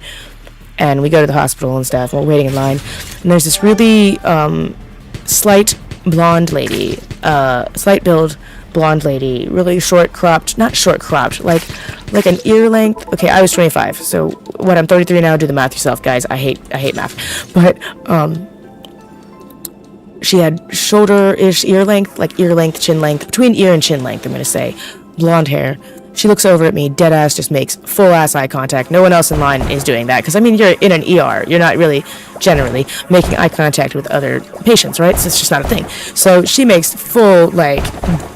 And we go to the hospital and stuff, and we're waiting in line. And there's this really slight blonde lady, slight-build blonde lady, really not short-cropped, like an ear length. Okay, I was 25, so what, I'm 33 now, do the math yourself, guys. I hate math. But she had shoulder-ish ear length, chin length, between ear and chin length, I'm going to say, blonde hair. She looks over at me, dead ass, just makes full ass eye contact. No one else in line is doing that, because you're in an ER. You're not really generally making eye contact with other patients, right? So it's just not a thing. So she makes full, like,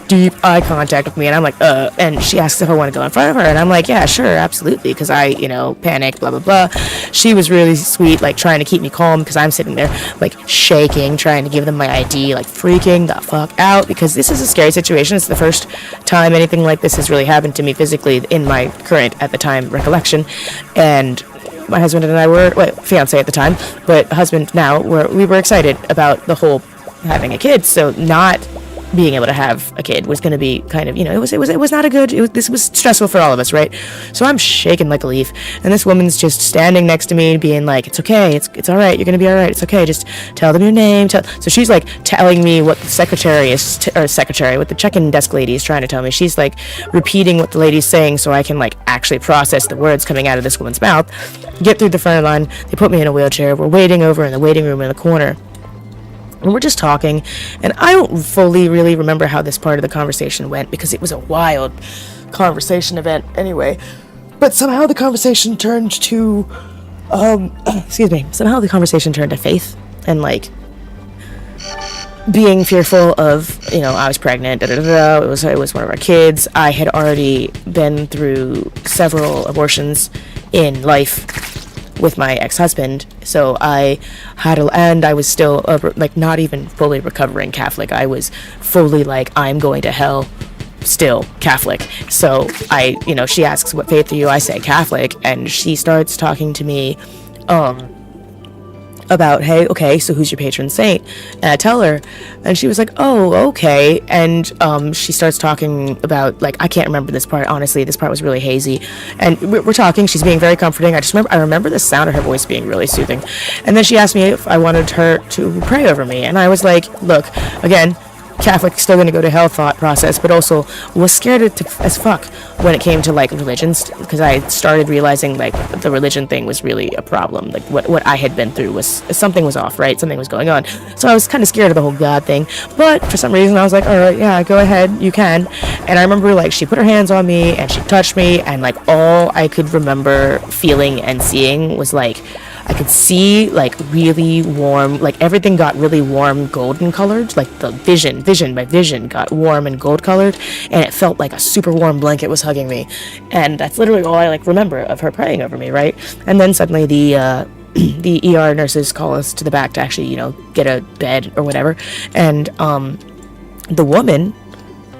deep eye contact with me, and I'm like, and she asks if I want to go in front of her, and I'm like, yeah, sure, absolutely, because I, panicked, blah, blah, blah. She was really sweet, like, trying to keep me calm, because I'm sitting there, like, shaking, trying to give them my ID, like, freaking the fuck out, because this is a scary situation. It's the first time anything like this has really happened to me physically in my current, at the time, recollection. And my husband and I were, fiance at the time, but husband now, we were excited about the whole having a kid, so not being able to have a kid was going to be kind of, it was not a good, this was stressful for all of us, right? So I'm shaking like a leaf, and this woman's just standing next to me being like, it's okay, it's all right, you're going to be all right, it's okay, just tell them your name, so she's like telling me what the secretary, what the check-in desk lady is trying to tell me. She's like repeating what the lady's saying so I can like actually process the words coming out of this woman's mouth. Get through the front line, they put me in a wheelchair, we're waiting over in the waiting room in the corner. And we're just talking, and I don't fully really remember how this part of the conversation went because it was a wild conversation event anyway. But somehow the conversation turned to, somehow the conversation turned to faith and like being fearful of, I was pregnant, it was one of our kids. I had already been through several abortions in life with my ex-husband, so I was still not even fully recovering Catholic. I was fully like, I'm going to hell, still Catholic. So she asks, what faith are you? I say Catholic, and she starts talking to me about, hey, okay, so who's your patron saint? And I tell her, and she was like, oh, okay. And she starts talking about, like, I can't remember this part, honestly. This part was really hazy. And we're talking, she's being very comforting. I remember the sound of her voice being really soothing. And then she asked me if I wanted her to pray over me. And I was like, look, again, Catholic, still gonna go to hell thought process, but also was scared as fuck when it came to like religions, because I started realizing like the religion thing was really a problem. Like what I had been through was something was off, right? Something was going on. So I was kind of scared of the whole God thing, but for some reason I was like, all right, yeah, go ahead, you can. And I remember like she put her hands on me and she touched me, and like all I could remember feeling and seeing was like I could see like really warm, like everything got really warm golden colored, like the my vision got warm and gold colored, and it felt like a super warm blanket was hugging me. And that's literally all I like remember of her praying over me, right? And then suddenly the the ER nurses call us to the back to actually, get a bed or whatever. And the woman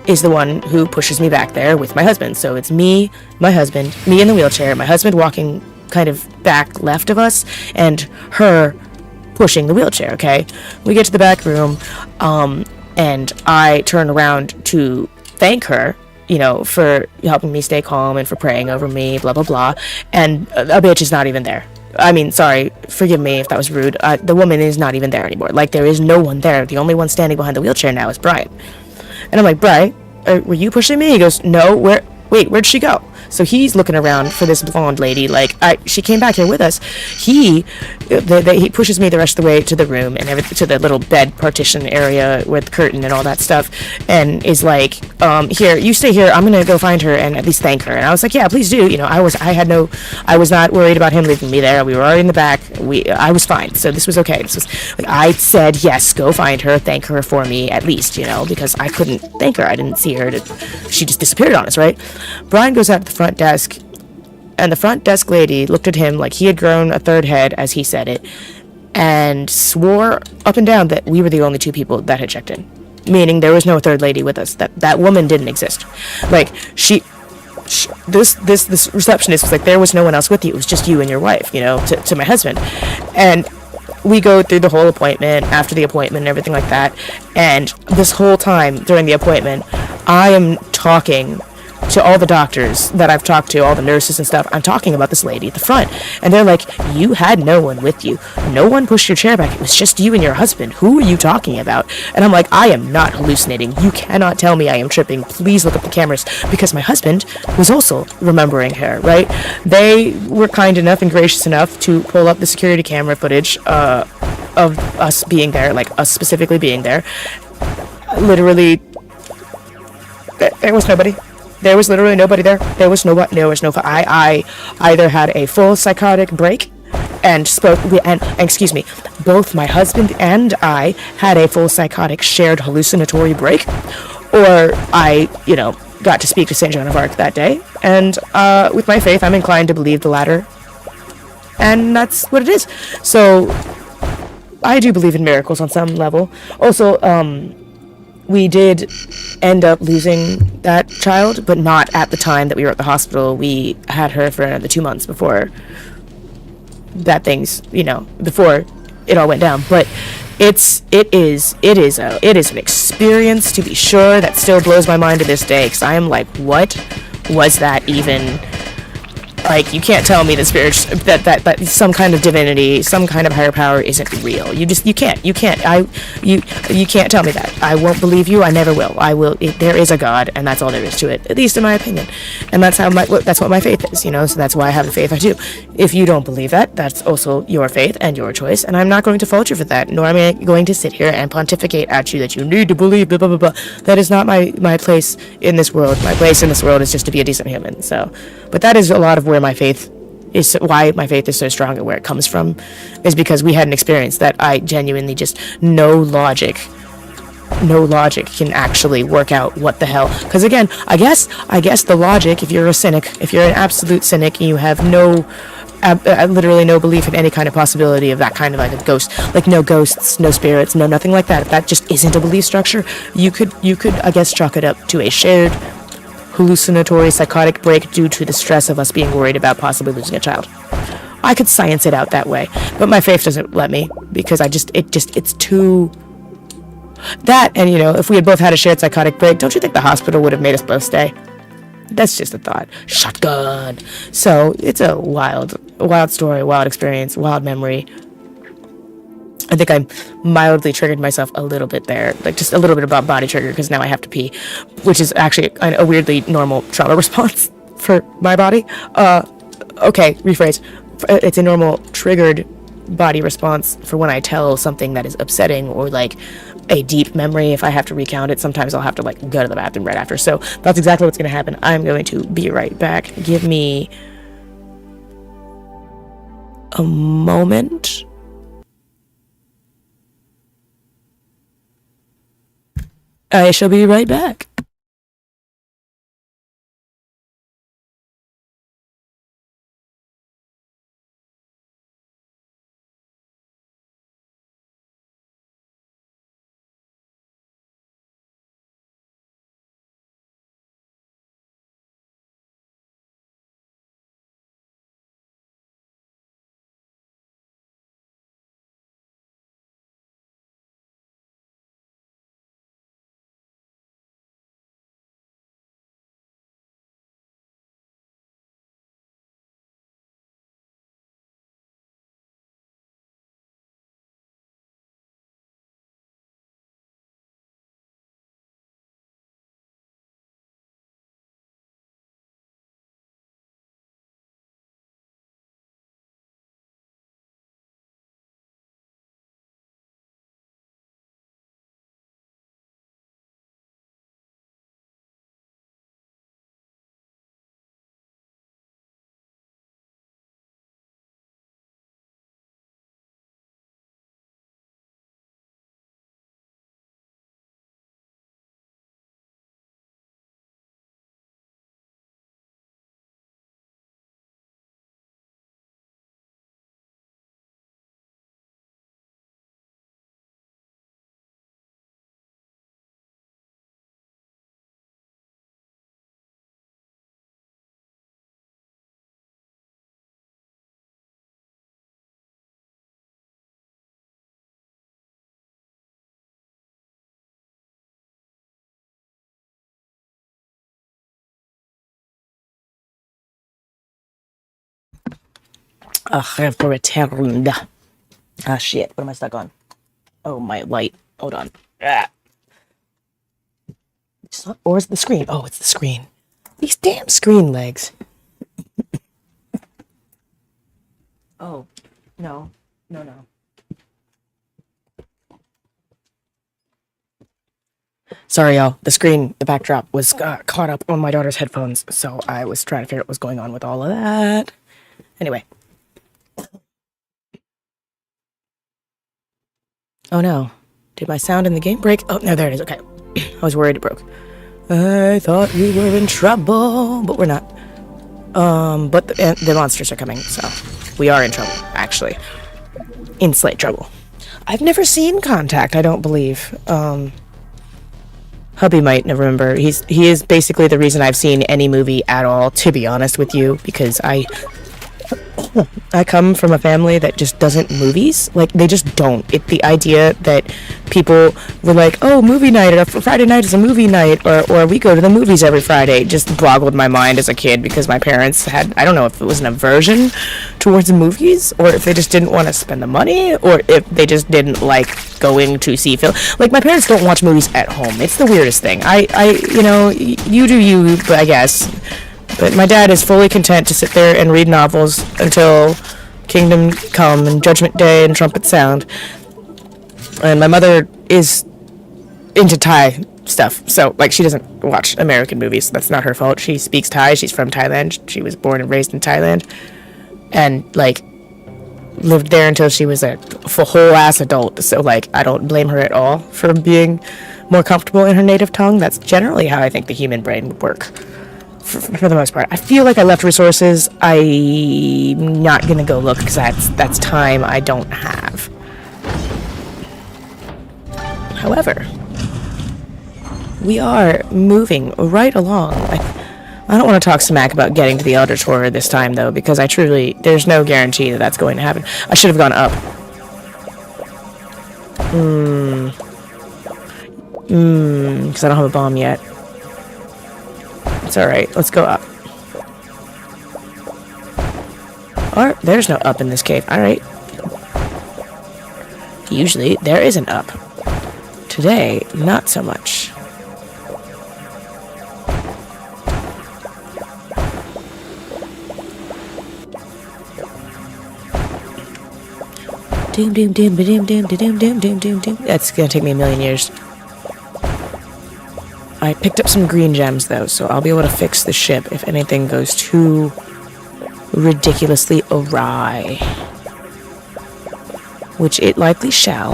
is the one who pushes me back there with my husband. So it's me, my husband, me in the wheelchair, my husband walking kind of back left of us, and her pushing the wheelchair. Okay, we get to the back room, and I turn around to thank her, for helping me stay calm and for praying over me, blah blah blah. And a bitch is not even there. I mean, sorry, forgive me if that was rude. The woman is not even there anymore. Like, there is no one there. The only one standing behind the wheelchair now is Brian. And I'm like, Brian, were you pushing me? He goes, no. Where'd she go? So he's looking around for this blonde lady. Like, she came back here with us. He pushes me the rest of the way to the room and to the little bed partition area with the curtain and all that stuff, and is like, here, you stay here. I'm gonna go find her and at least thank her. And I was like, yeah, please do. I was not worried about him leaving me there. We were already in the back. I was fine. So this was okay. This was like, I said, yes, go find her, thank her for me at least, because I couldn't thank her. I didn't see her. She just disappeared on us, right? Brian goes out to the front desk, and the front desk lady looked at him like he had grown a third head, as he said it, and swore up and down that we were the only two people that had checked in, meaning there was no third lady with us, that woman didn't exist. Like, this receptionist was like, there was no one else with you, it was just you and your wife, to my husband. And we go through the whole appointment, after the appointment and everything like that, and this whole time during the appointment, I am talking to all the doctors that I've talked to, all the nurses and stuff. I'm talking about this lady at the front, and they're like, you had no one with you, no one pushed your chair back, it was just you and your husband, who are you talking about? And I'm like, I am not hallucinating, you cannot tell me I am tripping, please look up the cameras, because my husband was also remembering her, right? They were kind enough and gracious enough to pull up the security camera footage of us being there, like us specifically being there. Literally, there was nobody. There was literally nobody there. I either had a full psychotic break and excuse me, both my husband and I had a full psychotic shared hallucinatory break, or I, got to speak to St. Joan of Arc that day, and with my faith, I'm inclined to believe the latter, and that's what it is. So I do believe in miracles on some level. Also, we did end up losing that child, but not at the time that we were at the hospital. We had her for another 2 months before before it all went down. But it is an experience, to be sure, that still blows my mind to this day, because I am like, what was that even? Like, you can't tell me that that some kind of divinity, some kind of higher power isn't real. You can't. You can't tell me that. I won't believe you. I never will. There is a God, and that's all there is to it, at least in my opinion. And that's what my faith is, so that's why I have the faith I do. If you don't believe that, that's also your faith and your choice, and I'm not going to fault you for that, nor am I going to sit here and pontificate at you that you need to believe, blah, blah, blah, blah. That is not my place in this world. My place in this world is just to be a decent human, so. But that is a lot of why my faith is so strong and where it comes from, is because we had an experience that I genuinely just no logic can actually work out what the hell. Because again, I guess the logic, if you're a cynic, if you're an absolute cynic and you have literally no belief in any kind of possibility of that kind of like a ghost, like no ghosts, no spirits, no nothing like that, if that just isn't a belief structure, you could I guess chalk it up to a shared hallucinatory psychotic break due to the stress of us being worried about possibly losing a child. I could science it out that way, but my faith doesn't let me, because it's too that. And if we had both had a shared psychotic break, don't you think the hospital would have made us both stay? That's just a thought. Shotgun. So it's a wild story, wild experience, wild memory. I think I mildly triggered myself a little bit there, like just a little bit about body trigger, because now I have to pee, which is actually a weirdly normal trauma response for my body. Okay, rephrase. It's a normal triggered body response for when I tell something that is upsetting or like a deep memory. If I have to recount it, sometimes I'll have to like go to the bathroom right after. So that's exactly what's going to happen. I'm going to be right back. Give me a moment. I shall be right back. I have returned. Ah, shit. What am I stuck on? Oh, my light. Hold on. Or is it the screen? Oh, it's the screen. These damn screen legs. Oh, no. Sorry, y'all. The backdrop was caught up on my daughter's headphones, so I was trying to figure out what was going on with all of that. Anyway. Oh no. Did my sound in the game break? Oh, no, there it is. Okay. I was worried it broke. I thought we were in trouble, but we're not. But the monsters are coming, so we are in trouble, actually. In slight trouble. I've never seen Contact, I don't believe. Hubby might remember. He is basically the reason I've seen any movie at all, to be honest with you, because I come from a family that just doesn't movies. Like, they just don't. The idea that people were like, oh, movie night, or Friday night is a movie night, or we go to the movies every Friday, just boggled my mind as a kid, because my parents had, I don't know if it was an aversion towards movies, or if they just didn't want to spend the money, or if they just didn't like going to see film. Like, my parents don't watch movies at home. It's the weirdest thing. You do you, I guess. But my dad is fully content to sit there and read novels until Kingdom Come and Judgment Day and Trumpet Sound. And my mother is into Thai stuff, so, like, she doesn't watch American movies. That's not her fault. She speaks Thai. She's from Thailand. She was born and raised in Thailand. And, like, lived there until she was a whole-ass adult. So, like, I don't blame her at all for being more comfortable in her native tongue. That's generally how I think the human brain would work. For the most part. I feel like I left resources. I'm not gonna go look, because that's time I don't have. However, we are moving right along. I don't want to talk smack about getting to the eldritch horror this time, though, because there's no guarantee that that's going to happen. I should have gone up. Because I don't have a bomb yet. It's alright, let's go up. Or, there's no up in this cave, alright. Usually, there is an up. Today, not so much. Doom doom doom doom doom doom doom doom doom doom. That's gonna take me a million years. I picked up some green gems, though, so I'll be able to fix the ship if anything goes too ridiculously awry. Which it likely shall,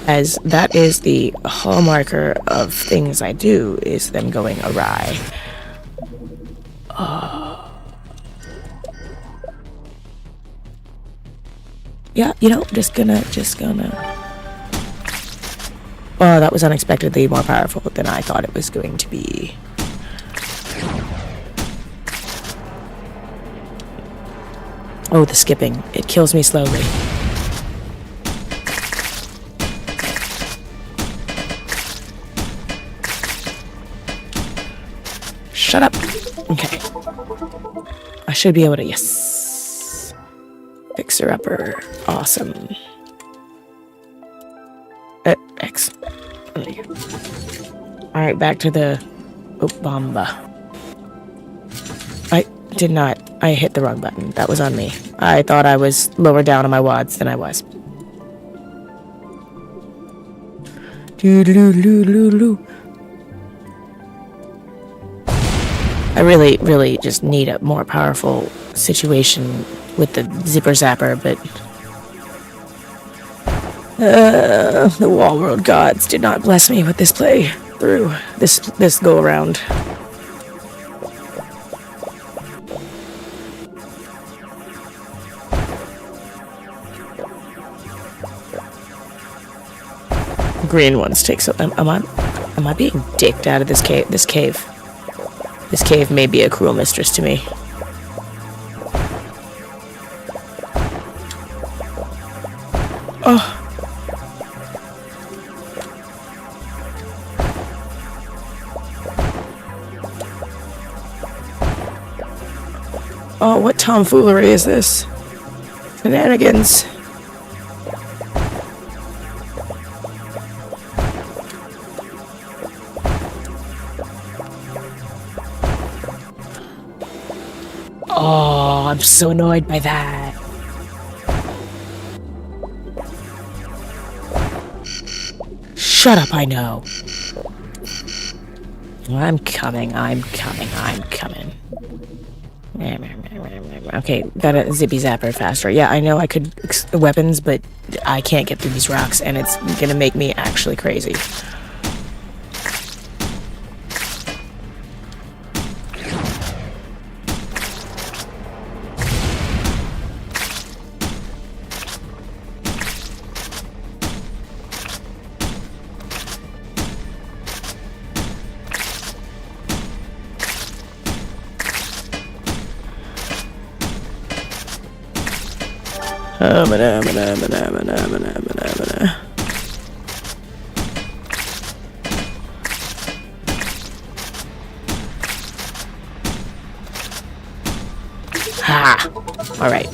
as that is the hallmarker of things I do, is them going awry. Yeah, just gonna... Oh, that was unexpectedly more powerful than I thought it was going to be. Oh, the skipping. It kills me slowly. Shut up. Okay. I should be able to... Yes. Fixer-upper. Awesome. X. Alright, back to the bomba. I did not. I hit the wrong button. That was on me. I thought I was lower down on my wads than I was. I really, really just need a more powerful situation with the zipper zapper, but... the Wall World gods did not bless me with this play through this go around. Green ones take so. Am I being dicked out of this cave? This cave may be a cruel mistress to me. Oh. Oh, what tomfoolery is this? Shenanigans. Oh, I'm so annoyed by that. Shut up, I know. I'm coming. Okay, gotta zippy zapper faster. Yeah, I know I could weapons, but I can't get through these rocks, and it's gonna make me actually crazy. Ha! Alright.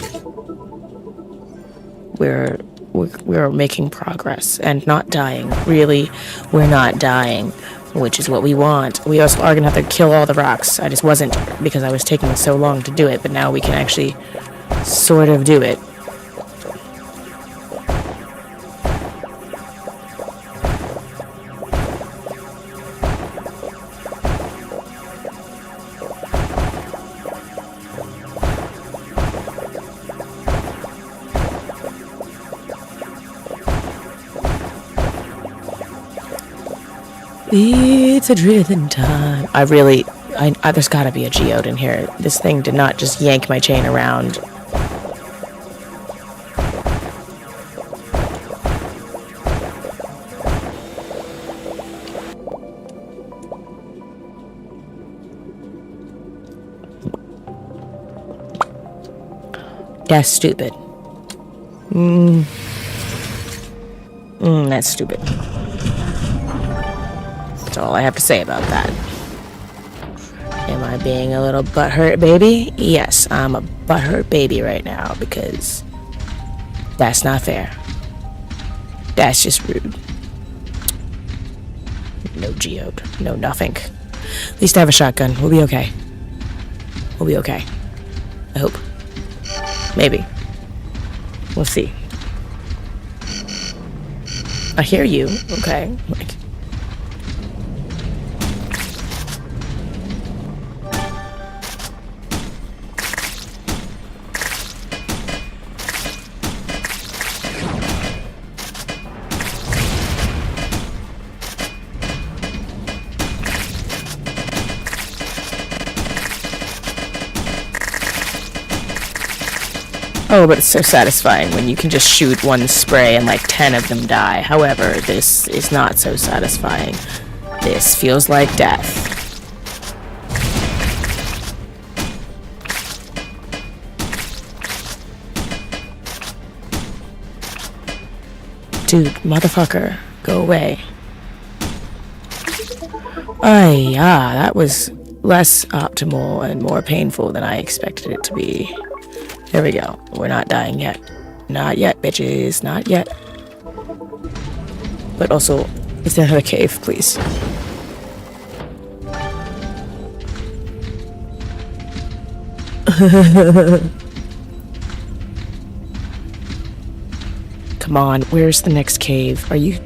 We're making progress and not dying. Really, we're not dying, which is what we want. We also are gonna have to kill all the rocks. I just wasn't because I was taking so long to do it, but now we can actually sort of do it. It's a driven time. There's gotta be a geode in here. This thing did not just yank my chain around. That's stupid. That's stupid. That's all I have to say about that. Am I being a little butthurt baby? Yes, I'm a butthurt baby right now because that's not fair. That's just rude. No geode. No nothing. At least I have a shotgun. We'll be okay. We'll be okay. I hope. Maybe. We'll see. I hear you. Okay. Like. Oh, but it's so satisfying when you can just shoot one spray and like 10 of them die. However, this is not so satisfying. This feels like death. Dude, motherfucker, go away. That was less optimal and more painful than I expected it to be. There we go. We're not dying yet. Not yet, bitches. Not yet. But also, is there another cave, please? Come on, where's the next cave? Are you...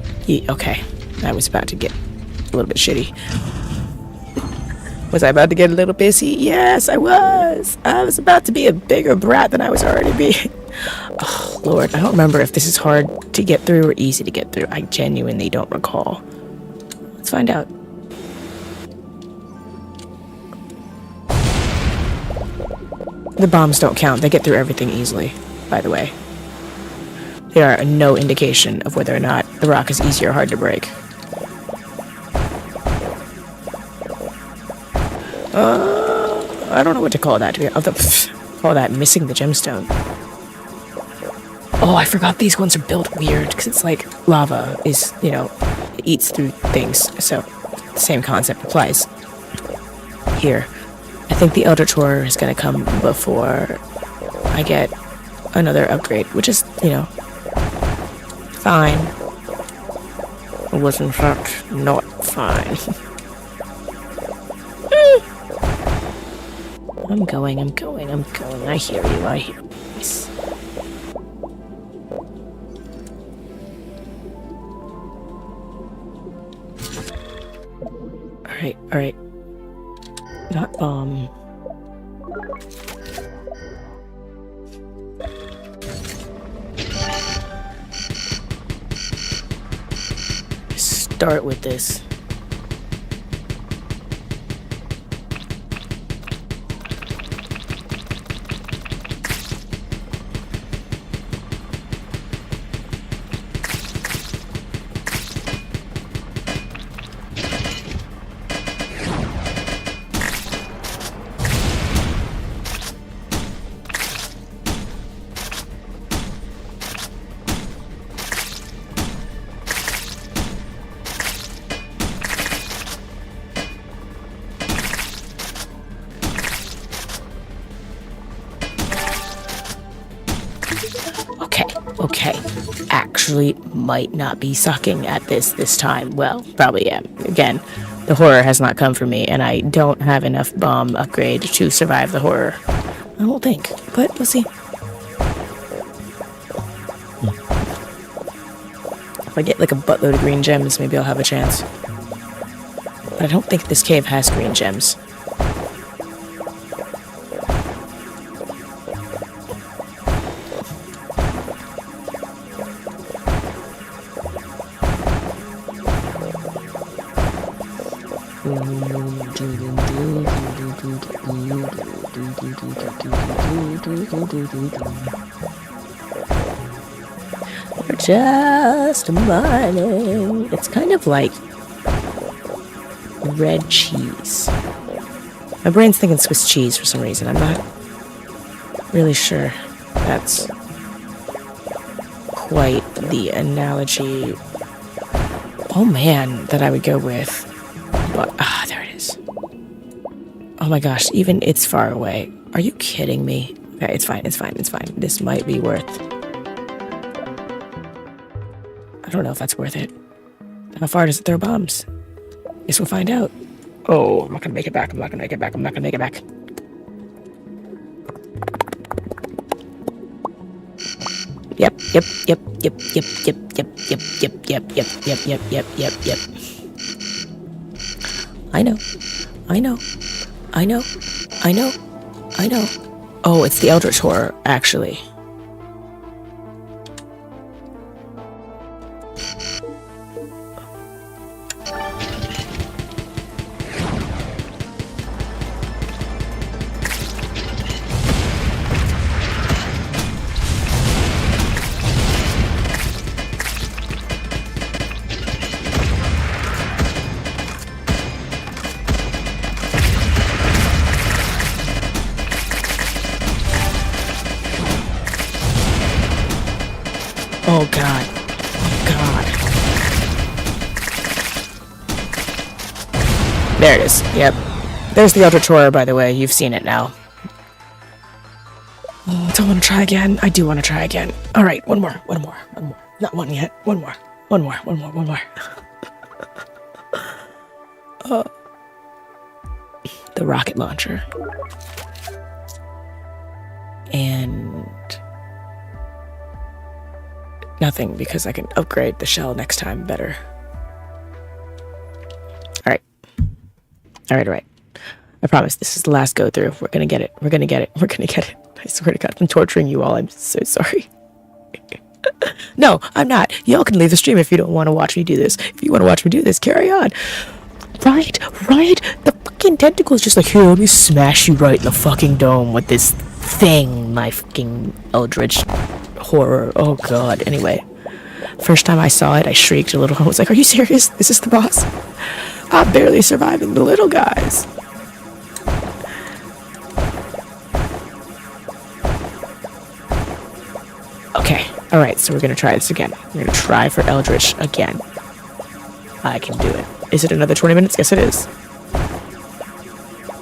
Okay, I was about to get a little bit shitty. Was I about to get a little busy? Yes, I was. I was about to be a bigger brat than I was already being. Oh, Lord, I don't remember if this is hard to get through or easy to get through. I genuinely don't recall. Let's find out. The bombs don't count. They get through everything easily, by the way. They are no indication of whether or not the rock is easy or hard to break. I don't know what to call that. Call that missing the gemstone. Oh, I forgot these ones are built weird because it's like lava is, it eats through things. So, the same concept applies here. I think the eldritch horror is going to come before I get another upgrade, which is, fine. It was in fact not fine. I'm going. I hear you. Yes. Alright. Not bomb. Start with this. Okay. Actually, might not be sucking at this time. Well, probably am. Again, the horror has not come for me, and I don't have enough bomb upgrade to survive the horror. I don't think, but we'll see. If I get like a buttload of green gems, maybe I'll have a chance. But I don't think this cave has green gems. We're just mining. It's kind of like red cheese. My brain's thinking Swiss cheese for some reason. I'm not really sure that's quite the analogy, oh man, that I would go with. But, there it is. Oh my gosh, even it's far away. Are you kidding me? Okay, it's fine. This might be worth... I don't know if that's worth it. How far does it throw bombs? Guess we'll find out. Oh, I'm not gonna make it back. Yep. I know. Oh, it's the eldritch horror, actually. Oh god. There it is. Yep. There's the eldritch horror, by the way. You've seen it now. Oh, don't want to try again. I do want to try again. Alright, one more. Not one yet. One more. The rocket launcher. And... nothing, because I can upgrade the shell next time better. Alright. I promise this is the last go through. We're gonna get it. I swear to God, I'm torturing you all. I'm so sorry. No, I'm not. Y'all can leave the stream if you don't want to watch me do this. If you want to watch me do this, carry on. Right? The fucking tentacle's just like, here, let me smash you right in the fucking dome with this thing, my fucking eldritch horror. Oh god. Anyway, first time I saw it, I shrieked a little. I was like, are you serious? This is the boss? I'm barely surviving the little guys. Okay, alright, so we're gonna try this again. We're gonna try for eldritch again. I can do it. Is it another 20 minutes? Yes, it is.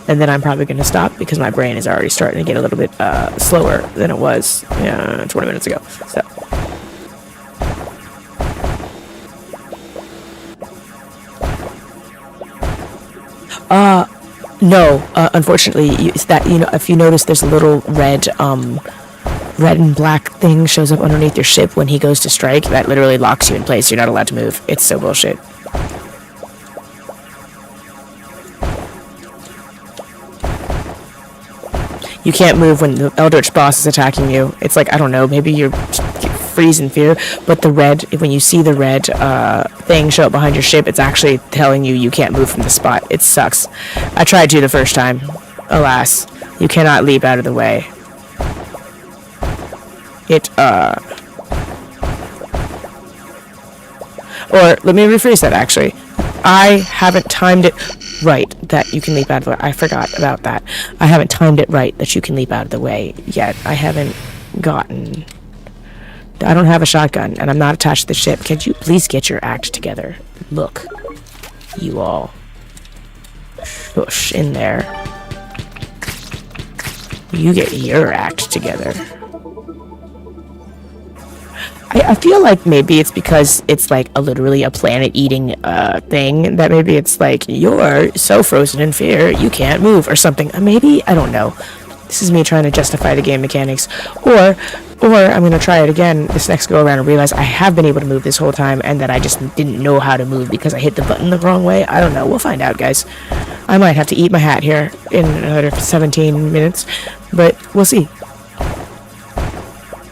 And then I'm probably gonna stop because my brain is already starting to get a little bit slower than it was 20 minutes ago. So. No, unfortunately, if you notice, there's a little red and black thing shows up underneath your ship when he goes to strike. That literally locks you in place. You're not allowed to move. It's so bullshit. You can't move when the eldritch boss is attacking you. It's like, I don't know, maybe you freeze in fear, but when you see the red thing show up behind your ship, it's actually telling you can't move from the spot. It sucks. I tried to the first time. Alas, you cannot leap out of the way. Or, let me rephrase that, actually. I haven't timed it right that you can leap out of the way. I forgot about that. I haven't timed it right that you can leap out of the way yet. I don't have a shotgun, and I'm not attached to the ship. Could you please get your act together? Look. You all. Shush in there. You get your act together. I feel like maybe it's because it's like literally a planet-eating thing, that maybe it's like, you're so frozen in fear, you can't move, or something. Maybe, I don't know. This is me trying to justify the game mechanics. Or I'm going to try it again this next go around and realize I have been able to move this whole time, and that I just didn't know how to move because I hit the button the wrong way. I don't know. We'll find out, guys. I might have to eat my hat here in another 17 minutes, but we'll see.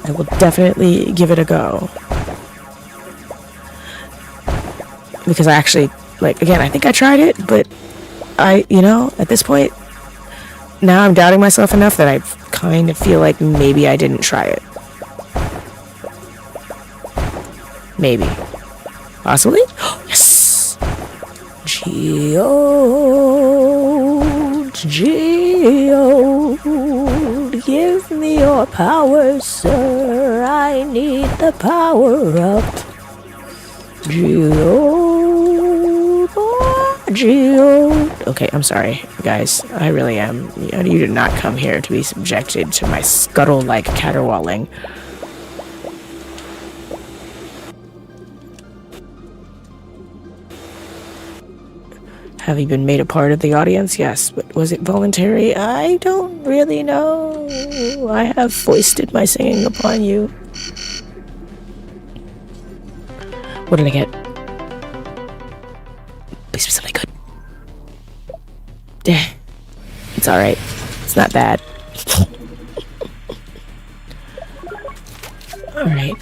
I will definitely give it a go. Because I actually, like, again, I think I tried it, but at this point, now I'm doubting myself enough that I kind of feel like maybe I didn't try it. Maybe. Possibly? Yes! Geode, give me your power, sir. I need the power up. Geode. Okay, I'm sorry, guys. I really am. You did not come here to be subjected to my scuttle-like caterwauling. Have you been made a part of the audience? Yes, but was it voluntary? I don't really know. I have foisted my singing upon you. What did I get? Please be something good. It's alright. It's not bad. Alright.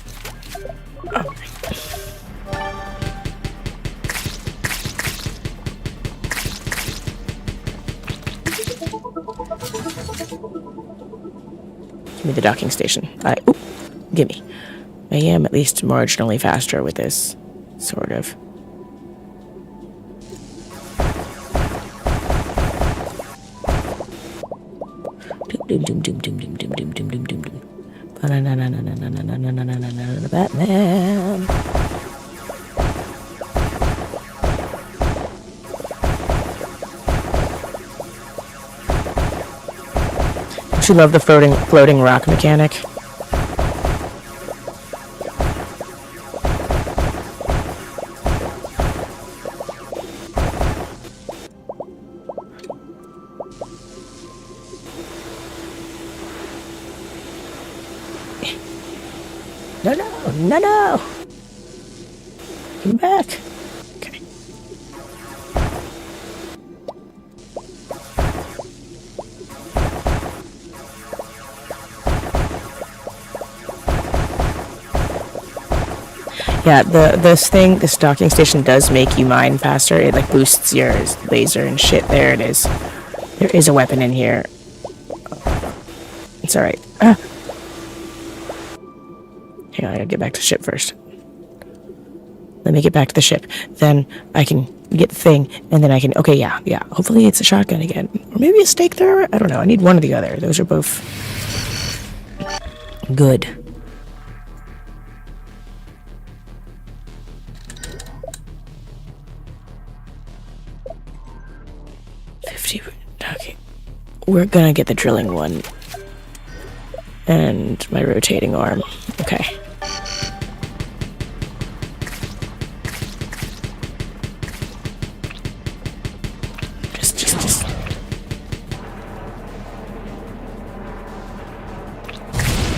Give me the docking station. Gimme. I am at least marginally faster with this. Sort of. Batman. Don't you love the floating rock mechanic? No! Come back. Okay. Yeah, this docking station does make you mine faster. It like boosts your laser and shit. There it is. There is a weapon in here. It's alright. Hang on, I gotta get back to the ship first. Let me get back to the ship. Then I can get the thing, and then I can... Okay, yeah. Hopefully it's a shotgun again. Or maybe a stake thrower? I don't know. I need one or the other. Those are both... good. Okay. We're gonna get the drilling one. And my rotating arm. Okay. Just.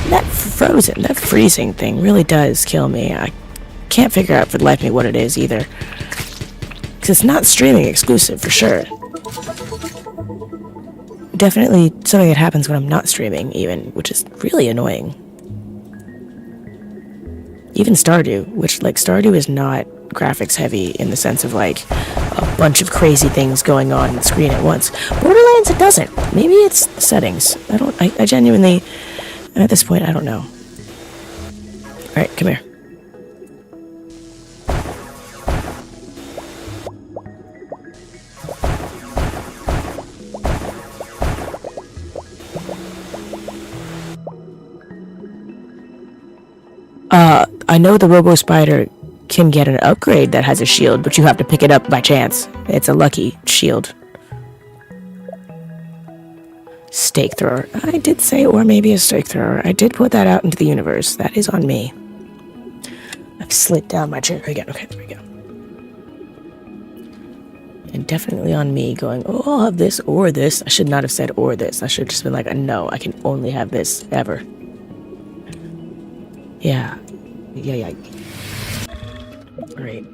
That freezing thing really does kill me. I can't figure out for the life of me what it is either. Because it's not streaming exclusive for sure. Definitely something that happens when I'm not streaming even, which is really annoying. Even Stardew, which like Stardew is not graphics heavy in the sense of like a bunch of crazy things going on the screen at once. Borderlands, it doesn't. Maybe it's the settings. I genuinely, at this point, I don't know. Alright, come here. I know the Robo Spider can get an upgrade that has a shield, but you have to pick it up by chance. It's a lucky shield. Stake thrower. I did say, or maybe a stake thrower. I did put that out into the universe. That is on me. slid down my chair again. Okay, there we go. And definitely on me going, oh, I'll have this or this. I should not have said or this. I should have just been like, no, I can only have this ever. Yeah. Great.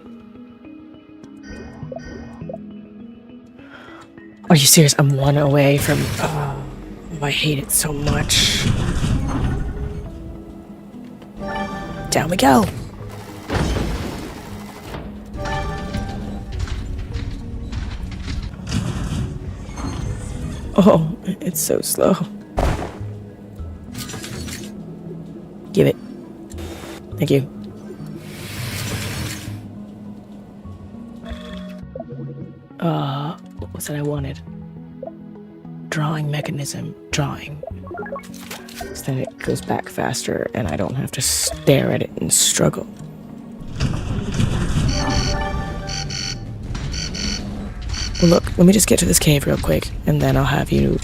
Are you serious? I'm one away from... Oh, I hate it so much. Down we go. Oh, it's so slow. Give it. Thank you. What was it I wanted? Drawing mechanism. Drawing. So then it goes back faster and I don't have to stare at it and struggle. Well, look, let me just get to this cave real quick, and then I'll have you...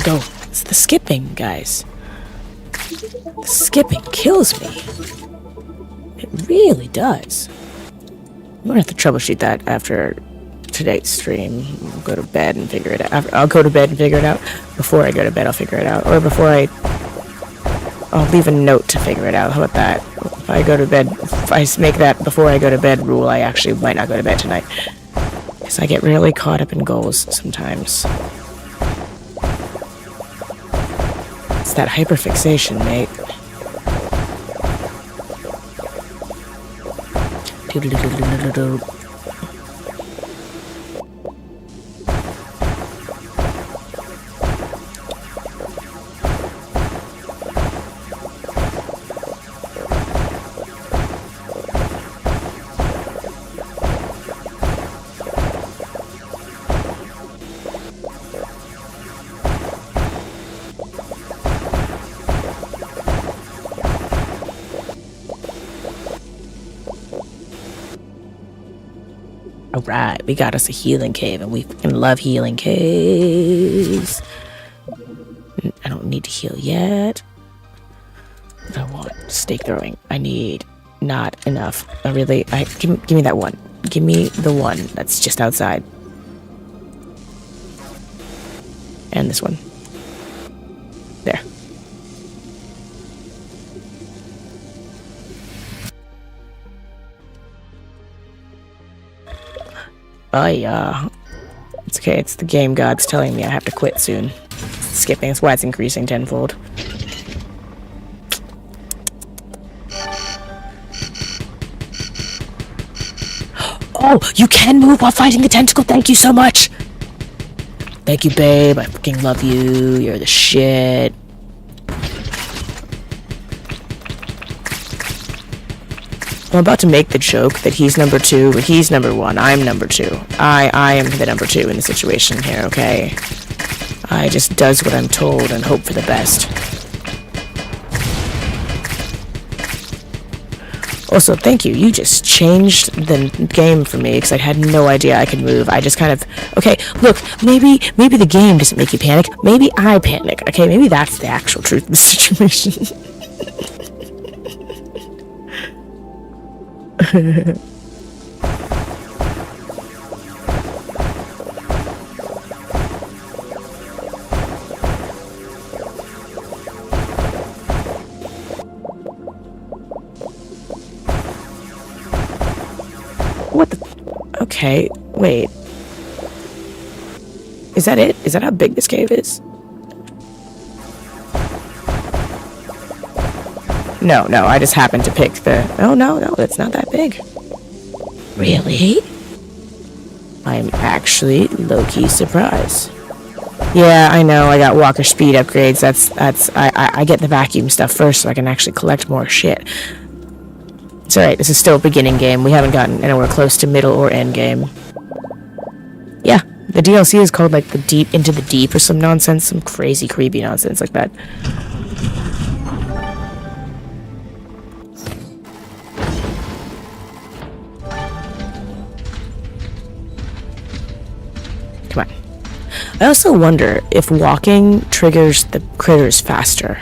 Go. It's the skipping, guys. The skipping kills me. It really does. I'm gonna have to troubleshoot that after today's stream. I'll go to bed and figure it out. I'll go to bed and figure it out. Before I go to bed, I'll figure it out. Or before I'll leave a note to figure it out. How about that? If I go to bed, if I make that before I go to bed rule, I actually might not go to bed tonight. Because I get really caught up in goals sometimes. It's that hyperfixation, mate. Alright, we got us a healing cave, and we fucking love healing caves. I don't need to heal yet. What I want stake throwing. I need not enough. Give me that one. Give me the one that's just outside. And this one. There. It's okay, it's the game gods telling me I have to quit soon. Skipping, that's why it's increasing tenfold. Oh, you can move while fighting the tentacle, thank you so much! Thank you, babe, I fucking love you, you're the shit. I'm about to make the joke that he's number 2, but he's number 1. I'm number 2. I am the number 2 in the situation here, okay? I just does what I'm told and hope for the best. Also, thank you. You just changed the game for me because I had no idea I could move. I just kind of... Okay, look, maybe the game doesn't make you panic. Maybe I panic, okay? Maybe that's the actual truth of the situation. What the... Okay, wait. Is that it? Is that how big this cave is? No, I just happened to pick the... Oh, no, it's not that big. Really? I'm actually low-key surprised. Yeah, I know, I got walker speed upgrades. I get the vacuum stuff first so I can actually collect more shit. It's alright, this is still a beginning game. We haven't gotten anywhere close to middle or end game. Yeah, the DLC is called, like, the Deep Into the Deep or some nonsense. Some crazy, creepy nonsense like that. I also wonder if walking triggers the critters faster.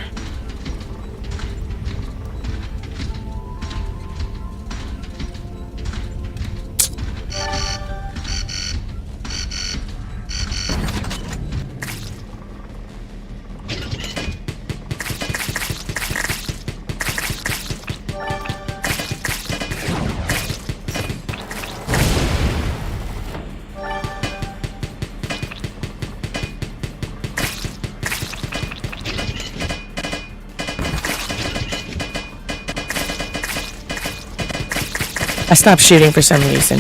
I stopped shooting for some reason.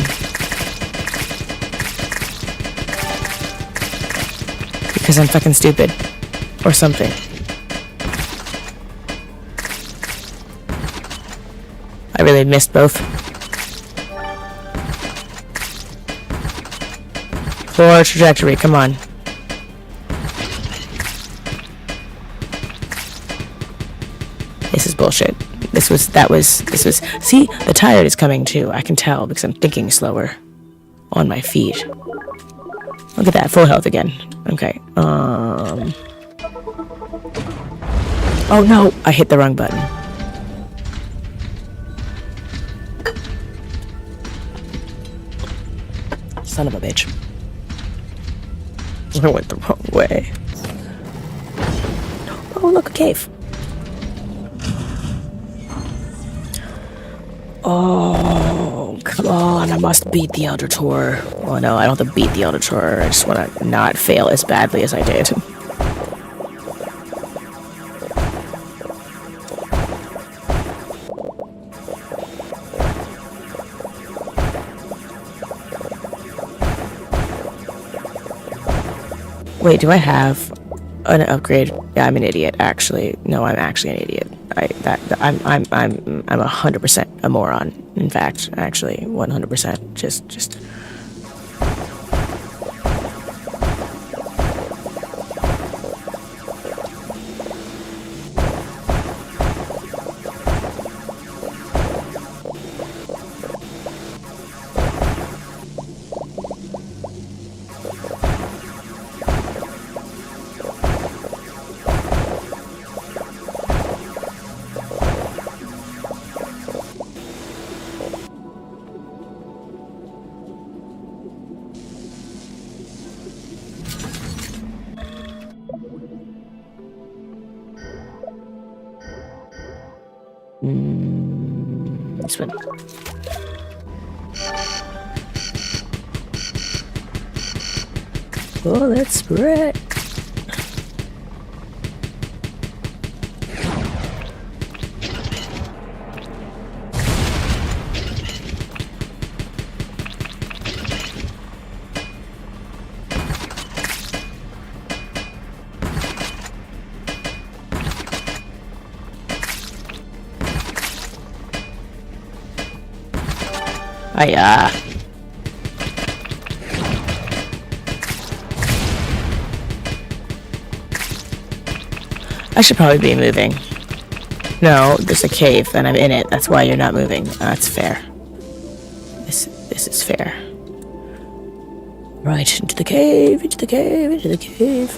Because I'm fucking stupid. Or something. I really missed both. Poor trajectory, come on. This is bullshit. This was, see, the tired is coming too. I can tell because I'm thinking slower on my feet. Look at that, full health again. Okay, oh no, I hit the wrong button. Son of a bitch. I went the wrong way. Oh, look, a cave. Oh, come on, I must beat the Elder Tour. Oh no, I don't have to beat the Elder Tour. I just want to not fail as badly as I did. Wait, do I have an upgrade? Yeah, I'm an idiot, actually. No, I'm actually an idiot. I'm 100% a moron. In fact, actually, 100%. Just. This one. Oh, let's spread. I should probably be moving. No, there's a cave and I'm in it. That's why you're not moving. That's fair. This is fair. Right, into the cave, into the cave, into the cave.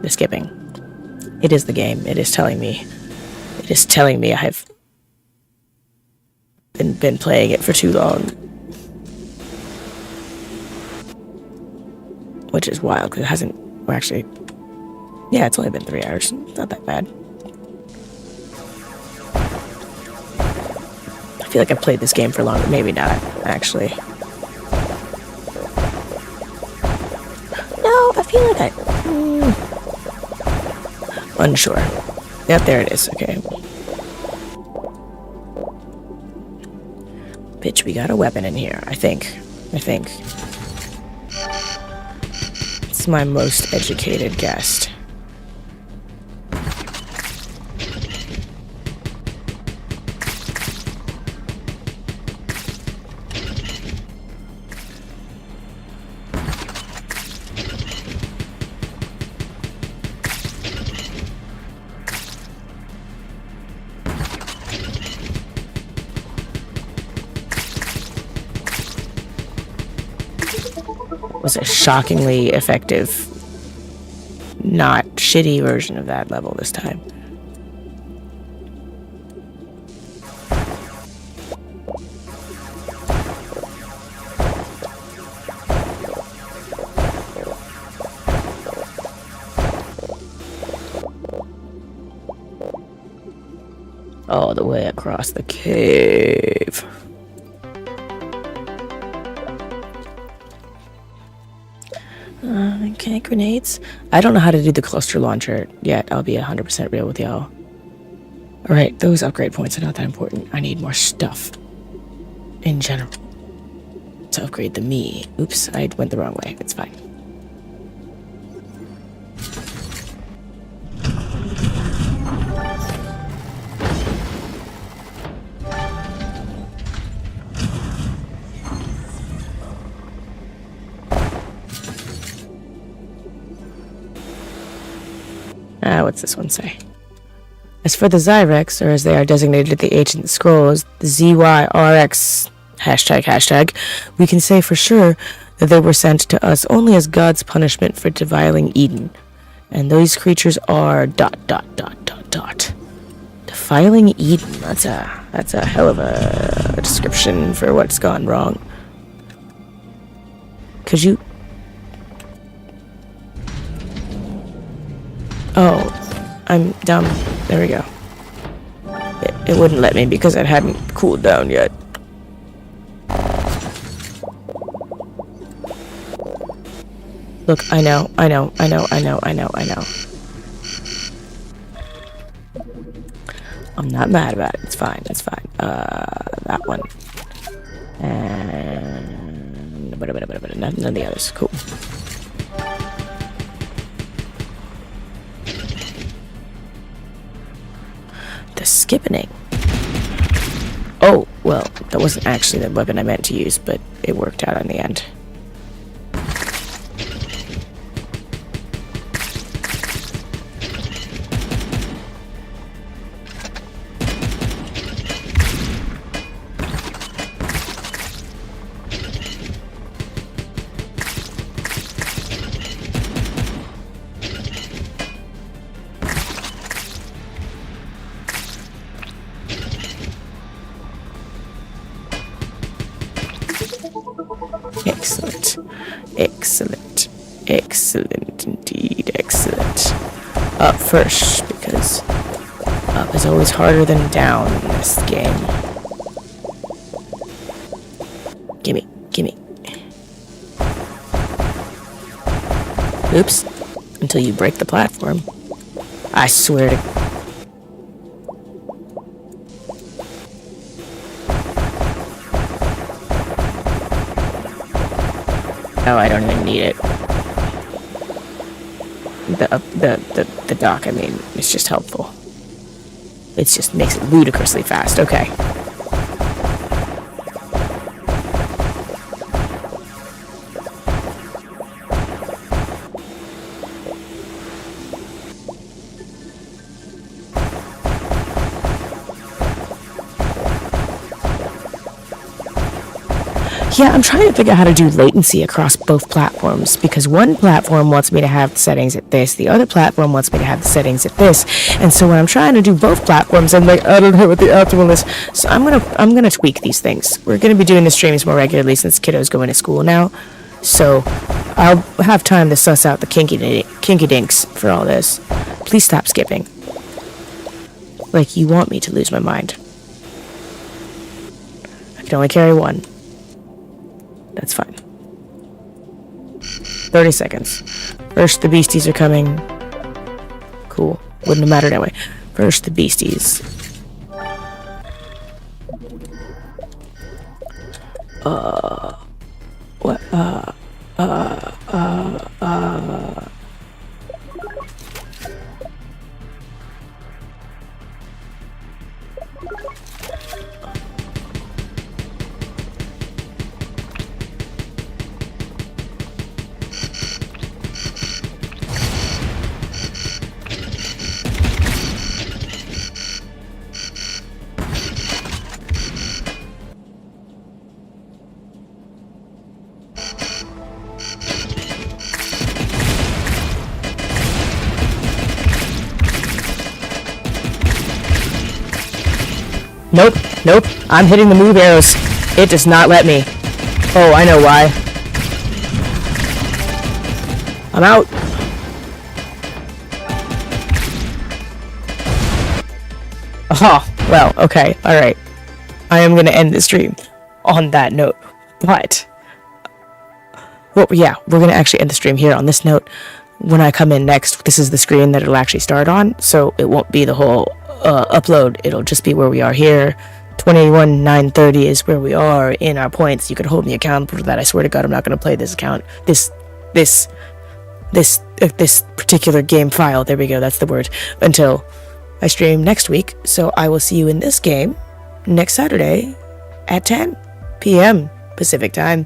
The skipping. It is the game. It is telling me I've been playing it for too long. Which is wild, because it hasn't, or actually, yeah, it's only been 3 hours. It's not that bad. I feel like I've played this game for longer. Maybe not, actually. No, I feel like Unsure. Yep, there it is. Okay. Bitch, we got a weapon in here, I think. It's my most educated guest. Was a shockingly effective, not shitty version of that level this time. All the way across the cave. Okay, grenades. I don't know how to do the cluster launcher yet. I'll be 100% real with y'all. Alright, those upgrade points are not that important. I need more stuff. In general. To upgrade the me. Oops, I went the wrong way. It's fine. What's this one say? As for the Zyrex, or as they are designated at the ancient scrolls, the ZYRX ##, we can say for sure that they were sent to us only as God's punishment for defiling Eden. And those creatures are ... Defiling Eden, that's a hell of a description for what's gone wrong. Could you... Oh, I'm dumb. There we go. It wouldn't let me because it hadn't cooled down yet. Look, I know. I'm not mad about it. It's fine. That's fine. That one. And... none of the others. Cool. The skipping. Oh, well, that wasn't actually the weapon I meant to use, but it worked out in the end. Excellent indeed, excellent. Up first, because up is always harder than down in this game. Gimme. Oops, until you break the platform. I swear to... Oh, I don't even need it. The dock, I mean, it's just helpful. It just makes it ludicrously fast. Okay. Yeah, I'm trying to figure out how to do latency across both platforms, because one platform wants me to have the settings at this, the other platform wants me to have the settings at this, and so when I'm trying to do both platforms, I'm like, I don't know what the optimal is. So I'm gonna tweak these things. We're gonna be doing the streams more regularly since kiddos going to school now, so I'll have time to suss out the kinky dinks for all this. Please stop skipping. Like, you want me to lose my mind. I can only carry one. That's fine. 30 seconds. First, the beasties are coming. Cool. wouldn't have mattered anyway. First, the beasties. What? Nope, nope, I'm hitting the move arrows. It does not let me. Oh, I know why. I'm out. Oh, well, okay, alright. I am gonna end the stream on that note. But, well, yeah, we're gonna actually end the stream here on this note. When I come in next, this is the screen that it'll actually start on, so it won't be the whole upload. It'll just be where we are here. 21,930 is where we are in our points. You can hold me accountable for that. I swear to God, I'm not going to play this account. This particular game file. There we go. That's the word. Until I stream next week. So I will see you in this game next Saturday at 10 p.m. Pacific time.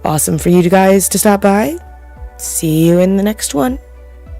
Awesome for you guys to stop by. See you in the next one.